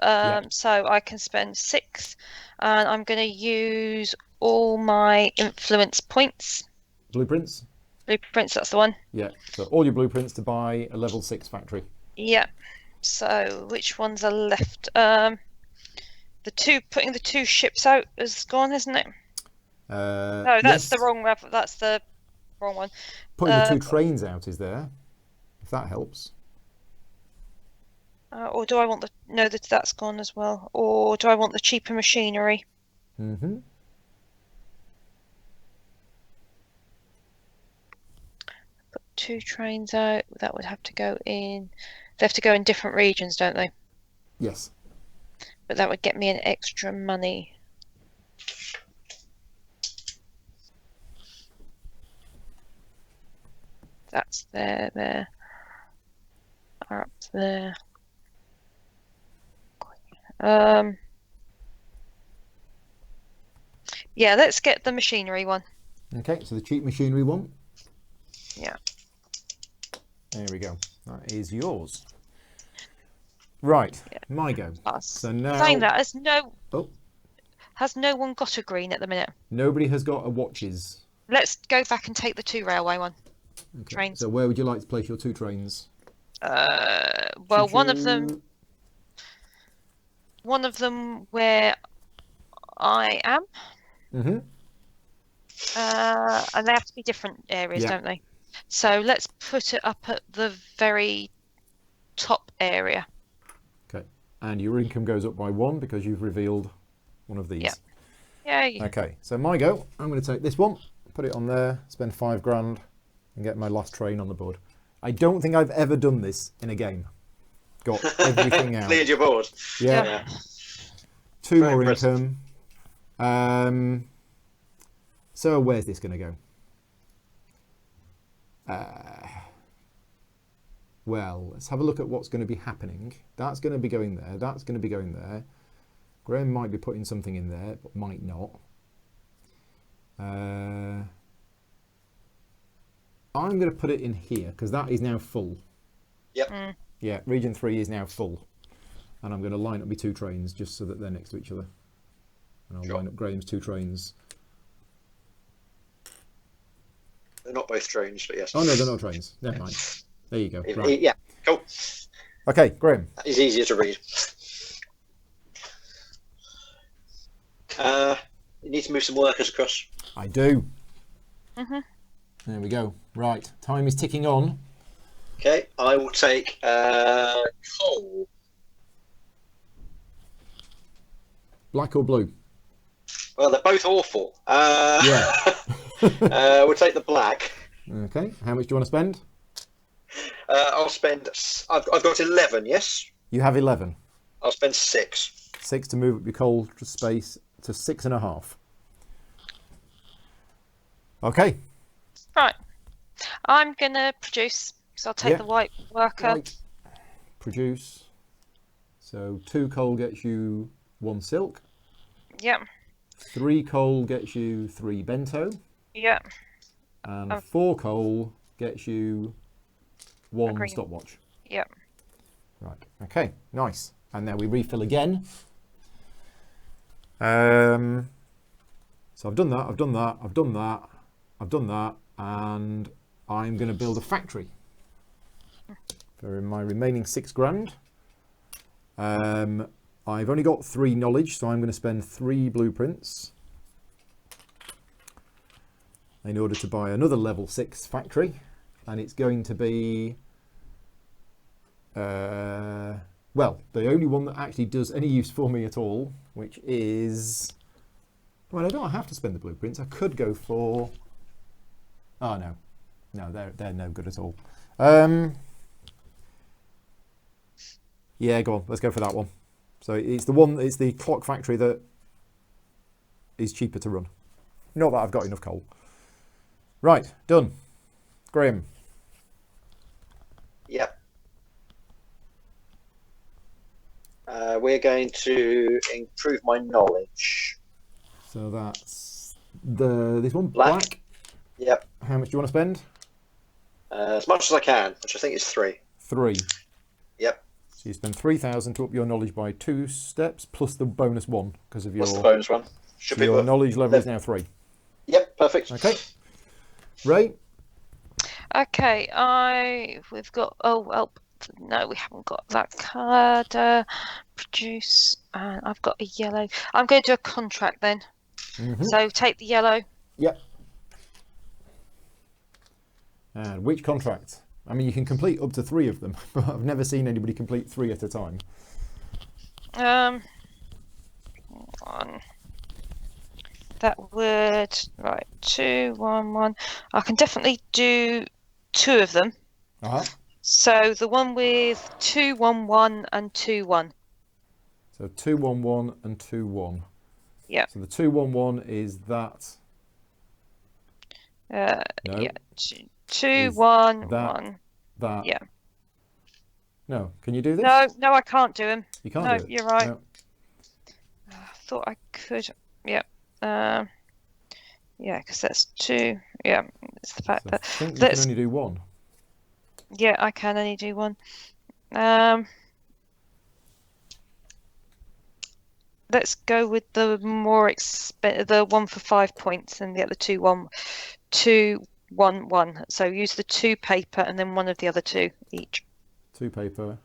so I can spend 6, and I'm going to use all my influence points. Blueprints? Blueprints, that's the one. Yeah, so all your blueprints to buy a level 6 factory. Yeah. So which ones are left? Putting the 2 ships out is gone, isn't it? No, that's the wrong. That's the wrong one. Putting the 2 trains out is there, if that helps. Or do I want the... No, that's gone as well. Or do I want the cheaper machinery? Mm-hmm. Put 2 trains out. That would have to go in... They have to go in different regions, don't they? Yes. But that would get me an extra money. That's there. Are up there. Yeah, let's get the machinery one. Okay, so the cheap machinery one. Yeah. There we go. That is yours. Right, Yeah. my go. So now... Saying that, has no one got a green at the minute? Nobody has got a watches. Let's go back and take the 2 railway one. Okay. Trains. So where would you like to place your 2 trains? Well, one of them one of them where I am. Mm-hmm. And they have to be different areas, Yeah. don't they? So let's put it up at the very top area. Okay. And your income goes up by 1 because you've revealed one of these. Yeah. Yay. Okay. So my go. I'm going to take this one, put it on there, spend 5 grand, and get my last train on the board. I don't think I've ever done this in a game. Got everything out. Cleared your board. Yeah. 2 Very more impressive. income. So where's this going to go? Well, let's have a look at what's going to be happening. That's going to be going there. That's going to be going there. Graham might be putting something in there, but might not. I'm going to put it in here because that is now full. Yep. Yeah, region 3 is now full. And I'm going to line up my 2 trains just so that they're next to each other. And I'll line up Graham's 2 trains. They're not both trains, but yes. Oh, no, they're not trains. Never mind. There you go. Right. Yeah, cool. Okay, Graham. That is easier to read. You need to move some workers across. I do. Mm-hmm. There we go. Right, time is ticking on. Okay, I will take coal. Black or blue? Well, they're both awful. Yeah. We'll take the black. Okay, how much do you want to spend? I'll spend. I've got 11. Yes. You have 11. I'll spend 6. 6 to move up your coal space to 6.5. Okay. Right. I'm gonna produce. So I'll take the white worker. Right. Produce. So 2 coal gets you 1 silk. Yep. 3 coal gets you 3 bento. Yep. And 4 coal gets you 1 stopwatch. Yep. Right. Okay. Nice. And now we refill again. So I've done that. I've done that. I've done that. I've done that. And I'm going to build a factory for my remaining 6 grand. I've only got 3 knowledge, so I'm going to spend 3 blueprints in order to buy another level 6 factory, and it's going to be well, the only one that actually does any use for me at all, which is, well, I don't have to spend the blueprints. I could go for, oh no, they're no good at all. Yeah, go on, let's go for that one. So it's the clock factory that is cheaper to run. Not that I've got enough coal. Right, done. Graham. Yep. We're going to improve my knowledge. So that's this one, Black. Yep. How much do you want to spend? As much as I can, which I think is 3. 3. Yep. So you spend 3,000 to up your knowledge by 2 steps, plus the bonus 1 because of your. What's the bonus one? So your knowledge level is now 3. Yep, perfect. Okay. Ray. Okay, we've got. Oh well, no, we haven't got that card. Produce. I've got a yellow. I'm going to do a contract then. Mm-hmm. So take the yellow. Yep. And which contract? I mean, you can complete up to 3 of them, but I've never seen anybody complete 3 at a time. 1. That would 2, 1, 1. I can definitely do 2 of them. So the one with 2, 1, 1 and 2, 1. So 2, 1, 1 and 2, 1. Yeah. So the 2, 1, 1 is that. No. Yeah. 2, Is 1, that, 1. That. Yeah. No. Can you do this? No, I can't do him. You can't No, do it. you're right. No. I thought I could. Yeah. Yeah, because that's 2. Yeah, it's the fact So that. I think you can only do 1. Yeah, I can only do 1. Let's go with the more the one for 5 points and the other 2, 1, 2, 1, 1. So use the 2 paper and then one of the other 2 each. 2 paper,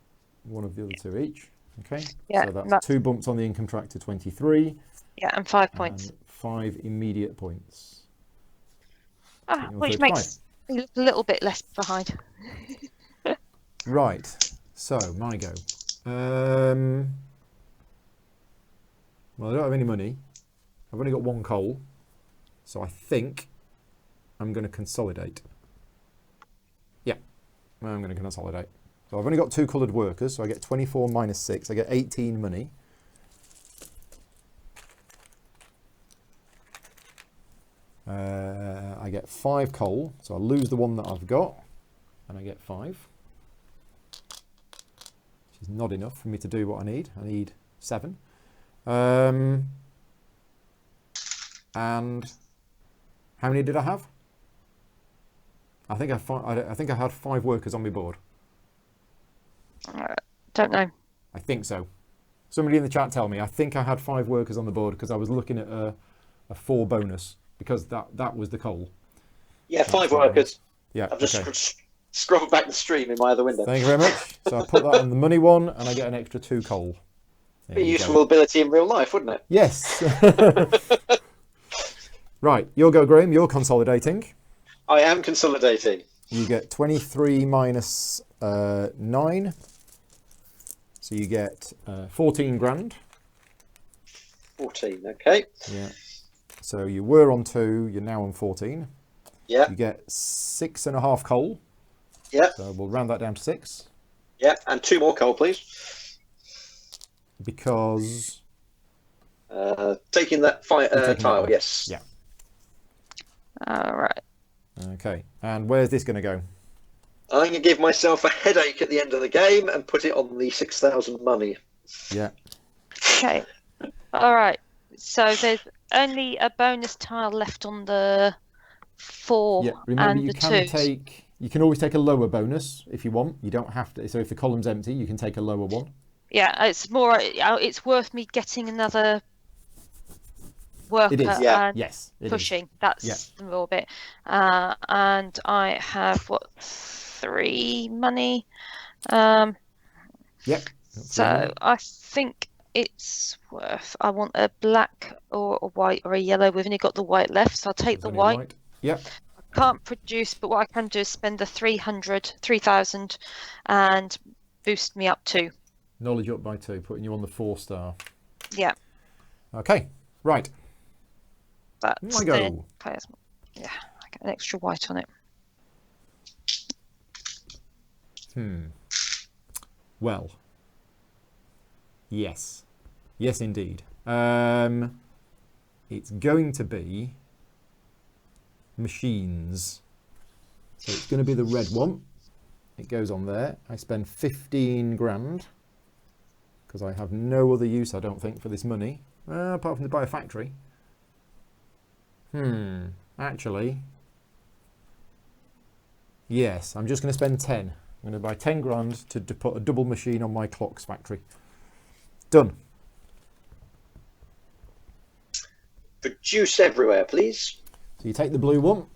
one of the other 2 each. Okay. Yeah, So that's 2 bumps on the income track to 23. Yeah, and 5 points. And 5 immediate points. Which makes me look a little bit less behind. Right. So, my go. Well, I don't have any money. I've only got 1 coal. So I think I'm going to consolidate. Yeah, I'm going to consolidate. So I've only got 2 coloured workers, so I get 24 minus 6. I get 18 money. I get 5 coal, so I lose the 1 that I've got, and I get 5. Which is not enough for me to do what I need. I need 7. And how many did I have? I think I had 5 workers on my board. Don't know. I think so. Somebody in the chat tell me. I think I had 5 workers on the board because I was looking at a 4 bonus because that was the coal. Yeah, 5 workers. Yeah. I've just scrolled back the stream in my other window. Thank you very much. So I put that on the money one, and I get an extra 2 coal. Be a useful ability in real life, wouldn't it? Yes. Right, you'll go, Graham. You're consolidating. I am consolidating. You get 23 minus 9. So you get 14 grand. 14, okay. Yeah. So you were on 2, you're now on 14. Yeah. You get 6.5 coal. Yeah. So we'll round that down to 6. Yeah, and 2 more coal, please. Because... taking that tile, yes. Yeah. All right. Okay. And where's this going to go? I'm going to give myself a headache at the end of the game and put it on the 6,000 money. Yeah. Okay. All right. So there's only a bonus tile left on the 4 Yeah. Remember, and you the can 2. you can always take a lower bonus if you want. You don't have to. So if the column's empty, you can take a lower one. Yeah, it's worth me getting another worker It is. Yeah. and Yes. It pushing. is. That's the little bit. And I have 3 money. Yep. So I think it's worth. I want a black or a white or a yellow. We've only got the white left, so I'll take There's the only white. Yep. I can't produce, but what I can do is spend the 3,000 and boost me up 2. Knowledge up by 2, putting you on the 4-star. Yeah. Okay. Right. That's My go. Okay, yeah, I get an extra white on it. Well. Yes. Yes, indeed. It's going to be machines. So it's going to be the red one. It goes on there. I spend 15 grand because I have no other use, I don't think, for this money, apart from to buy a factory. Actually, yes, I'm just going to spend 10. I'm going to buy 10 grand to put a double machine on my clocks factory. Done. Produce everywhere, please. So you take the blue one,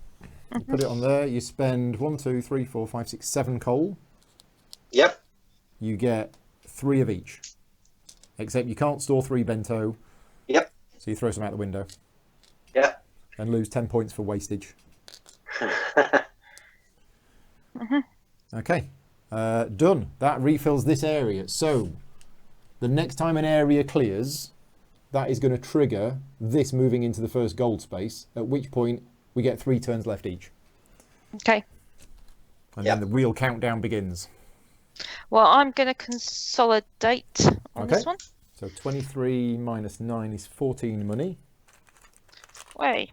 you put it on there, you spend 1, 2, 3, 4, 5, 6, 7 coal. Yep. You get 3 of each. Except you can't store 3 bento. Yep. So you throw some out the window. Yeah. And lose 10 points for wastage. Okay. Done. That refills this area. So the next time an area clears, that is going to trigger this moving into the first gold space, at which point we get 3 turns left each. Okay. And then the real countdown begins. Well, I'm going to consolidate on this one. So 23 minus 9 is 14 money. Way.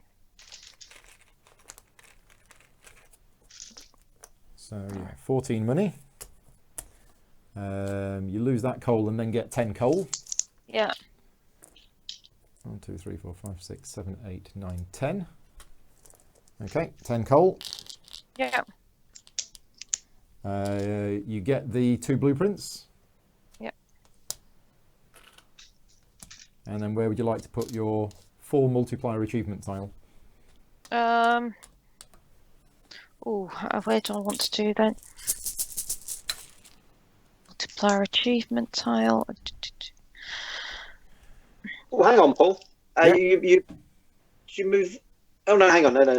So yeah, 14 money. You lose that coal and then get 10 coal. Yeah. 1, 2, 3, 4, 5, 6, 7, 8, 9, 10. Okay, 10 coal. Yeah. You get the 2 blueprints. Yep. And then where would you like to put your 4 multiplier achievement tile? Where do I want to do that? Flower achievement tile. Oh, hang on, Paul. Yeah. You move. Oh no, hang on. No. I'm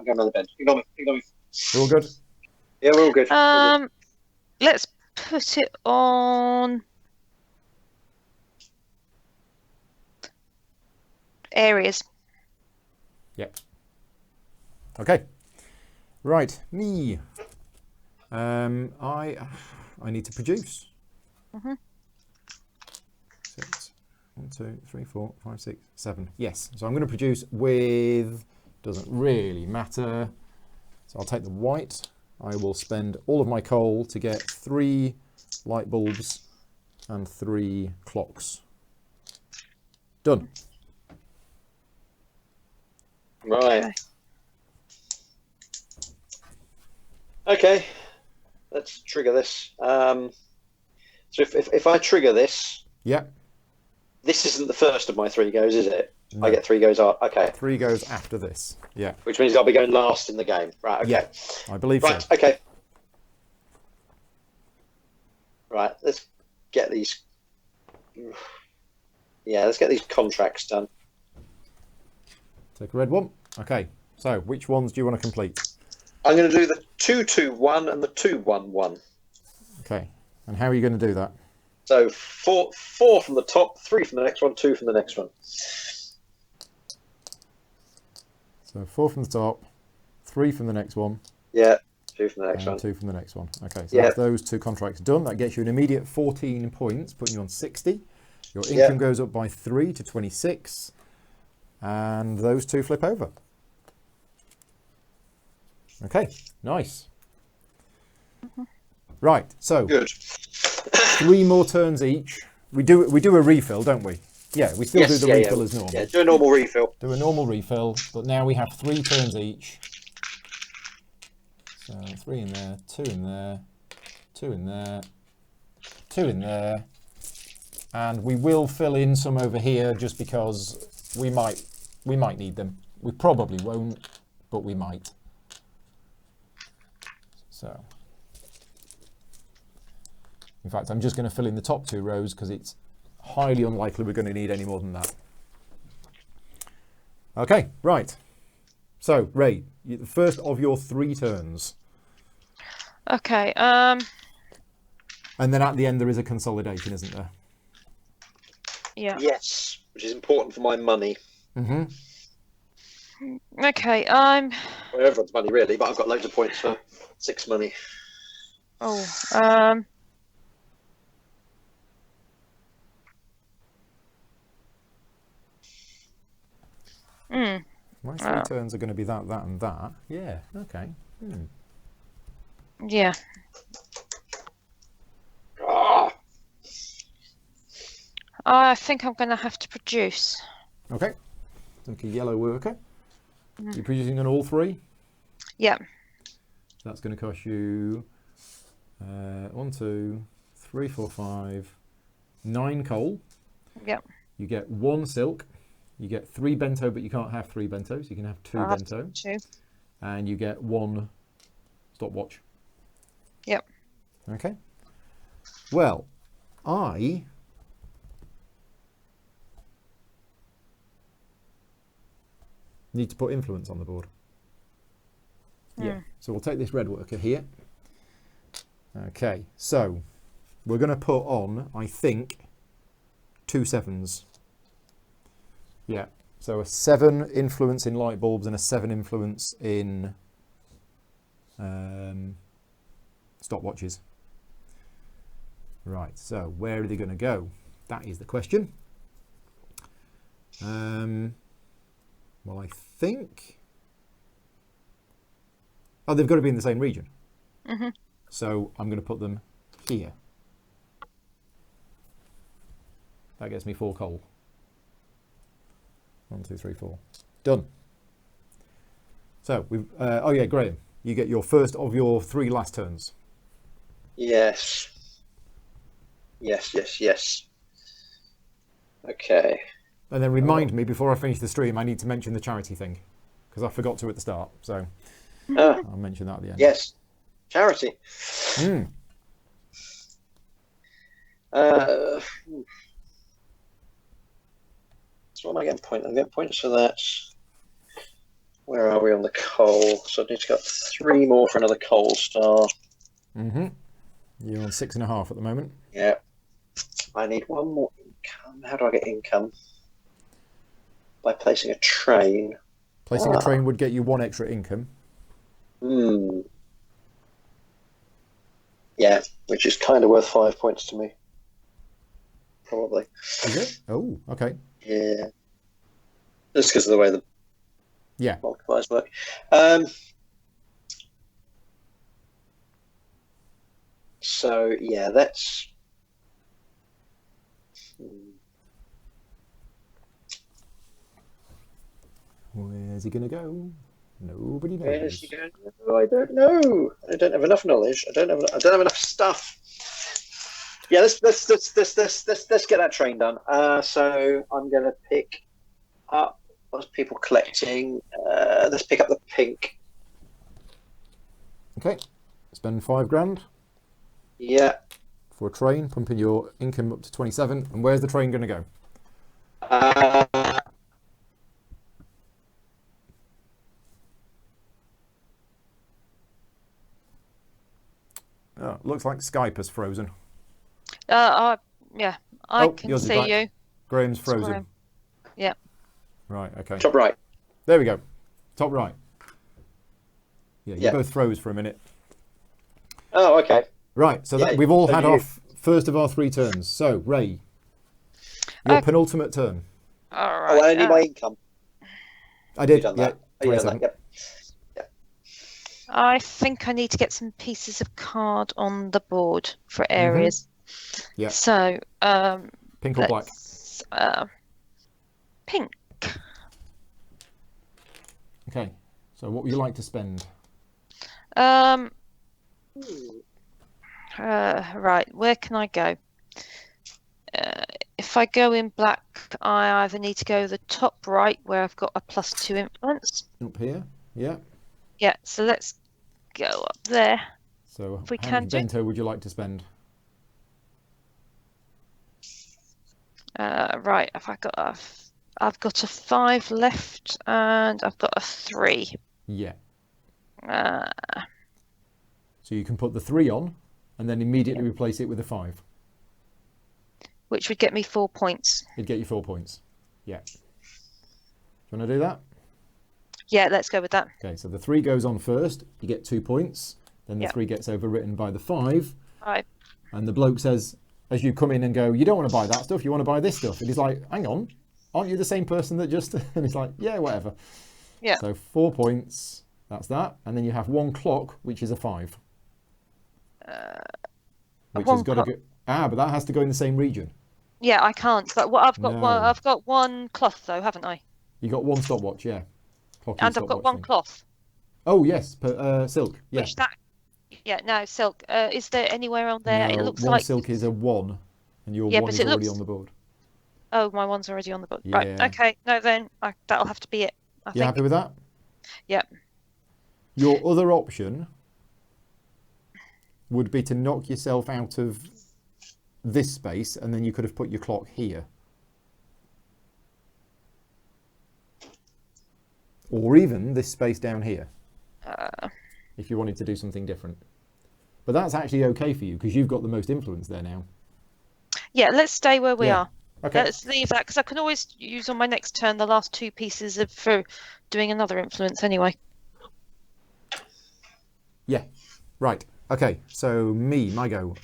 going on the bench. Ignore me. We're all good? Yeah, we're all good. Let's put it on areas. Yep. Okay. Right, me. I need to produce. 6, 1, 2, 3, 4, 5, 6, 7. Yes. So I'm going to produce with. Doesn't really matter. So I'll take the white. I will spend all of my coal to get 3 light bulbs and 3 clocks. Done. Right. Okay. Let's trigger this. So if I trigger this, Yeah. this isn't the first of my 3 goes, is it? No. I get 3 goes. Okay. 3 goes after this. Yeah. Which means I'll be going last in the game. Right. Okay. Yeah, I believe Right. so. Okay. Right. Let's get these. Yeah. Let's get these contracts done. Take a red one. Okay. So which ones do you want to complete? I'm going to do the 2-2-1 and the 2-1-1. Okay. And how are you going to do that? So four from the top, 3 from the next one, 2 from the next one. So 4 from the top, 3 from the next one, Yeah, 2 from the next and one. 2 from the next one. Okay, so Yeah. that's those 2 contracts done. That gets you an immediate 14 points, putting you on 60. Your income goes up by 3 to 26. And those 2 flip over. Okay, nice. Right, so Good. 3 more turns each. We do a refill, don't we? Yeah, we still do the refill as normal. Yeah, do a normal refill. Do a normal refill, but now we have 3 turns each. So 3 in there, 2 in there, 2 in there, 2 in there, and we will fill in some over here just because we might need them. We probably won't, but we might. So, in fact, I'm just going to fill in the top 2 rows because it's highly unlikely we're going to need any more than that. Okay, right. So, Ray, the first of your 3 turns. Okay. And then at the end there is a consolidation, isn't there? Yeah. Yes, which is important for my money. Mm-hmm. Okay. Well, everyone's money really, but I've got loads of points for 6 money. Oh. My 3 turns are going to be that, that, and that. Yeah. Okay. Yeah. Ah, I think I'm going to have to produce. Okay. Like a yellow worker. You're producing on all 3. Yeah. That's going to cost you 1, 2, 3, 4, 5, 9 coal. Yep. You get 1 silk. You get 3 bento, but you can't have 3 bentos. You can have 2 I'll have bento. 2. And you get 1 stopwatch. Yep. Okay. Well, I need to put influence on the board. Yeah. So we'll take this red worker here. Okay. So we're going to put on, I think, 2 7s. Yeah. So a 7 influence in light bulbs and a 7 influence in stopwatches. Right. So where are they going to go? That is the question. Well, I think. Oh, they've got to be in the same region. Mm-hmm. So I'm going to put them here. That gets me 4 coal. 1, 2, 3, 4. Done. So we've. Oh yeah, Graham, you get your first of your 3 last turns. yes. Yes. Okay. And then remind me before I finish the stream, I need to mention the charity thing because I forgot to at the start. So I'll mention that at the end. Yes. Charity. So what am I getting points? I'm getting points for that. Where are we on the coal? So I need to get 3 more for another coal star. Mm-hmm. You're on 6.5 at the moment. Yeah. I need 1 more income. How do I get income? By placing a train. Placing a train would get you 1 extra income. Yeah, which is kind of worth 5 points to me. Probably. Is it? Oh, okay. Yeah. Just because of the way the multipliers work. So, yeah, that's... Where's he going to go? Nobody knows. Where's he going? Oh, I don't know. I don't have enough knowledge. I don't have enough stuff. Yeah, let's get that train done. So I'm going to pick up what's people collecting. Let's pick up the pink. Okay, spend 5 grand. Yeah. For a train, pumping your income up to 27. And where's the train going to go? Looks like Skype has frozen. Yeah, I can yours is see back. you. Graham's frozen. Graham. Yeah. Right, okay. Top right. There we go. Top right. Yeah, you both froze for a minute. Oh, okay. Right, so we've all had our first of our 3 turns. So, Ray, your penultimate turn. All right. Oh, I need my income. I did. Done that. Yeah, 27. Yep. I think I need to get some pieces of card on the board for areas. Yeah. So, pink or black? Pink. Okay. So, what would you like to spend? Right. Where can I go? If I go in black, I either need to go the top right, where I've got a +2 influence. Up here. Yeah. Yeah. So let's go up there. So, if we how can much bento would you like to spend? Right. I've got a 5 left, and I've got a 3. Yeah. So you can put the 3 on, and then immediately replace it with a 5. Which would get me 4 points. It'd get you 4 points. Yeah. Do you want to do that? Yeah, let's go with that. Okay, so the 3 goes on first. You get 2 points. Then the 3 gets overwritten by the 5. Right. And the bloke says, as you come in and go, you don't want to buy that stuff, you want to buy this stuff. And he's like, hang on, aren't you the same person that just... And he's like, yeah, whatever. Yeah. So 4 points, that's that. And then you have 1 clock, which is a 5. Which has got to go... but that has to go in the same region. Yeah, I can't. But what I've got 1 cloth though, haven't I? You got 1 stopwatch, yeah. And I've got 1 cloth. Oh yes, silk. Yeah. No, silk. Is there anywhere on there? No, it looks 1 like silk is a 1, and your 1 is already on the board. Oh, my 1's already on the board. Yeah. Right. Okay. No, then that'll have to be it. I think. Happy with that? Yeah. Your other option would be to knock yourself out of this space, and then you could have put your clock here. Or even this space down here. If you wanted to do something different. But that's actually okay for you, because you've got the most influence there now. Yeah, let's stay where we are. Okay. Let's leave that, because I can always use on my next turn the last 2 pieces for doing another influence anyway. Yeah. Right. Okay. So my go.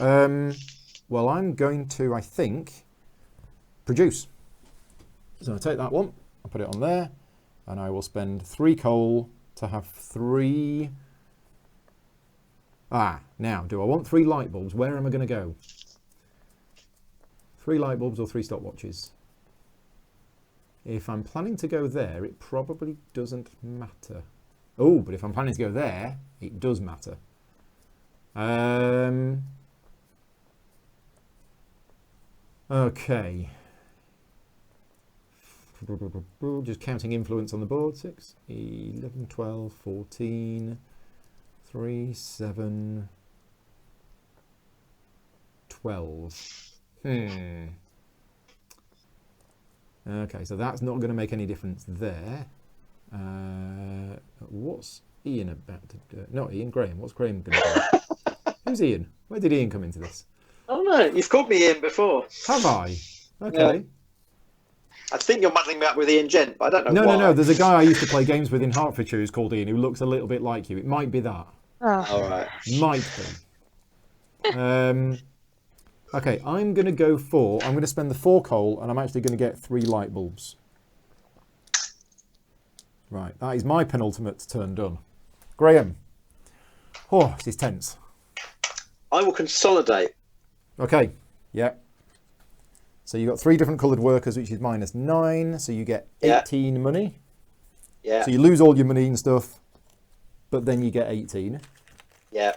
Well, I'm going to, I think, produce. So I'll take that one. I'll put it on there. And I will spend 3 coal to have 3... now, do I want 3 light bulbs? Where am I going to go? 3 light bulbs or 3 stopwatches? If I'm planning to go there, it probably doesn't matter. Oh, but if I'm planning to go there, it does matter. Okay. Just counting influence on the board. 6, 11, 12, 14, 3, 7, 12. Okay, so that's not going to make any difference there. What's Ian about to do? Not Ian, Graham. What's Graham going to do? Who's Ian? Where did Ian come into this? Oh no, you've called me Ian before. Have I? Okay. Yeah. I think you're muddling me up with Ian Gent, but I don't know why. No. There's a guy I used to play games with in Hertfordshire who's called Ian who looks a little bit like you. It might be that. Oh. All right. Might be. Okay, I'm going to spend the 4 coal and I'm actually going to get 3 light bulbs. Right, that is my penultimate turn done. Graham. Oh, this is tense. I will consolidate. Okay, yeah. So you've got 3 different coloured workers, which is -9, so you get 18 money. Yeah. So you lose all your money and stuff, but then you get 18. Yeah.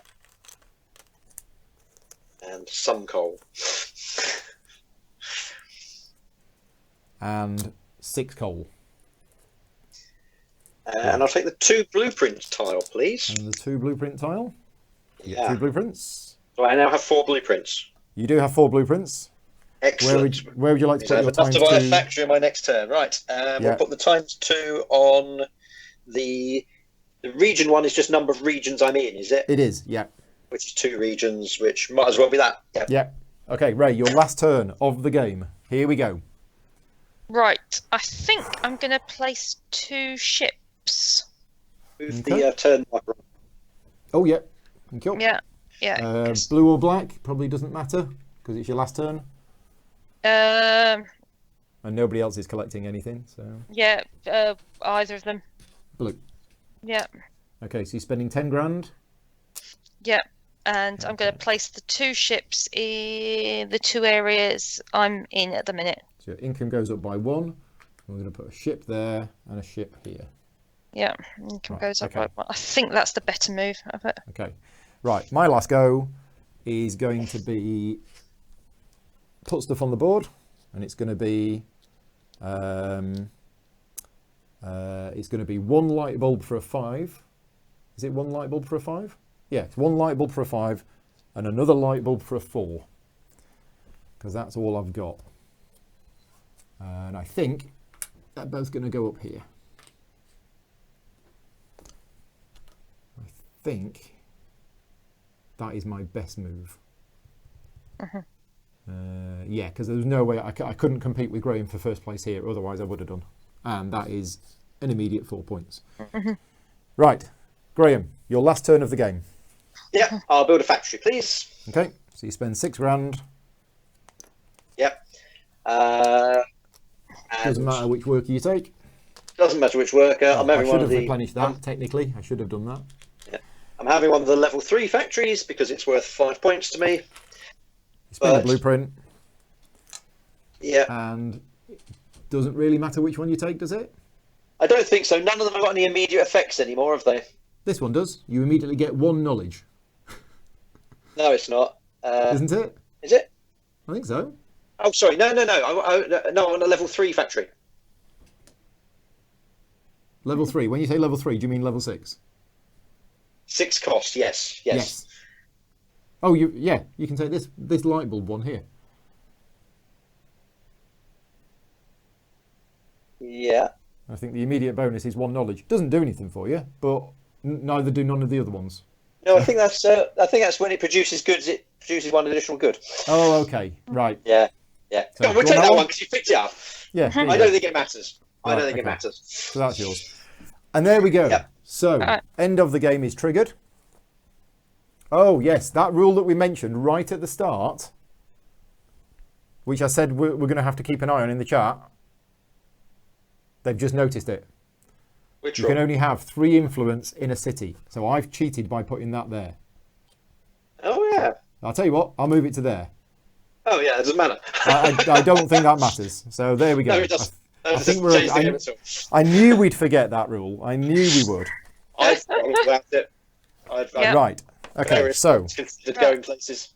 And some coal. And 6 coal. And I'll take the 2 blueprint tile, please. And the 2 blueprint tile. You get Yeah. 2 blueprints. So I now have 4 blueprints. You do have 4 blueprints. Excellent. Where would you like to So I put have your enough times to buy a 2? factory in my next turn. Right. We'll put the times 2 on the region 1 is just number of regions I'm in, is it? It is, yeah. Which is 2 regions, which might as well be that. Yeah. Yeah. Okay, Ray, your last turn of the game. Here we go. Right. I think I'm going to place 2 ships. Move Okay. the turn marker. Oh, yeah. Thank you. Yeah. Blue or black probably doesn't matter because it's your last turn. Um. And nobody else is collecting anything, so... Yeah. Either of them. Blue. Yeah. Okay, so you're spending 10 grand. Yeah. And I'm going to place the 2 ships in the 2 areas I'm in at the minute. So your income goes up by 1. We're going to put a ship there and a ship here. Yeah. Income Right, goes up okay. by 1. I think that's the better move of it. Okay. Right, my last go is going to be put stuff on the board, and it's going to be 1 light bulb for a 5. Is it 1 light bulb for a 5? Yeah, it's 1 light bulb for a 5 and another light bulb for a 4, because that's all I've got. And I think they're both going to go up here. I think that is my best move. Yeah, because there was no way I couldn't compete with Graham for first place here, otherwise I would have done. And that is an immediate 4 points. Right, Graham, your last turn of the game. Yeah, I'll build a factory, please. Okay, so you spend 6 grand. Yep. Doesn't matter which worker you take. Doesn't matter which worker. I'm I having should one have of the. replenished that, technically. I should have done that. I'm having one of the level 3 factories because it's worth 5 points to me. You spend a blueprint. Yeah. And it doesn't really matter which one you take, does it? I don't think so. None of them have got any immediate effects anymore, have they? This one does. You immediately get 1 knowledge. No, it's not. Isn't it? Is it? I think so. Oh, sorry. No. No, I'm on a level 3 factory. Level 3. When you say level 3, do you mean level 6? 6 cost, yes. Oh, you can take this light bulb one here. Yeah. I think the immediate bonus is 1 knowledge. Doesn't do anything for you, but neither do none of the other ones. No, I think that's when it produces goods. It produces 1 additional good. Oh, okay, right. Yeah. So, Come on, we'll do you take want that that one because you picked it up. Yeah. I don't think it matters. I don't Right, think it okay. matters. So that's yours. And there we go. Yep. So, end of the game is triggered. Oh, yes, that rule that we mentioned right at the start, which I said we're going to have to keep an eye on in the chat. They've just noticed it. Which You can only have 3 influence in a city. So I've cheated by putting that there. Oh, yeah. I'll tell you what, I'll move it to there. Oh, yeah, it doesn't matter. I don't think that matters. So there we go. No, it doesn't. I think I knew we'd forget that rule. I knew we would. I thought about it. Right. Okay, so Considered going places.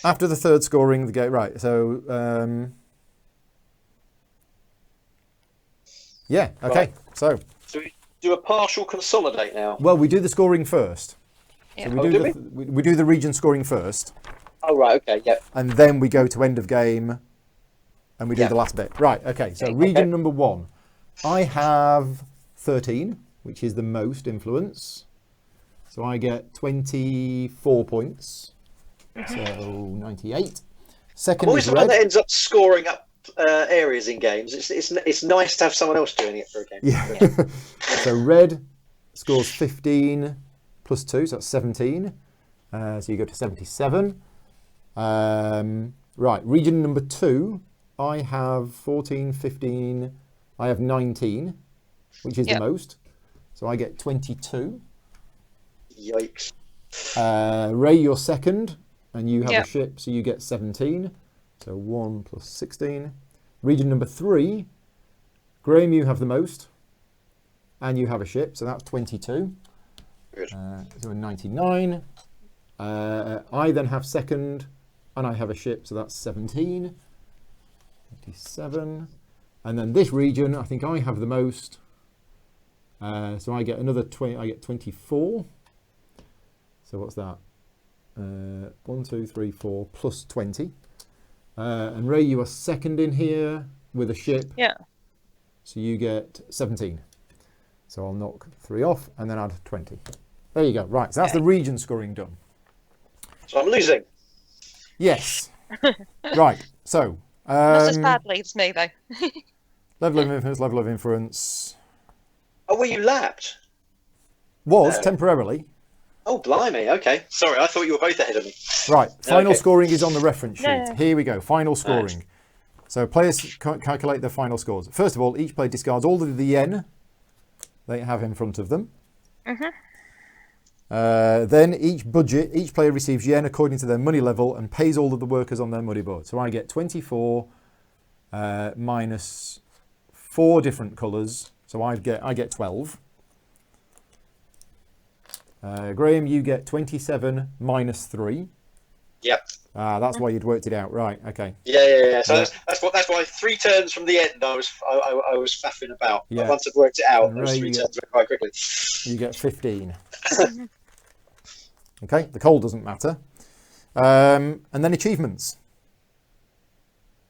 after the 3rd scoring, the game. Right, so... yeah, okay. Right. So we do a partial consolidate now. well, we do the scoring first. Yeah. So we do the region scoring first. Oh, right, okay, yep. And then we go to end of game and we do Yep. the last bit. Right, okay, so Okay. region number 1. I have 13, which is the most influence. So I get 24 points. So 98. Second I'm always is the one that red. ends up scoring up areas in games. It's nice to have someone else doing it for a game. Yeah. So red scores 15 plus 2, so that's 17. So you go to 77. Right, region number 2, I have 14, 15, I have 19, which is the most. So I get 22. Yikes. Ray, you're second, and you have Yep. a ship, so you get 17. So 1 plus 16. Region number 3, Graham, you have the most, and you have a ship, so that's 22. Good. So a 99. I then have second, and I have a ship, so that's 17. 27. And then this region, I think I have the most. So I get another 20. I get 24. So what's that? 1, 2, 3, 4 plus 20. And Ray, you are second in here with a ship. Yeah. So you get 17. So I'll knock 3 off and then add 20. There you go. Right. So that's the region scoring done. So I'm losing. Yes. Right. So. Not as badly as me, though. Level of influence, level of influence. Oh, were you lapped? Was temporarily. Oh, blimey. Okay. Sorry, I thought you were both ahead of me. Right. Final Okay. scoring is on the reference sheet. Yeah. Here we go. Final scoring. So players calculate their final scores. First of all, each player discards all of the yen they have in front of them. Then each player receives yen according to their money level and pays all of the workers on their money board. So I get 24 minus 4 different colours. So I get 12. Graham, you get 27 minus 3. Yep. That's why you'd worked it out, right? Okay. Yeah. So that's why 3 turns from the end I was faffing about. Yeah. But once I'd worked it out, And those Ray, 3 you turns went quite quickly. You get 15. Okay, the coal doesn't matter. And then achievements.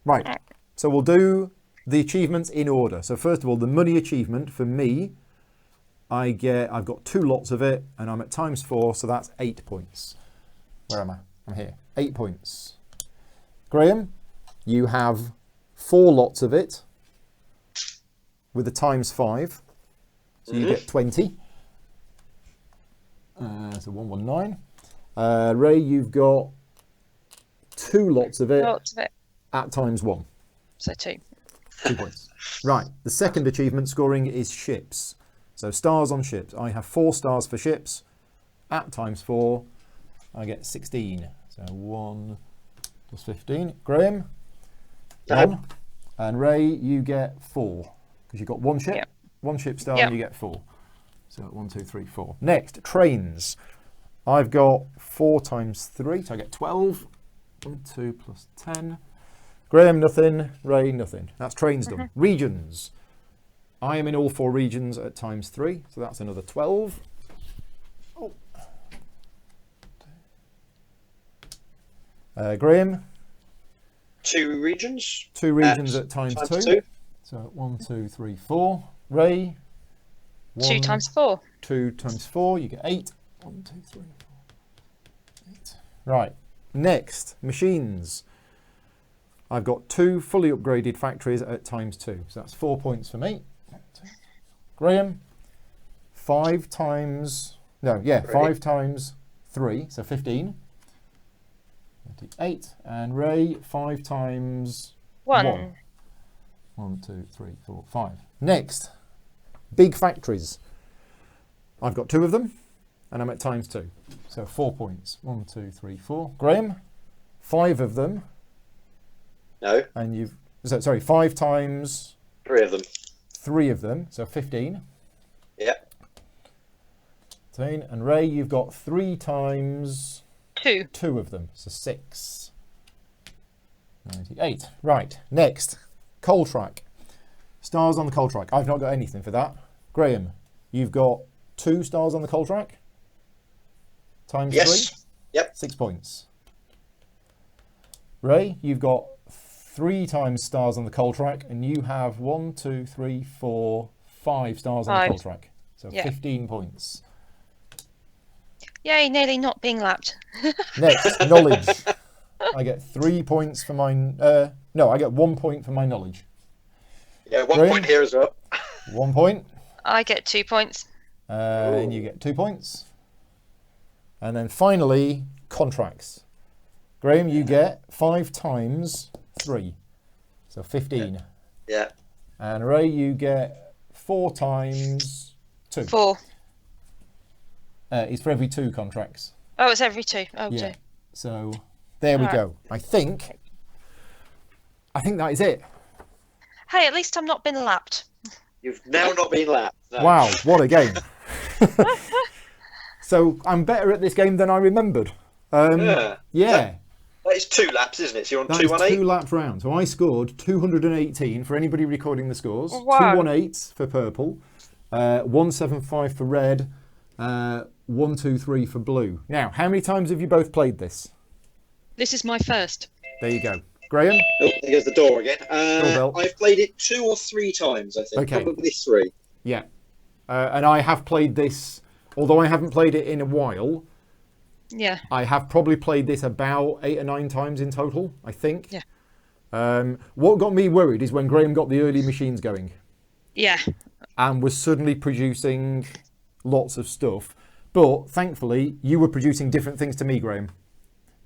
Right, so we'll do the achievements in order. So first of all, the money achievement for me, I've got 2 lots of it, and I'm at ×4, so that's 8 points. Where am I? I'm here. 8 points. Graham, you have 4 lots of it with a ×5, so you get 20. So 119. Ray, you've got 2 lots of it Lots of it. at ×1. So 2. 2 points. Right, the second achievement scoring is ships. So stars on ships. I have 4 stars for ships. At ×4, I get 16. So 1 plus 15. Graham, 1. And Ray, you get 4. Because you've got 1 ship. Yep. 1 ship star, Yep. and you get 4. So 1, 2, 3, 4. Next, trains. I've got 4 × 3, so I get 12. 1, 2 plus 10. Graham, nothing. Ray, nothing. That's trains done. Regions. I am in all 4 regions at ×3, so that's another 12. Graham, 2 regions. 2 regions at times ×2. 2. So 1, 2, 3, 4. Ray, 2 × 4. 2 × 4, you get 8. 1, 2, 3, 4, 8. Right, next, machines. I've got 2 fully upgraded factories at ×2, so that's 4 points for me. Graham, 5 × 3, so 15. 28. And Ray, 5 × 1. 1, 2, 3, 4, 5. Next, big factories. I've got 2 of them, and I'm at ×2. So 4 points. 1, 2, 3, 4. Graham, 5 of them. No. And you've, 5 times 3 of them. 3 of them, so 15. Yep. 15. And Ray, you've got 3 times 2. 2 of them, so 6. 98. Right, next, coal track. Stars on the coal track. I've not got anything for that. Graham, you've got 2 stars on the coal track? ×3? Yes. Yep. 6 points. Ray, you've got 3 times stars on the coal track, and you have 1, 2, 3, 4, 5 stars on the coal track. So 15 points. Yay, nearly not being lapped. Next, knowledge. I get 3 points for my... no, I get 1 point for my knowledge. Yeah, 1 Graham? point here as well. 1 point. I get 2 points. And you get 2 points. And then finally, contracts. Graham, you get 5 times 3. So 15. Yeah. And Ray, you get 4 times 2. 4. It's for every 2 contracts. Oh, it's every 2. Oh, Yeah. 2. So there we go. I think that is it. Hey, at least I'm not been lapped. You've now not been lapped. No. Wow, what a game. So I'm better at this game than I remembered. Yeah. That is 2 laps, isn't it? So you're on That 218? is 2 lap round. So I scored 218 for anybody recording the scores. Wow. 218 for purple, 175 for red, 123 for blue. Now, how many times have you both played this? This is my first. There you go. Graham? Oh, there goes the door again. Doorbell. I've played it 2 or 3 times, I think. Okay. Probably 3. Yeah. And I have played this, although I haven't played it in a while, Yeah. I have probably played this about 8 or 9 times in total, I think. Yeah. What got me worried is when Graham got the early machines going Yeah. and was suddenly producing lots of stuff. But thankfully, you were producing different things to me, Graham.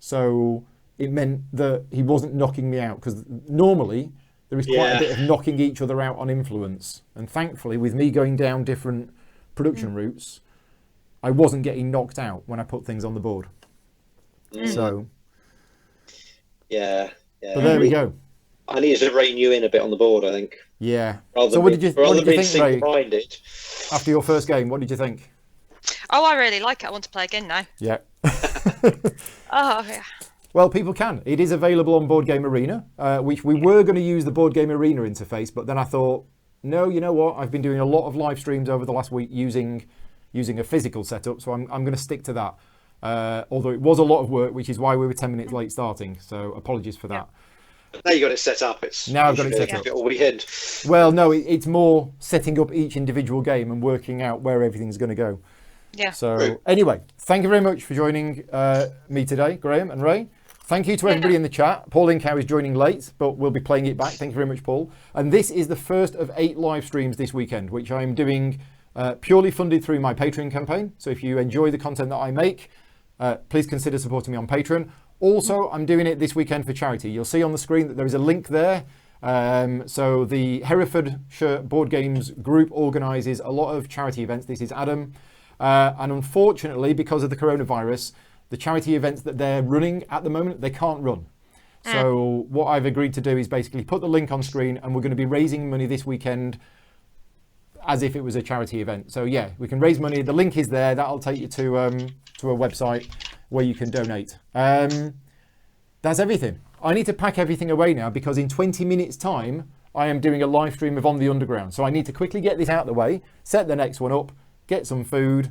So it meant that he wasn't knocking me out, because normally there is quite a bit of knocking each other out on influence. And thankfully, with me going down different production routes, I wasn't getting knocked out when I put things on the board. So, Yeah. but there we go. I needed to rein you in a bit on the board, I think. Yeah. Rather So than what did you think, Ray, single-minded. after your first game? What did you think? Oh, I really like it. I want to play again now. Yeah. Oh, yeah. Well, people can. It is available on Board Game Arena, which we were going to use the Board Game Arena interface, but then I thought, no, you know what? I've been doing a lot of live streams over the last week using a physical setup, so I'm going to stick to that. Although it was a lot of work, which is why we were 10 minutes late starting, so apologies for that. Now you got it set up. Now I've got it set up. All weekend. Well, no, it's more setting up each individual game and working out where everything's going to go. Yeah. So anyway, thank you very much for joining me today, Graham and Ray. Thank you to everybody in the chat. Paul Incow is joining late, but we'll be playing it back. Thank you very much, Paul. And this is the first of 8 live streams this weekend, which I'm doing purely funded through my Patreon campaign. So if you enjoy the content that I make, please consider supporting me on Patreon. Also, I'm doing it this weekend for charity. You'll see on the screen that there is a link there. So the Herefordshire Board Games group organises a lot of charity events. This is Adam. And unfortunately, because of the coronavirus, the charity events that they're running at the moment, they can't run. So what I've agreed to do is basically put the link on screen, and we're going to be raising money this weekend as if it was a charity event. So yeah, we can raise money. The link is there. That'll take you to a website where you can donate. That's everything. I need to pack everything away now, because in 20 minutes time, I am doing a live stream of On the Underground. So I need to quickly get this out of the way, set the next one up, get some food,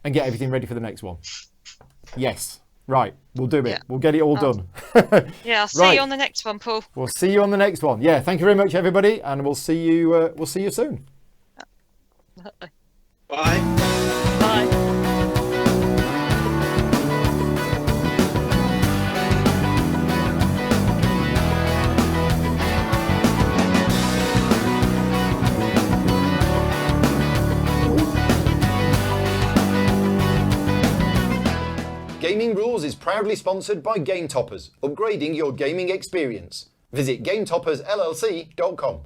and get everything ready for the next one. Yes. Right. We'll do it. Yeah. We'll get it all done. Yeah, I'll see you on the next one, Paul. We'll see you on the next one. Yeah. Thank you very much, everybody. And we'll see you soon. Bye. Bye. Gaming Rules is proudly sponsored by Game Toppers, upgrading your gaming experience. Visit GameToppersLLC.com.